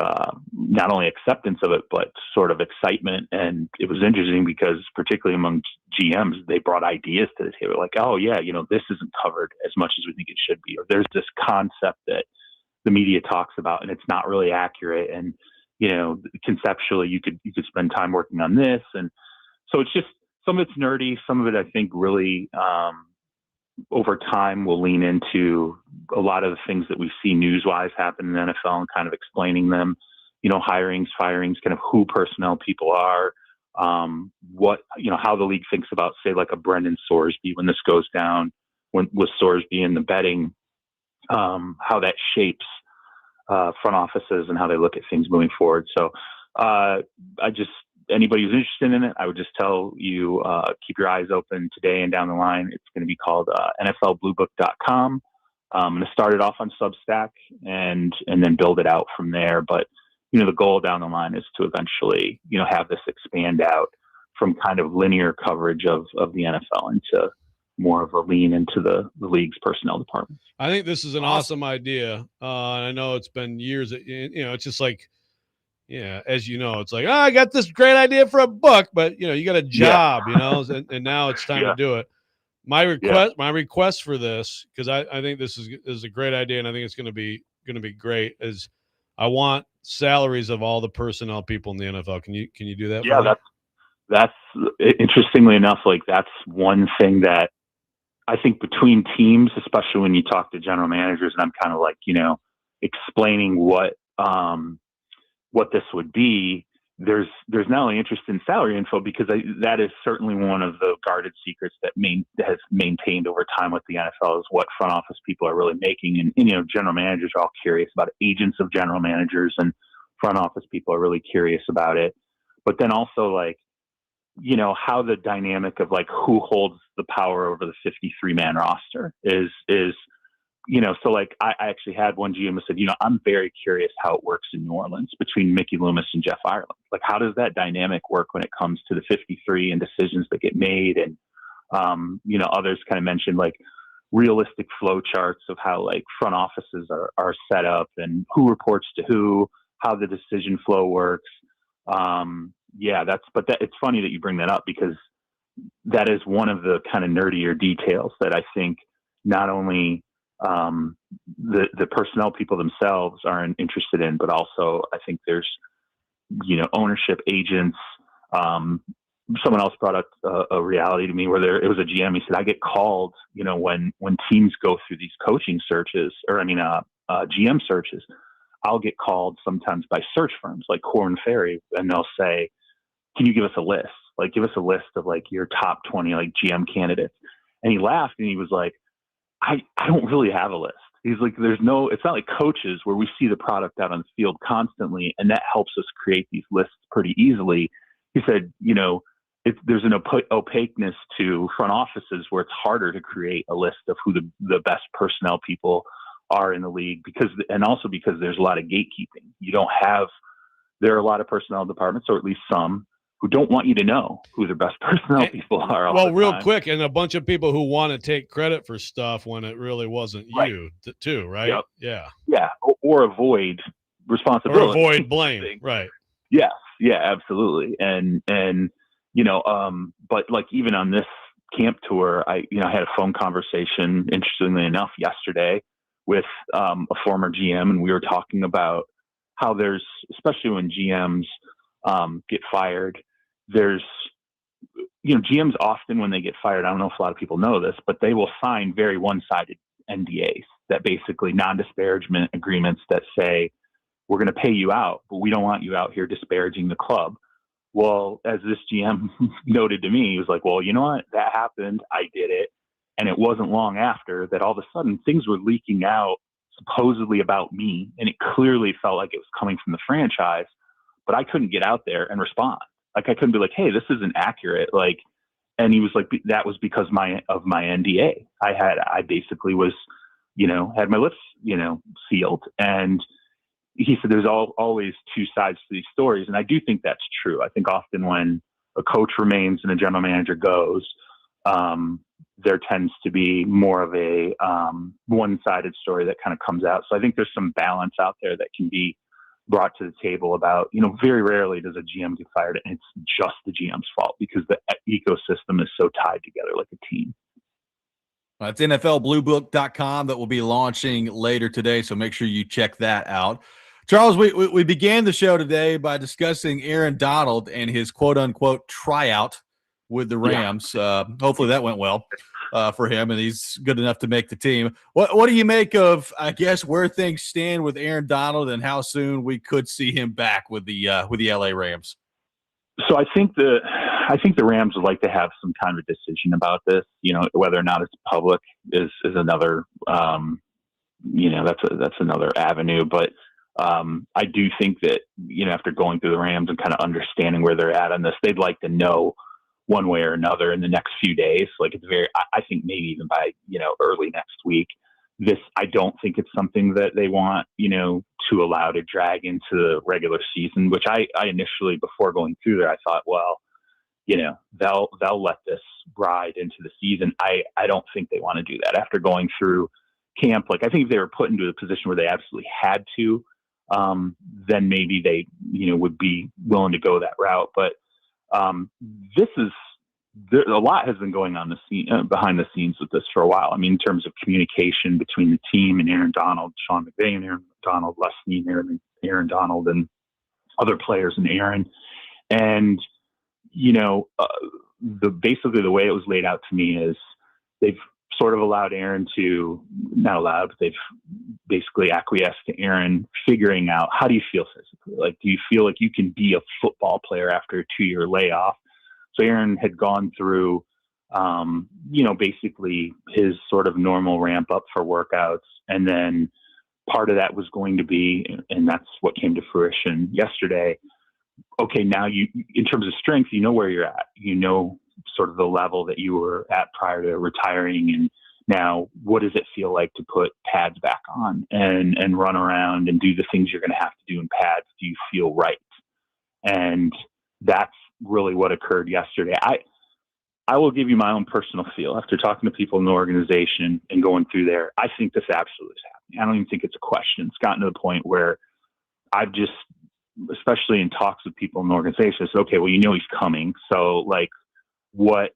Speaker 11: not only acceptance of it, but sort of excitement. And it was interesting because particularly among GMs, they brought ideas to the table like, oh yeah, this isn't covered as much as we think it should be. Or there's this concept that the media talks about and it's not really accurate. And, conceptually you could spend time working on this. And so it's just, some of it's nerdy. Some of it, I think, really over time will lean into a lot of the things that we see news-wise happen in the NFL and kind of explaining them, hirings, firings, kind of who personnel people are, how the league thinks about, say, like a Brendan Sorsby when this goes down, with Sorsby in the betting, how that shapes front offices and how they look at things moving forward. So anybody who's interested in it, I would just tell you, keep your eyes open today and down the line. It's going to be called NFLBlueBook.com. I'm going to start it off on Substack and then build it out from there. But, the goal down the line is to eventually, have this expand out from kind of linear coverage of the NFL into more of a lean into the league's personnel department.
Speaker 2: I think this is an awesome idea. And I know it's been years, it's just like, as you know, it's like, I got this great idea for a book, but you got a job, and now it's time to do it. My request for this, because I think this is a great idea, and I think it's going to be great, is I want salaries of all the personnel people in the NFL. Can you do that?
Speaker 11: Yeah, that's interestingly enough, like that's one thing that I think between teams, especially when you talk to general managers, and I'm kind of like, explaining what this would be, there's not only interest in salary info, because that is certainly one of the guarded secrets that has maintained over time with the NFL, is what front office people are really making. And general managers are all curious about it. Agents of general managers and front office people are really curious about it. But then also, like, how the dynamic of like who holds the power over the 53-man roster is so like I actually had one GM who said, I'm very curious how it works in New Orleans between Mickey Loomis and Jeff Ireland. Like, how does that dynamic work when it comes to the 53 and decisions that get made? And, others kind of mentioned like realistic flow charts of how like front offices are set up and who reports to who, how the decision flow works. It's funny that you bring that up, because that is one of the kind of nerdier details that I think not only the personnel people themselves aren't interested in, but also I think there's, ownership, agents. Someone else brought up a reality to me where it was a GM. He said, I get called, when teams go through these coaching searches, GM searches, I'll get called sometimes by search firms like Korn Ferry, and they'll say, can you give us a list? Like, give us a list of like your top 20 like GM candidates. And he laughed and he was like, I don't really have a list. He's like, it's not like coaches where we see the product out on the field constantly, and that helps us create these lists pretty easily. He said, there's an opaqueness to front offices where it's harder to create a list of who the best personnel people are in the league, because there's a lot of gatekeeping. There are a lot of personnel departments, or at least some, who don't want you to know who their best personnel people are.
Speaker 2: Well, real quick, and a bunch of people who want to take credit for stuff when it really wasn't you, too, right?
Speaker 11: Yep.
Speaker 2: Yeah.
Speaker 11: Yeah, or avoid responsibility.
Speaker 2: Or avoid blame, right?
Speaker 11: Yes, yeah, absolutely. And but like even on this camp tour, I had a phone conversation, interestingly enough, yesterday with a former GM, and we were talking about how there's, especially when GMs get fired, there's, GMs often when they get fired, I don't know if a lot of people know this, but they will sign very one-sided NDAs, that basically non-disparagement agreements that say, we're going to pay you out, but we don't want you out here disparaging the club. Well, as this GM noted to me, he was like, well, you know what? That happened. I did it. And it wasn't long after that all of a sudden things were leaking out supposedly about me. And it clearly felt like it was coming from the franchise, but I couldn't get out there and respond. Like, I couldn't be like, hey, this isn't accurate. Like, and he was like, that was because of my NDA. I basically was, had my lips, sealed. And he said, there's always two sides to these stories. And I do think that's true. I think often when a coach remains and a general manager goes, there tends to be more of a one-sided story that kind of comes out. So I think there's some balance out there that can be brought to the table about, very rarely does a GM get fired and it's just the GM's fault, because the ecosystem is so tied together like a team.
Speaker 1: It's NFLBlueBook.com that will be launching later today, so make sure you check that out. Charles, we began the show today by discussing Aaron Donald and his quote-unquote tryout with the Rams. Hopefully that went well for him, and he's good enough to make the team. What do you make of, I guess, where things stand with Aaron Donald and how soon we could see him back with the LA Rams?
Speaker 11: So I think the Rams would like to have some kind of decision about this. Whether or not it's public is another that's another avenue. But I do think that after going through the Rams and kind of understanding where they're at on this, they'd like to know one way or another in the next few days. Like I think maybe even by early next week. I don't think it's something that they want to allow to drag into the regular season, which I initially, before going through there, I thought, well, they'll let this ride into the season. I don't think they want to do that after going through camp. Like, I think if they were put into a position where they absolutely had to, then maybe they would be willing to go that route. But a lot has been going on behind the scenes with this for a while. I mean, in terms of communication between the team and Aaron Donald, Sean McVay and Aaron Donald, Les Snead and Aaron Donald, and other players and Aaron. And, basically the way it was laid out to me is they've sort of allowed Aaron not allowed, but they've basically acquiesced to Aaron figuring out, how do you feel physically? Like, do you feel like you can be a football player after a 2-year layoff? So Aaron had gone through, basically his sort of normal ramp up for workouts. And then part of that was going to be, and that's what came to fruition yesterday. Okay, now in terms of strength, where you're at, sort of the level that you were at prior to retiring. And now what does it feel like to put pads back on and run around and do the things you're going to have to do in pads? Do you feel right? And that's really what occurred yesterday. I will give you my own personal feel after talking to people in the organization and going through there. I think this absolutely is happening. I don't even think it's a question. It's gotten to the point where I've just, especially in talks with people in the organization, I said, okay, well, he's coming. So like, what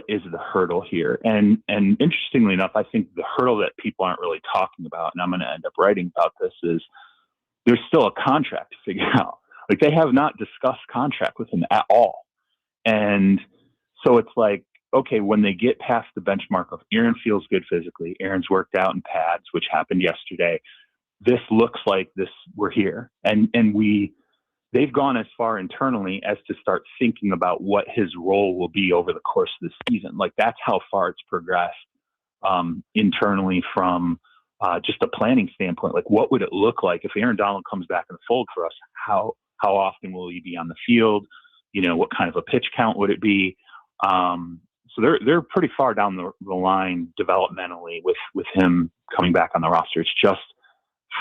Speaker 11: is the hurdle here? And interestingly enough, I think the hurdle that people aren't really talking about, and I'm going to end up writing about this, is there's still a contract to figure out. Like, they have not discussed contract with him at all. And so it's like, okay, when they get past the benchmark of Aaron feels good physically, Aaron's worked out in pads, which happened yesterday, this looks like this, we're here. And they've gone as far internally as to start thinking about what his role will be over the course of the season. Like, that's how far it's progressed internally from just a planning standpoint. Like, what would it look like if Aaron Donald comes back in the fold for us? How often will he be on the field? What kind of a pitch count would it be? So they're pretty far down the line developmentally with him coming back on the roster. It's just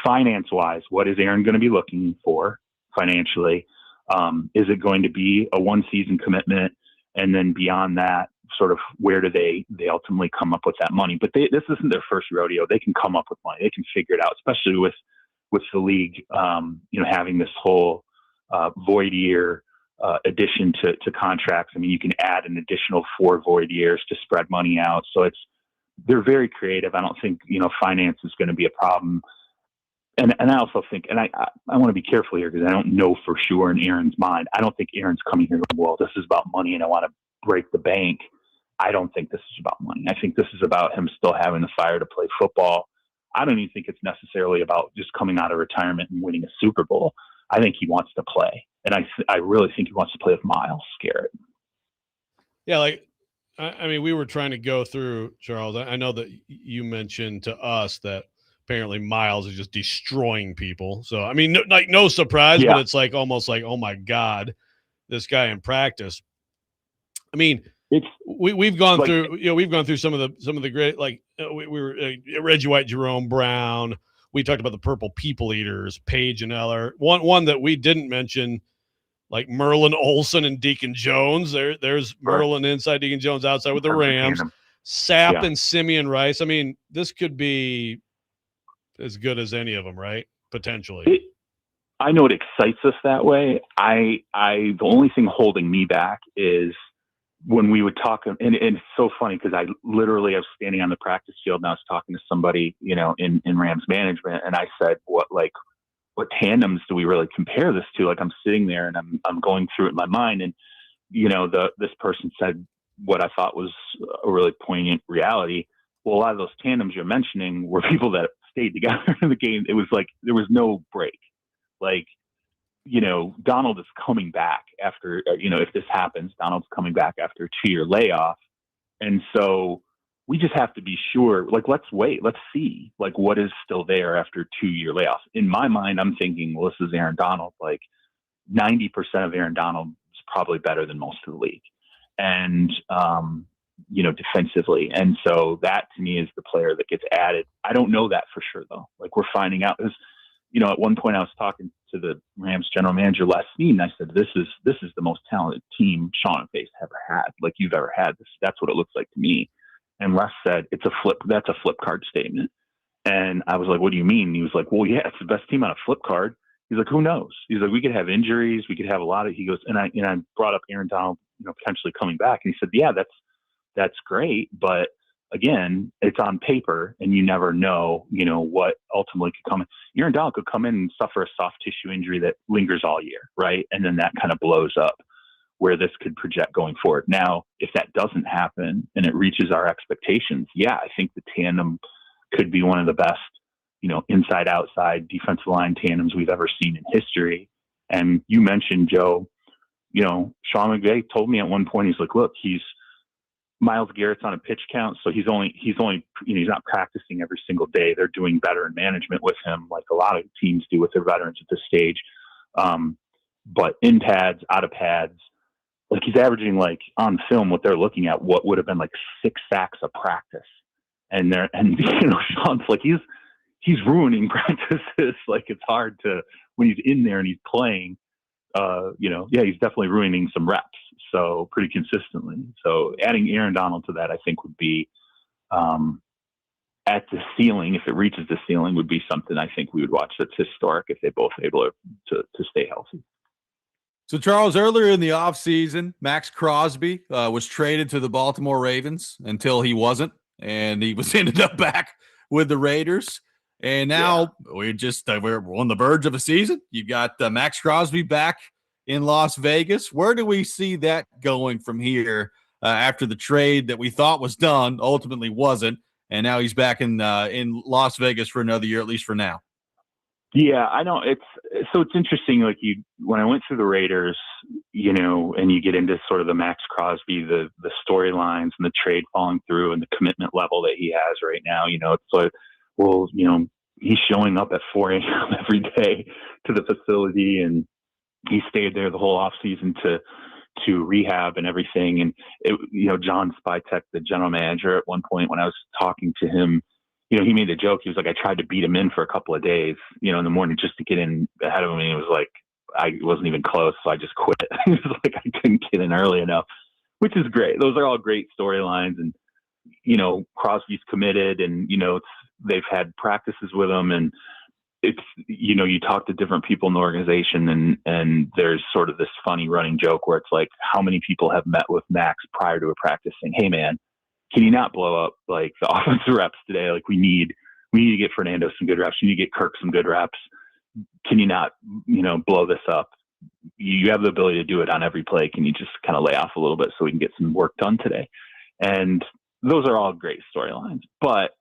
Speaker 11: finance-wise, what is Aaron going to be looking for financially? Is it going to be a one-season commitment? And then beyond that, sort of where do they ultimately come up with that money? But this isn't their first rodeo. They can come up with money. They can figure it out, especially with the league, having this whole void year addition to contracts. I mean, you can add an additional 4 void years to spread money out. So they're very creative. I don't think, finance is going to be a problem. And I also think, and I want to be careful here because I don't know for sure in Aaron's mind. I don't think Aaron's coming here going, well, this is about money and I want to break the bank. I don't think this is about money. I think this is about him still having the fire to play football. I don't even think it's necessarily about just coming out of retirement and winning a Super Bowl. I think he wants to play. And I really think he wants to play with Myles Garrett.
Speaker 2: Yeah, like, I mean, we were trying to go through, Charles. I know that you mentioned to us that apparently Myles is just destroying people. So, I mean, no surprise, but it's like almost like, oh my God, this guy in practice. I mean, we've gone like, through, we've gone through some of the great, like we were Reggie White, Jerome Brown. We talked about the Purple People Eaters, Paige and Eller. One that we didn't mention, like Merlin Olsen and Deacon Jones. There's Merlin inside, Deacon Jones outside with the Rams. Sapp and Simeon Rice. I mean, this could be as good as any of them, right? Potentially.
Speaker 11: I know it excites us that way. The only thing holding me back is when we would talk, and it's so funny because I was standing on the practice field and I was talking to somebody, in Rams management, and I said, what tandems do we really compare this to? Like I'm sitting there and I'm going through it in my mind, and this person said what I thought was a really poignant reality. Well, a lot of those tandems you're mentioning were people that stayed together in the game. It was like there was no break. Like, Donald is coming back after, if this happens, Donald's coming back after a 2-year layoff. And so we just have to be sure, like, let's wait, let's see, like, what is still there after 2-year layoff. In my mind, I'm thinking, well, this is Aaron Donald. Like 90% of Aaron Donald is probably better than most of the league. And, defensively. And so that to me is the player that gets added. I don't know that for sure though. Like we're finding out is, at one point I was talking to the Rams general manager Les Snead, and I said, this is the most talented team Sean McVay's ever had. Like you've ever had this. That's what it looks like to me. And Les said, that's a flip card statement. And I was like, what do you mean? And he was like, well, yeah, it's the best team on a flip card. He's like, who knows? He's like, we could have injuries. We could have a lot of, he goes, and I brought up Aaron Donald, potentially coming back. And he said, yeah, that's great. But again, it's on paper and you never know, what ultimately could come in. Aaron Donald could come in and suffer a soft tissue injury that lingers all year. Right. And then that kind of blows up where this could project going forward. Now, if that doesn't happen and it reaches our expectations, yeah, I think the tandem could be one of the best, inside outside defensive line tandems we've ever seen in history. And you mentioned, Joe, Sean McVay told me at one point, he's like, look, Myles Garrett's on a pitch count, so he's not practicing every single day. They're doing better in management with him, like a lot of teams do with their veterans at this stage. But in pads, out of pads, like he's averaging like on film what they're looking at, what would have been like 6 sacks a practice. And Sean's like he's ruining practices. Like it's hard to when he's in there and he's playing. He's definitely ruining some reps. So pretty consistently. So adding Aaron Donald to that, I think would be at the ceiling. If it reaches the ceiling, would be something I think we would watch that's historic if they both able to stay healthy.
Speaker 1: So Charles, earlier in the offseason, Max Crosby was traded to the Baltimore Ravens until he wasn't, and he was ended up back with the Raiders. And now we're on the verge of a season. You got Max Crosby back in Las Vegas. Where do we see that going from here after the trade that we thought was done ultimately wasn't, and now he's back in Las Vegas for another year, at least for now?
Speaker 11: Yeah, I know. It's interesting. Like when I went through the Raiders, and you get into sort of the Max Crosby, the storylines and the trade falling through and the commitment level that he has right now. It's like, well, he's showing up at 4 a.m. every day to the facility, and he stayed there the whole off season to rehab and everything. And John Spytek, the general manager, at one point when I was talking to him, he made a joke. He was like, I tried to beat him in for a couple of days, in the morning just to get in ahead of him. And he was like, I wasn't even close. So I just quit. He was like, I couldn't get in early enough, which is great. Those are all great storylines. And, Crosby's committed and, they've had practices with him, and it's, you talk to different people in the organization and there's sort of this funny running joke where it's like, how many people have met with Max prior to a practice saying, hey man, can you not blow up like the offensive reps today? Like we need to get Fernando some good reps. You need to get Kirk some good reps. Can you not, blow this up? You have the ability to do it on every play. Can you just kind of lay off a little bit so we can get some work done today? And those are all great storylines, but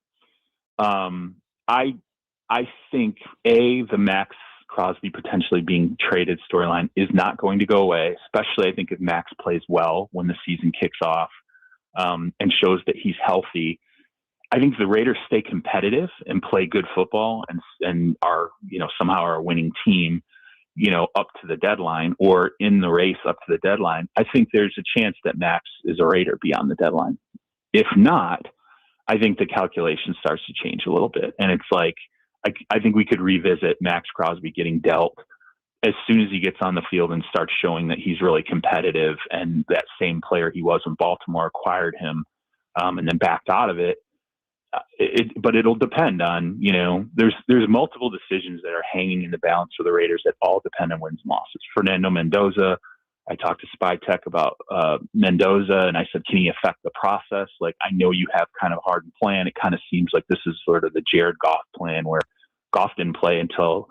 Speaker 11: I think the Max Crosby potentially being traded storyline is not going to go away, especially I think if Max plays well when the season kicks off and shows that he's healthy. I think the Raiders stay competitive and play good football and are, somehow are a winning team, up to the deadline or in the race up to the deadline. I think there's a chance that Max is a Raider beyond the deadline. If not, I think the calculation starts to change a little bit. And it's like, I think we could revisit Max Crosby getting dealt as soon as he gets on the field and starts showing that he's really competitive and that same player he was when Baltimore acquired him and then backed out of it. But it'll depend on, there's multiple decisions that are hanging in the balance for the Raiders that all depend on wins and losses. Fernando Mendoza, I talked to Spytek about Mendoza, and I said, can he affect the process? Like, I know you have kind of a hardened plan. It kind of seems like this is sort of the Jared Goff plan where Goff didn't play until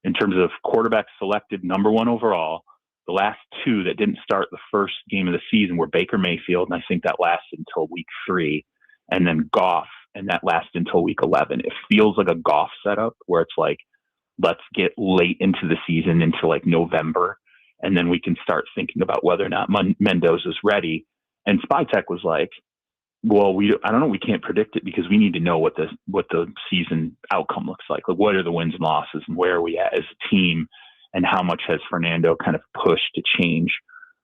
Speaker 11: in terms of quarterbacks selected number 1 overall. The last 2 that didn't start the first game of the season were Baker Mayfield, and I think that lasted until week 3, and then Goff, and that lasted until week 11. It feels like a Goff setup where it's like, let's get late into the season, into like November, and then we can start thinking about whether or not Mendoza's ready. And Spytek was like, well, I don't know, we can't predict it because we need to know what the season outcome looks like. Like, what are the wins and losses, and where are we at as a team, and how much has Fernando kind of pushed to change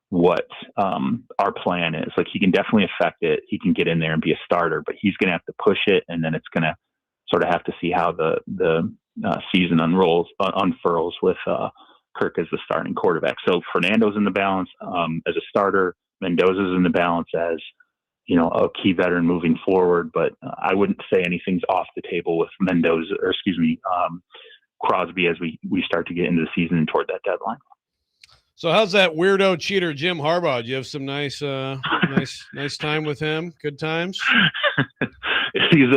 Speaker 11: what our plan is. Like, he can definitely affect it. He can get in there and be a starter, but he's going to have to push it, and then it's going to sort of have to see how the season unfurls with Kirk as the starting quarterback. So Fernando's in the balance as a starter. Mendoza's in the balance as, you know, a key veteran moving forward. But I wouldn't say anything's off the table with Crosby as we start to get into the season and toward that deadline.
Speaker 2: So how's that weirdo cheater Jim Harbaugh? Do you have some nice time with him? Good times?
Speaker 11: He's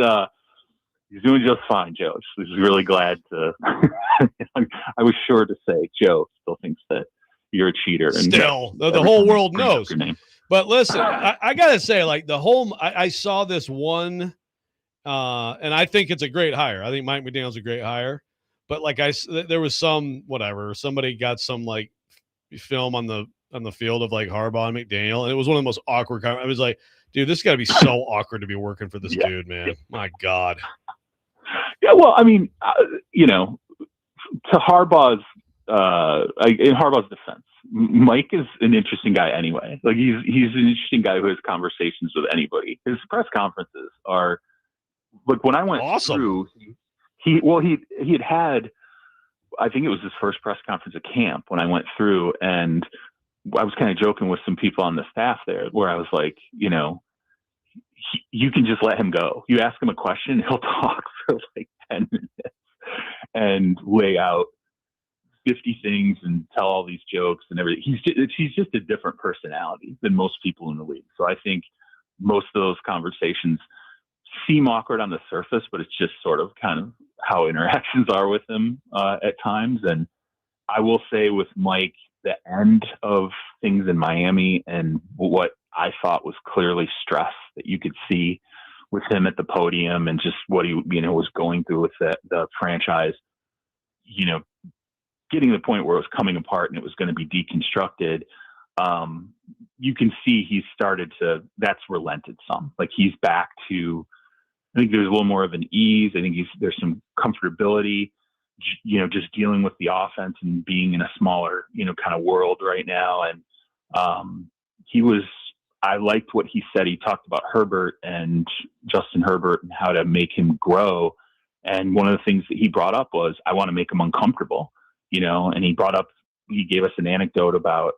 Speaker 11: doing just fine, Joe. He's really glad to. I was sure to say Joe still thinks that you're a cheater. And
Speaker 2: still, the whole world knows. But listen, I gotta say, like, I saw this one, and I think it's a great hire. I think Mike McDaniel's a great hire. But like there was somebody got some like film on the field of like Harbaugh and McDaniel, and it was one of the most awkward. I was like, dude, this got to be so awkward to be working for this dude, man. My God.
Speaker 11: Yeah, well, I mean, you know, to Harbaugh's in Harbaugh's defense, Mike is an interesting guy anyway. Like, he's an interesting guy who has conversations with anybody. His press conferences are like, when I went through, he had I think it was his first press conference at camp when I went through, and I was kind of joking with some people on the staff there where I was like, you know, you can just let him go. You ask him a question, he'll talk for like 10 minutes and lay out 50 things and tell all these jokes and everything. He's just a different personality than most people in the league. So I think most of those conversations seem awkward on the surface, but it's just sort of kind of how interactions are with him at times. And I will say with Mike, the end of things in Miami and what I thought was clearly stress that you could see with him at the podium and just what he, you know, was going through with the franchise, you know, getting to the point where it was coming apart and it was going to be deconstructed. You can see that's relented some. Like, he's back to, I think there's a little more of an ease. I think there's some comfortability, you know, just dealing with the offense and being in a smaller, you know, kind of world right now. And I liked what he said. He talked about Herbert and Justin Herbert and how to make him grow. And one of the things that he brought up was, I want to make him uncomfortable, you know, and he gave us an anecdote about,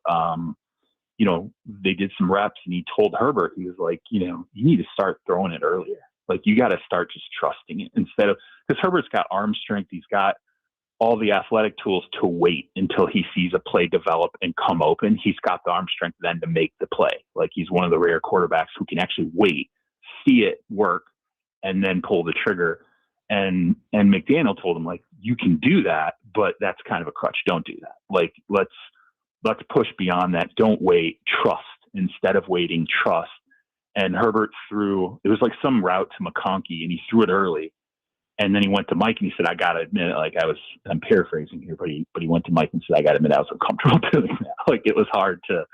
Speaker 11: you know, they did some reps and he told Herbert, he was like, you know, you need to start throwing it earlier. Like, you got to start just trusting it instead of, because Herbert's got arm strength. He's got all the athletic tools to wait until he sees a play develop and come open. He's got the arm strength then to make the play. Like, he's one of the rare quarterbacks who can actually wait, see it work, and then pull the trigger. And McDaniel told him, like, you can do that, but that's kind of a crutch. Don't do that. Like, let's push beyond that. Don't wait. Trust. Instead of waiting, trust. And Herbert it was like some route to McConkey, and he threw it early. And then he went to Mike and he said, I got to admit, like, I'm paraphrasing here, but he went to Mike and said, I got to admit, I was uncomfortable doing that. Like, it was hard to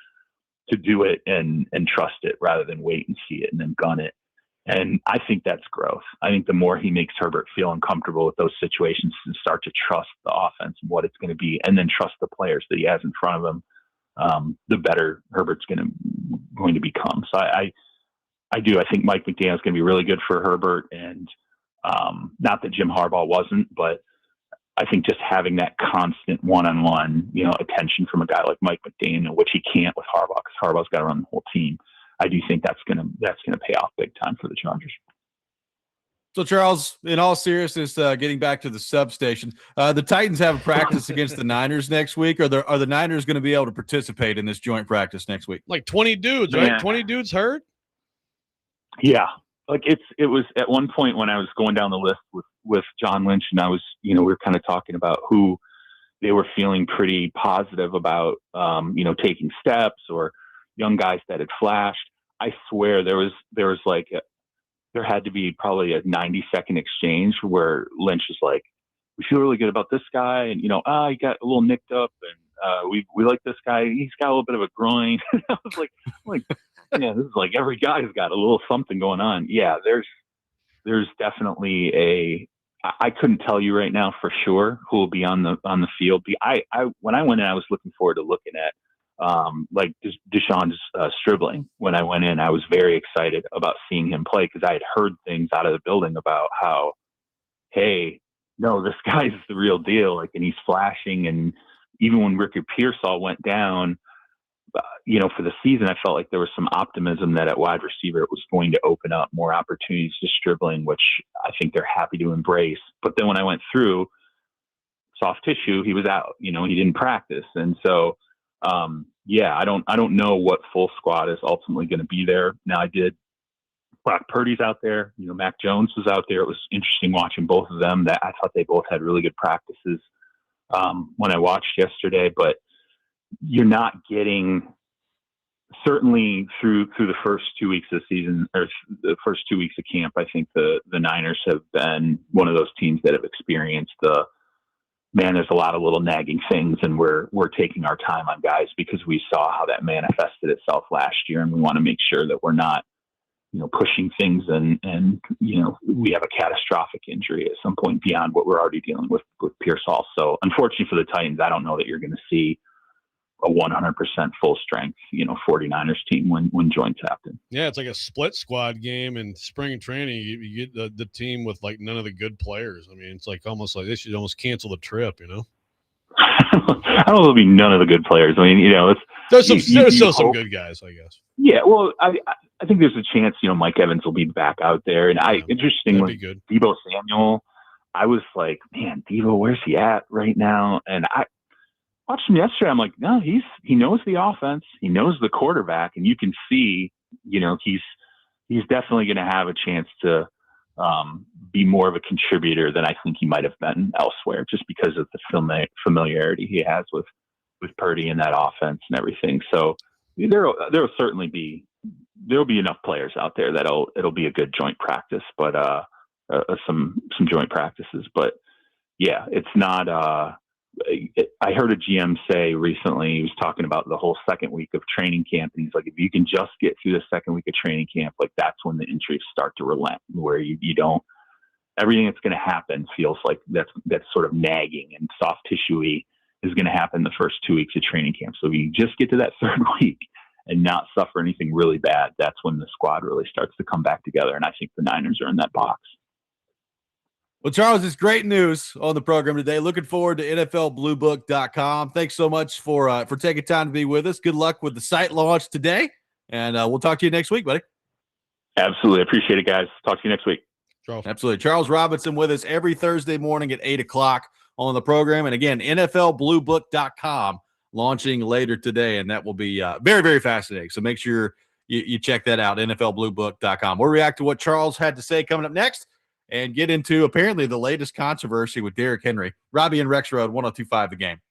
Speaker 11: do it and trust it rather than wait and see it and then gun it. And I think that's growth. I think the more he makes Herbert feel uncomfortable with those situations and start to trust the offense and what it's going to be, and then trust the players that he has in front of him, the better Herbert's going to become. So I think Mike McDaniel is going to be really good for Herbert, and not that Jim Harbaugh wasn't, but I think just having that constant one-on-one, you know, attention from a guy like Mike McDaniel, which he can't with Harbaugh because Harbaugh's got to run the whole team. I do think that's going to pay off big time for the Chargers.
Speaker 1: So, Charles, in all seriousness, getting back to the substation, the Titans have a practice against the Niners next week. Are the Niners going to be able to participate in this joint practice next week?
Speaker 2: Like 20 dudes, right?
Speaker 11: Yeah.
Speaker 2: 20 dudes hurt?
Speaker 11: Yeah. Like, it was at one point when I was going down the list with John Lynch, and I was, you know, we were kind of talking about who they were feeling pretty positive about, taking steps or young guys that had flashed. I swear there was there had to be probably a 90-second exchange where Lynch was like, we feel really good about this guy. And, he got a little nicked up and we like this guy. He's got a little bit of a groin. I was like, yeah, this is like every guy's got a little something going on. Yeah, there's definitely I couldn't tell you right now for sure who will be on the field. When I went in, I was looking forward to looking at Deshaun's Stribling. When I went in, I was very excited about seeing him play because I had heard things out of the building about how, hey, no, this guy's the real deal. And he's flashing. And even when Ricky Pearsall went down, for the season, I felt like there was some optimism that at wide receiver it was going to open up more opportunities to Stribling, which I think they're happy to embrace. But then when I went through soft tissue, he was out. He didn't practice, and so I don't know what full squad is ultimately going to be there. Now Brock Purdy's out there. Mac Jones was out there. It was interesting watching both of them. That I thought they both had really good practices when I watched yesterday, but you're not getting, certainly through the first 2 weeks of the season or the first 2 weeks of camp, I think the Niners have been one of those teams that have experienced there's a lot of little nagging things, and we're taking our time on guys because we saw how that manifested itself last year, and we want to make sure that we're not, pushing things and we have a catastrophic injury at some point beyond what we're already dealing with Pearsall. So unfortunately for the Titans, I don't know that you're going to see a 100% full strength, 49ers team when joint tapped in.
Speaker 2: Yeah, it's like a split squad game in spring training. You get the team with like none of the good players. I mean, it's like almost like they should almost cancel the trip,
Speaker 11: I don't know if it'll be none of the good players. I mean,
Speaker 2: there's still some good guys, I guess.
Speaker 11: Yeah, well, I think there's a chance, Mike Evans will be back out there. And interestingly, Deebo Samuel, I was like, man, Deebo, where's he at right now? And I watched him yesterday. I'm like, no, he knows the offense. He knows the quarterback. And you can see, he's definitely going to have a chance to be more of a contributor than I think he might have been elsewhere, just because of the familiarity he has with Purdy and that offense and everything. So there'll certainly be enough players out there that it'll be a good joint practice, but some joint practices. But yeah, it's not. I heard a GM say recently, he was talking about the whole second week of training camp, and he's like, if you can just get through the second week of training camp, like that's when the injuries start to relent, where you don't, everything that's going to happen feels like that's sort of nagging and soft tissue-y is going to happen the first 2 weeks of training camp. So if you just get to that third week and not suffer anything really bad, that's when the squad really starts to come back together. And I think the Niners are in that box.
Speaker 1: Well, Charles, it's great news on the program today. Looking forward to NFLBlueBook.com. Thanks so much for taking time to be with us. Good luck with the site launch today, and we'll talk to you next week, buddy.
Speaker 11: Absolutely. Appreciate it, guys. Talk to you next week.
Speaker 2: Charles.
Speaker 1: Absolutely. Charles Robinson with us every Thursday morning at 8 o'clock on the program. And again, NFLBlueBook.com launching later today, and that will be very, very fascinating. So make sure you check that out, NFLBlueBook.com. We'll react to what Charles had to say coming up next and get into apparently the latest controversy with Derrick Henry. Robby and Rexrode, 102.5 The Game.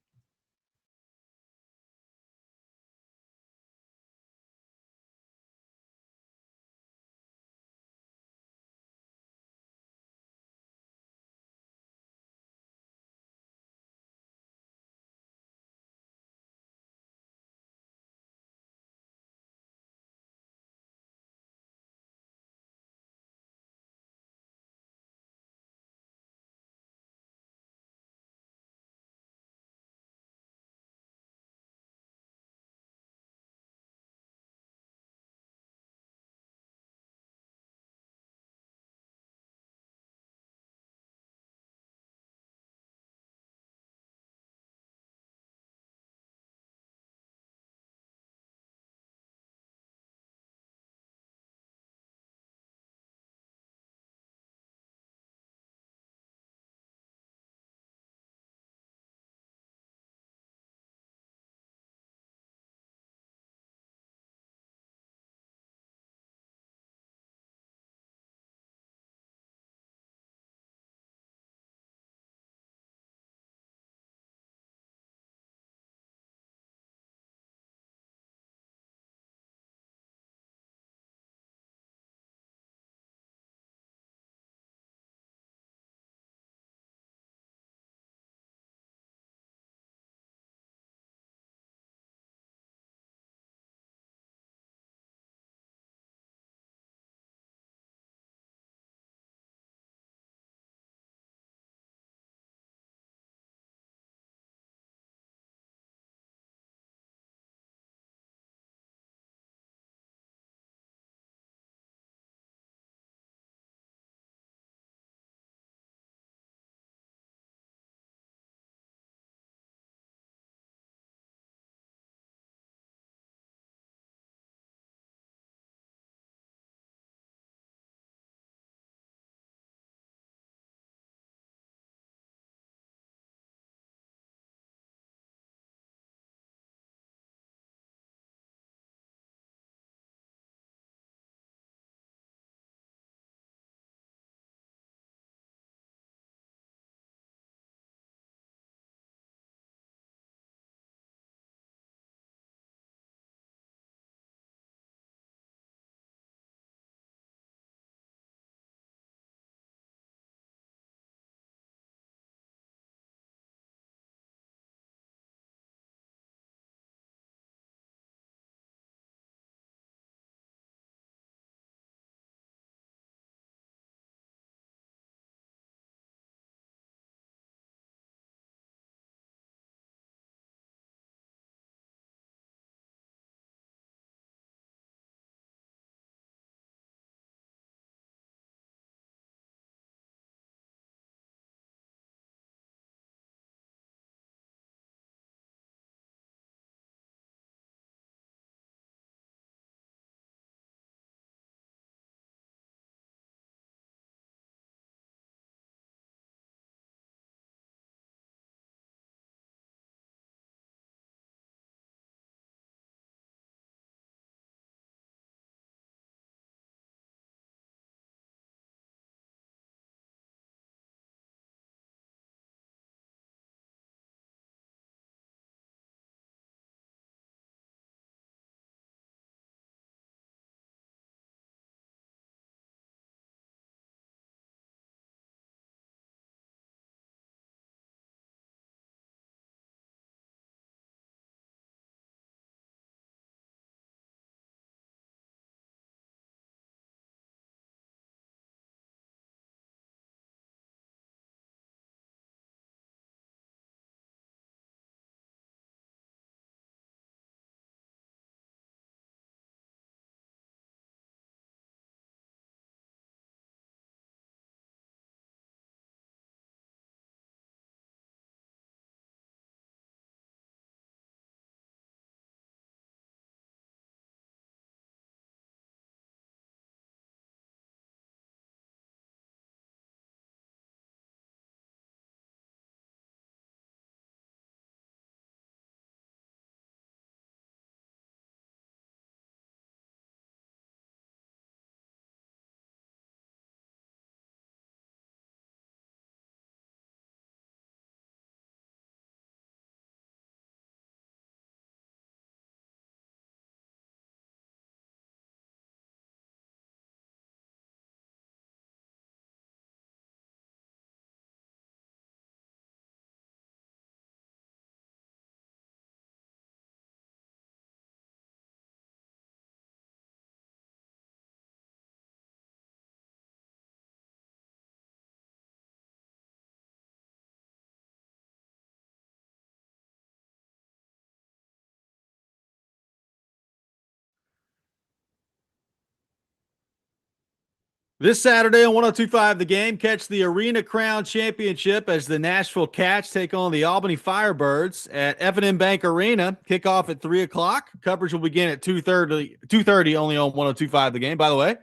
Speaker 1: This Saturday on 102.5 The Game, catch the Arena Crown Championship as the Nashville Cats take on the Albany Firebirds at F&M Bank Arena. Kickoff at 3 o'clock. Coverage will begin at 2:30 only on 102.5 The Game. By the way,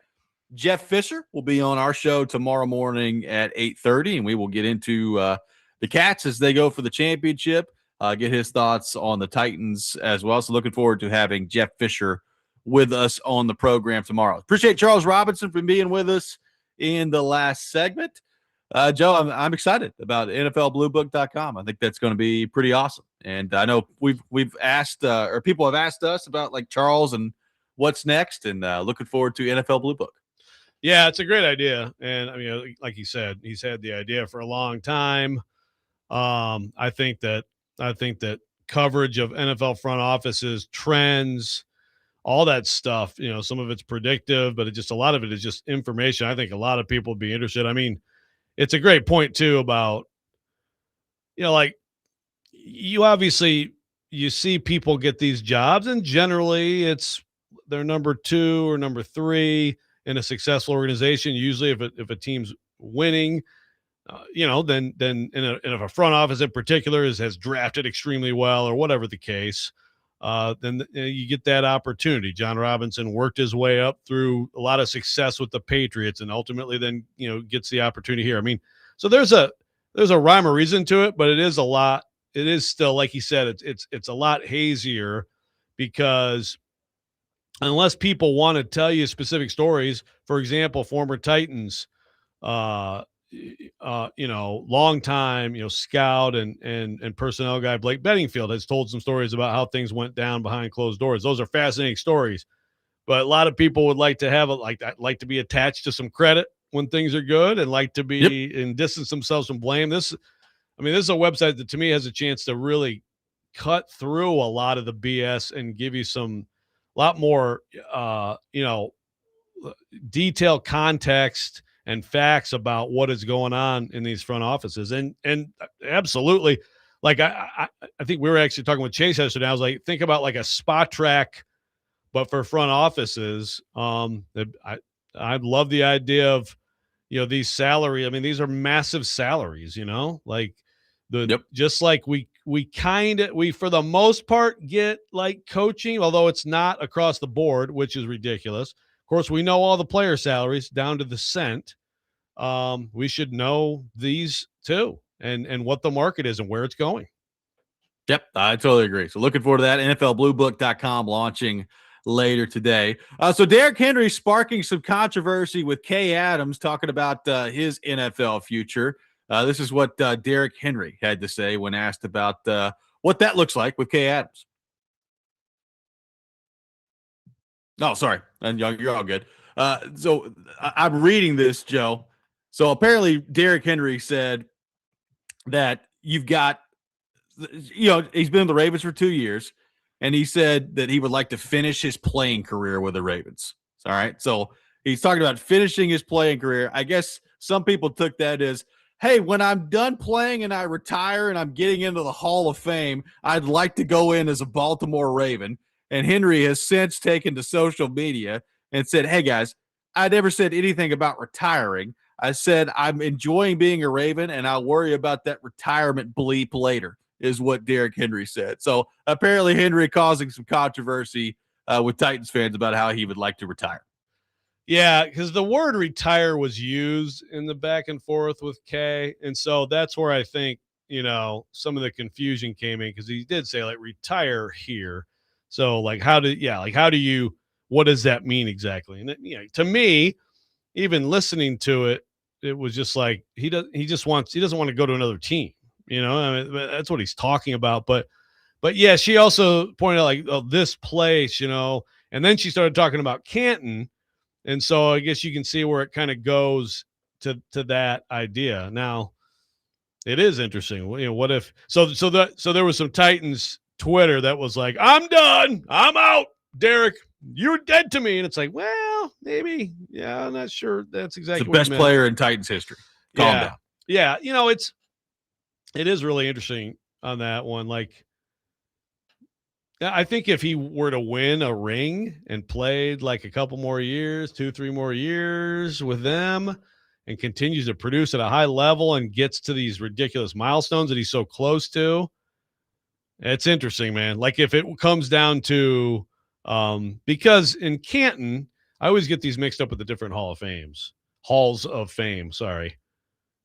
Speaker 1: Jeff Fisher will be on our show tomorrow morning at 8:30, and we will get into the Cats as they go for the championship, get his thoughts on the Titans as well. So looking forward to having Jeff Fisher with us on the program tomorrow. Appreciate Charles Robinson for being with us in the last segment. Joe, I'm excited about NFLBlueBook.com. I think that's going to be pretty awesome. And I know we've asked or people have asked us about like Charles and what's next, and looking forward to NFL Blue Book.
Speaker 2: Yeah, it's a great idea. And I mean, like you said, he's had the idea for a long time. I think that coverage of NFL front offices, trends, all that stuff, some of it's predictive, but a lot of it is just information. I think a lot of people would be interested. I mean, it's a great point too about, like you see people get these jobs, and generally it's they're number 2 or number 3 in a successful organization. Usually if a team's winning, then if a front office in particular has drafted extremely well or whatever the case, then you get that opportunity. John Robinson worked his way up through a lot of success with the Patriots, and ultimately then gets the opportunity here. I mean, so there's a rhyme or reason to it, but it is a lot. It is still, like he said, it's a lot hazier, because unless people want to tell you specific stories, for example, former Titans, long time, scout and personnel guy Blake Bedingfield has told some stories about how things went down behind closed doors. Those are fascinating stories, but a lot of people would like to have like to be attached to some credit when things are good, and like to be and distance themselves from blame. This is a website that to me has a chance to really cut through a lot of the BS and give you a lot more, detailed context and facts about what is going on in these front offices. And absolutely, like I think we were actually talking with Chase yesterday. I was like, think about like a spot track, but for front offices. I love the idea of, these salary. I mean, these are massive salaries, like just like we for the most part get like coaching, although it's not across the board, which is ridiculous. Of course, we know all the player salaries down to the cent. We should know these too, and what the market is and where it's going.
Speaker 1: Yep, I totally agree. So looking forward to that. NFLBlueBook.com launching later today. So Derrick Henry sparking some controversy with Kay Adams talking about his NFL future. This is what Derrick Henry had to say when asked about what that looks like with Kay Adams. Oh, sorry. And you're all good. So I'm reading this, Joe. So apparently Derrick Henry said that you've got, he's been in the Ravens for 2 years, and he said that he would like to finish his playing career with the Ravens. All right. So he's talking about finishing his playing career. I guess some people took that as, hey, when I'm done playing and I retire and I'm getting into the Hall of Fame, I'd like to go in as a Baltimore Raven. And Henry has since taken to social media and said, hey, guys, I never said anything about retiring. I said I'm enjoying being a Raven, and I'll worry about that retirement bleep later, is what Derrick Henry said. So apparently Henry causing some controversy with Titans fans about how he would like to retire.
Speaker 2: Yeah, because the word retire was used in the back and forth with Kay. And so that's where I think, some of the confusion came in, because he did say like retire here. So like, what does that mean exactly? And to me, even listening to it, it was just like, he doesn't want to go to another team. I mean, that's what he's talking about. But yeah, she also pointed out like, oh, this place, and then she started talking about Canton. And so I guess you can see where it kind of goes to that idea. Now, it is interesting. What if so there was some Titans Twitter that was like, I'm done. I'm out. Derrick, you're dead to me. And it's like, well, maybe. Yeah, I'm not sure that's exactly
Speaker 1: the best player in Titans history. Calm down.
Speaker 2: Yeah, it is really interesting on that one. Like, I think if he were to win a ring and played like a couple more years, 2-3 more years with them, and continues to produce at a high level and gets to these ridiculous milestones that he's so close to, it's interesting, man. Like if it comes down to because in Canton, I always get these mixed up with the different halls of fame. Sorry.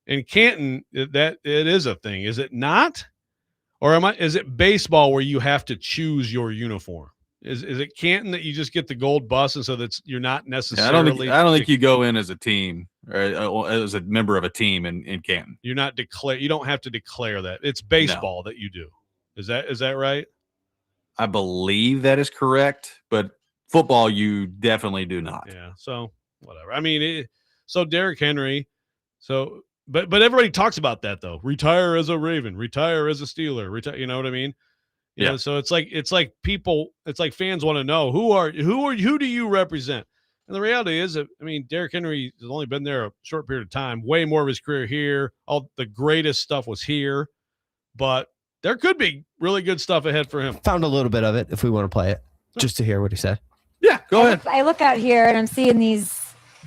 Speaker 2: In Canton, that it is a thing, is it not? Or is it baseball where you have to choose your uniform? Is it Canton that you just get the gold bus, and so that's you're not necessarily?
Speaker 1: I don't think you go in as a team or as a member of a team in Canton.
Speaker 2: You're not declare. You don't have to declare that. It's baseball that you do. Is that right?
Speaker 1: I believe that is correct, but football you definitely do not.
Speaker 2: Yeah. So whatever. I mean, so Derrick Henry. So, but everybody talks about that though. Retire as a Raven. Retire as a Steeler. Retire. You know what I mean? You know, so it's like fans want to know who do you represent? And the reality is that, I mean, Derrick Henry has only been there a short period of time, way more of his career here. All the greatest stuff was here, but there could be really good stuff ahead for him.
Speaker 3: Found a little bit of it if we want to play it, just to hear what he said.
Speaker 1: Yeah, go ahead.
Speaker 12: I look out here and I'm seeing these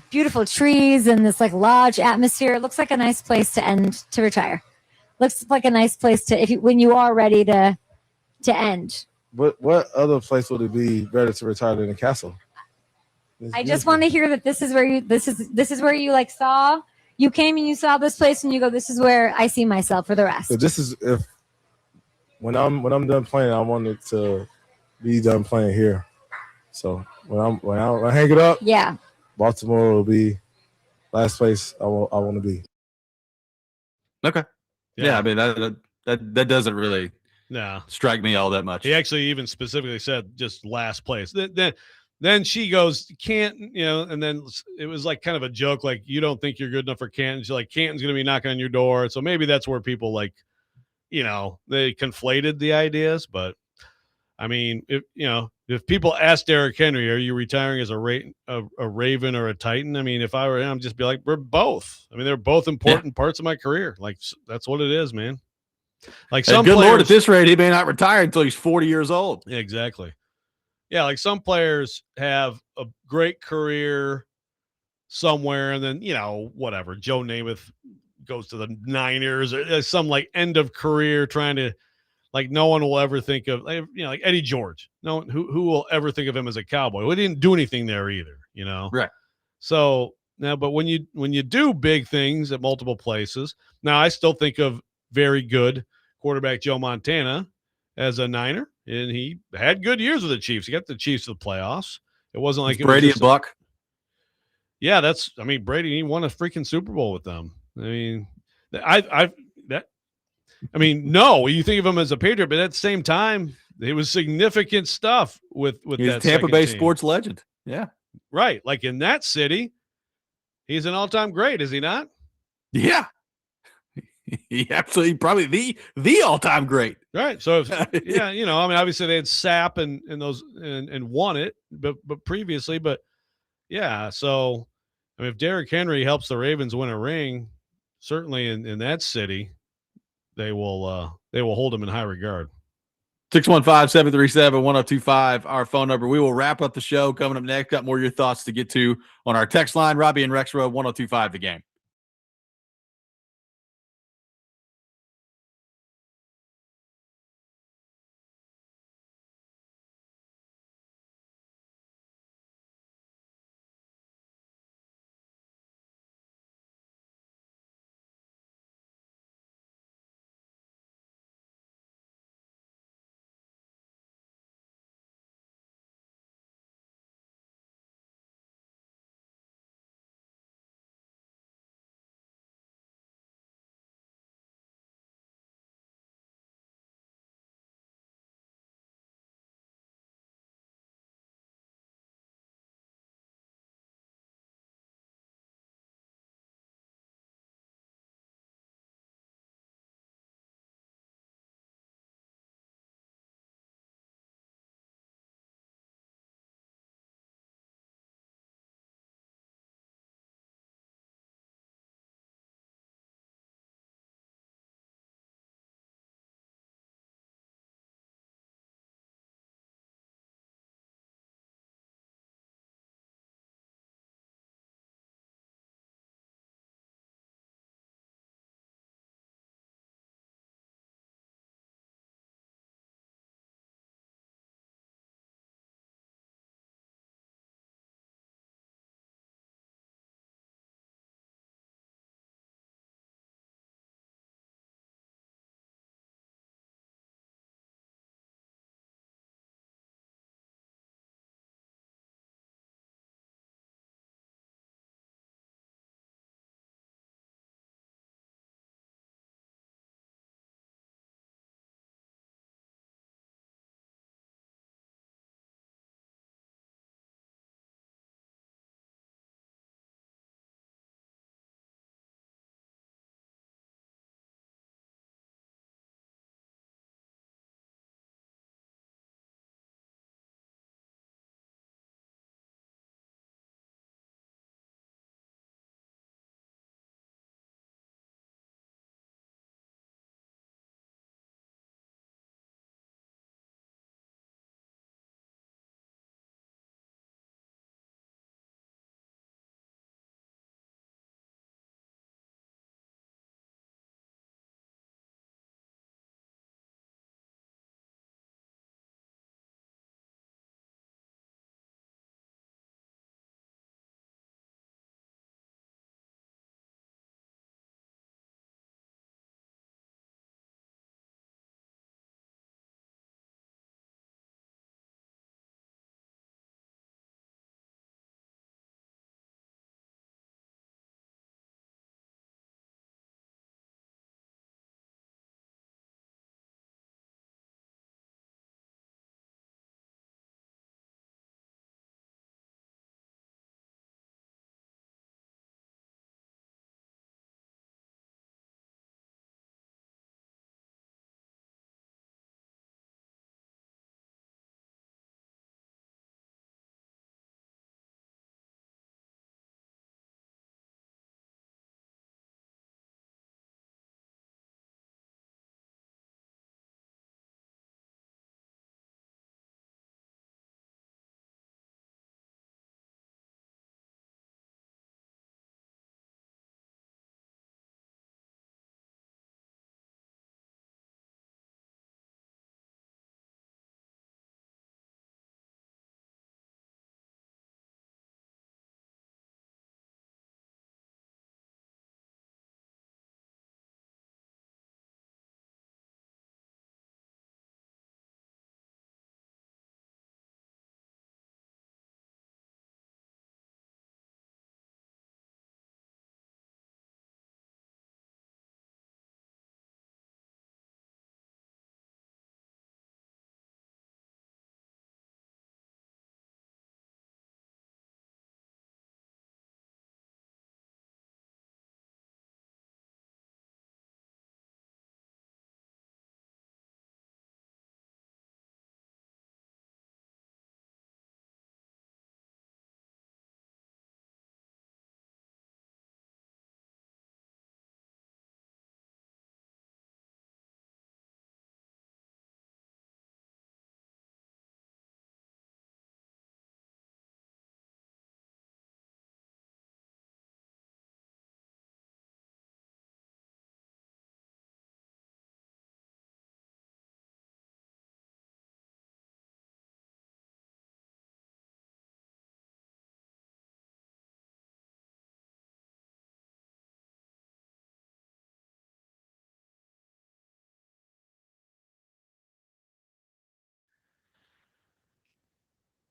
Speaker 12: beautiful trees and this like lodge atmosphere. It looks like a nice place to retire. Looks like a nice place when you are ready to end.
Speaker 13: What other place would it be better to retire than a castle?
Speaker 12: I just want to hear that this is where you like saw you came and you saw this place and you go, this is where I see myself for the rest.
Speaker 13: So this is when I'm done playing, I wanted to be done playing here. So when I hang it up,
Speaker 12: yeah,
Speaker 13: Baltimore will be last place I want to be.
Speaker 1: Okay. Yeah, I mean that doesn't really strike me all that much.
Speaker 2: He actually even specifically said just last place. Then she goes, Canton, and then it was like kind of a joke, like, you don't think you're good enough for Canton. She's like, Canton's going to be knocking on your door. So maybe that's where people they conflated the ideas. But I mean, if people ask Derrick Henry, are you retiring as a Raven or a Titan? I mean, if I were him, I'd just be like, we're both. I mean, they're both important parts of my career. Like, that's what it is, man. Like some
Speaker 1: good
Speaker 2: players,
Speaker 1: Lord, at this rate, he may not retire until he's 40 years old.
Speaker 2: Yeah, exactly. Yeah, like some players have a great career somewhere, and then whatever. Joe Namath goes to the Niners, or some like end of career trying to, like, no one will ever think of, like Eddie George. No one who will ever think of him as a Cowboy. We didn't do anything there either,
Speaker 1: Right.
Speaker 2: So now, but when you do big things at multiple places, now I still think of very good quarterback Joe Montana as a Niner, and he had good years with the Chiefs. He got the Chiefs to the playoffs. It wasn't like
Speaker 1: Brady and Buck.
Speaker 2: Yeah, Brady. He won a freaking Super Bowl with them. I mean, no, you think of him as a Patriot, but at the same time, it was significant stuff with
Speaker 1: he's
Speaker 2: that
Speaker 1: Tampa Bay
Speaker 2: team.
Speaker 1: sports legend. Yeah,
Speaker 2: right. Like in that city, he's an all-time great, is he not?
Speaker 1: Yeah. He absolutely probably the all-time great.
Speaker 2: Right. So obviously they had Sapp and those and won it, but previously, but yeah. So I mean, if Derrick Henry helps the Ravens win a ring, certainly in that city, they will hold him in high regard.
Speaker 1: 615-737-1025, our phone number. We will wrap up the show. Coming up next, got more of your thoughts to get to on our text line. Robby and Rexrode, 1025 The Game.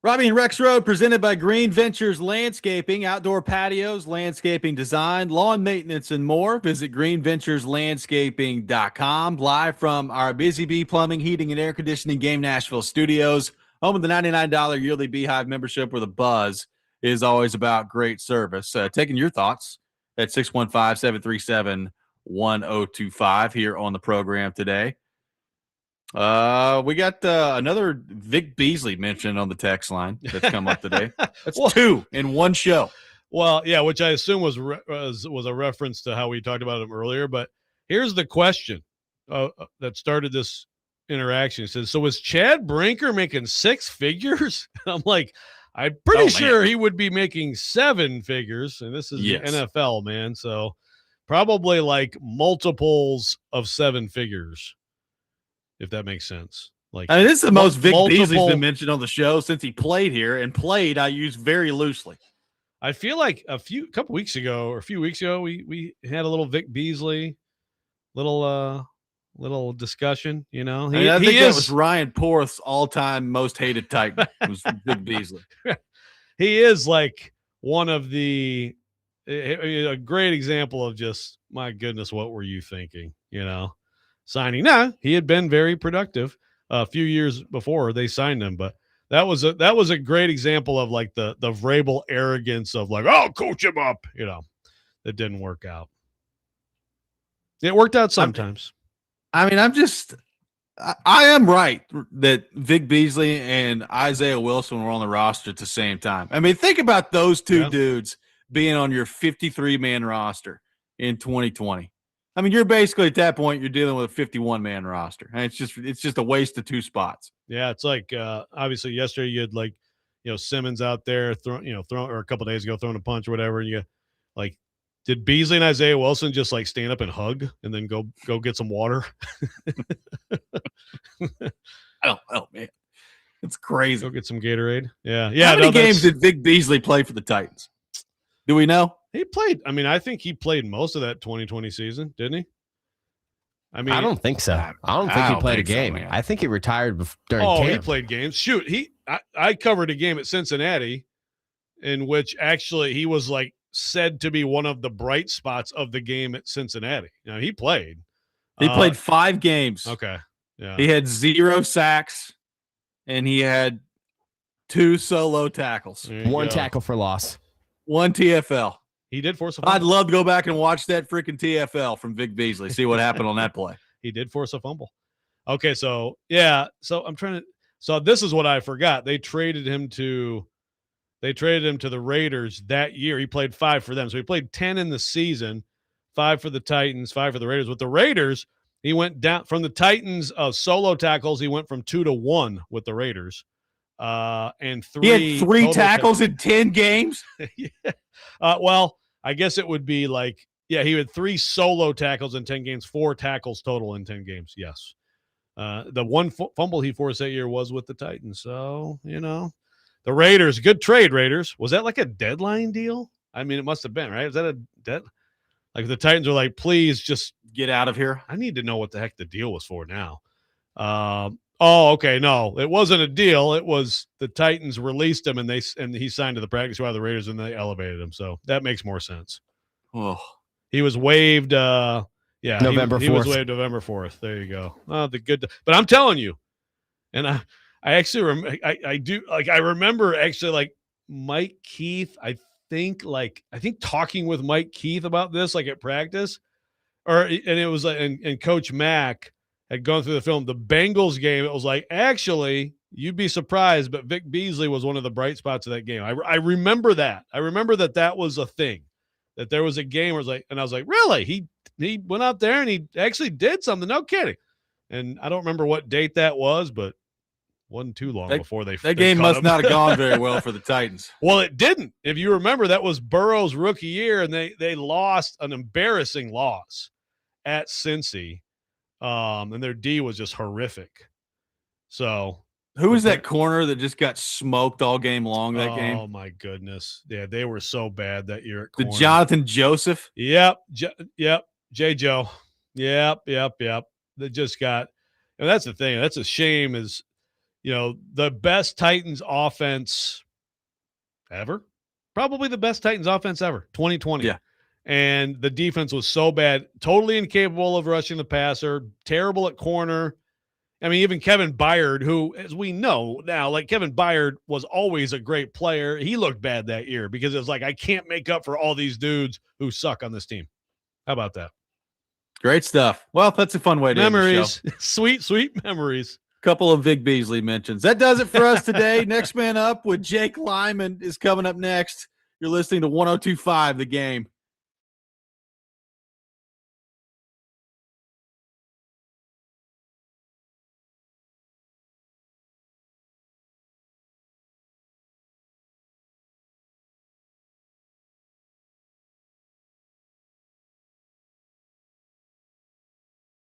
Speaker 1: Robby and Rexrode, presented by Green Ventures Landscaping, outdoor patios, landscaping design, lawn maintenance, and more. Visit greenventureslandscaping.com. Live from our Busy Bee Plumbing, Heating, and Air Conditioning Game Nashville studios, home of the $99 yearly Beehive membership, where the buzz is always about great service. Taking your thoughts at 615-737-1025 here on the program today. We got another Vic Beasley mentioned on the text line that's come up today. That's two in one show.
Speaker 2: Well, yeah, which I assume was a reference to how we talked about him earlier. But here's the question that started this interaction. It says, so was Chad Brinker making six figures? I'm like, I'm pretty sure he would be making seven figures. And this is the NFL, man. So probably like multiples of seven figures, if that makes sense. Like,
Speaker 1: I mean, this is the most Vic Beasley's been mentioned on the show since he played here, and played I use very loosely.
Speaker 2: I feel like a few weeks ago, we had a little Vic Beasley, little discussion. You know,
Speaker 1: I think that was Ryan Porth's all-time most hated Titan. Was Vic Beasley.
Speaker 2: He is like one of a great example of just, my goodness, what were you thinking? You know, signing. Nah, he had been very productive a few years before they signed him, but that was a great example of like the Vrabel arrogance of like, I'll coach him up. You know, that didn't work out. It worked out sometimes.
Speaker 1: I am right that Vic Beasley and Isaiah Wilson were on the roster at the same time. I mean, think about those two dudes being on your 53-man roster in 2020. I mean, you're basically at that point, you're dealing with a 51-man roster. And it's just a waste of two spots.
Speaker 2: Yeah, it's like obviously yesterday you had like, you know, Simmons out there throwing, or a couple days ago throwing a punch or whatever, and you like, did Beasley and Isaiah Wilson just like stand up and hug and then go get some water?
Speaker 1: Oh man, it's crazy.
Speaker 2: Go get some Gatorade. Yeah.
Speaker 1: How many games did Vic Beasley play for the Titans? Do we know?
Speaker 2: He played. I mean, I think he played most of that 2020 season, didn't he? I mean,
Speaker 3: I don't think so. I don't think he played a game. So, I think he retired during camp.
Speaker 2: He played games. Shoot, I covered a game at Cincinnati in which actually he was like said to be one of the bright spots of the game at Cincinnati. You know, he played.
Speaker 1: He played 5 games.
Speaker 2: Okay. Yeah.
Speaker 1: He had 0 sacks, and he had 2 solo tackles.
Speaker 3: 1 tackle for loss.
Speaker 1: 1 TFL.
Speaker 2: He did force a fumble.
Speaker 1: I'd love to go back and watch that freaking TFL from Vic Beasley, see what happened on that play.
Speaker 2: He did force a fumble. Okay, so yeah, so this is what I forgot. They traded him to the Raiders that year. He played 5 for them. So he played 10 in the season, 5 for the Titans, 5 for the Raiders. With the Raiders, he went down from the Titans solo tackles. He went from 2 to 1 with the Raiders. And 3.
Speaker 1: He had 3 tackles in 10 games.
Speaker 2: Yeah. Well, I guess it would be like, yeah, he had 3 solo tackles in 10 games, 4 tackles total in 10 games. Yes. The one fumble he forced that year was with the Titans. So, you know, the Raiders, good trade, Raiders. Was that like a deadline deal? I mean, it must have been, right? Is that a dead? Like the Titans are like, please just
Speaker 1: get out of here.
Speaker 2: I need to know what the heck the deal was for now. Oh, okay. No, it wasn't a deal. It was the Titans released him and he signed to the practice squad of the Raiders and they elevated him. So that makes more sense.
Speaker 1: Oh,
Speaker 2: he was waived.
Speaker 3: November 4th.
Speaker 2: He was waived November 4th. There you go. Oh, but I'm telling you, and I actually I remember actually like Mike Keith. I think talking with Mike Keith about this, like at practice, and it was like, and Coach Mack had gone through the film, the Bengals game. It was like, actually, you'd be surprised, but Vic Beasley was one of the bright spots of that game. I remember that. I remember that was a thing, that there was a game where it was like, and I was like, really? He went out there and he actually did something. No kidding. And I don't remember what date that was, but wasn't too long before that
Speaker 1: game must not have gone very well for the Titans.
Speaker 2: Well, it didn't. If you remember, that was Burrow's rookie year, and they lost an embarrassing loss at Cincy. And their D was just horrific. So
Speaker 1: who was that corner that just got smoked all game long that game?
Speaker 2: Oh my goodness. Yeah, they were so bad that year at corner.
Speaker 1: The Jonathan Joseph?
Speaker 2: Yep. J. Joe. Yep. They just got, and that's the thing. That's a shame is the best Titans offense ever. Probably the best Titans offense ever, 2020.
Speaker 1: Yeah.
Speaker 2: And the defense was so bad, totally incapable of rushing the passer, terrible at corner. I mean, even Kevin Byard, who, as we know now, like Kevin Byard was always a great player. He looked bad that year because it was like, I can't make up for all these dudes who suck on this team. How about that?
Speaker 1: Great stuff. Well, that's a fun way to end the
Speaker 2: memories.
Speaker 1: show.
Speaker 2: Sweet, sweet memories.
Speaker 1: Couple of Vic Beasley mentions. That does it for us today. Next Man Up with Jake Lyman is coming up next. You're listening to 102.5 The Game.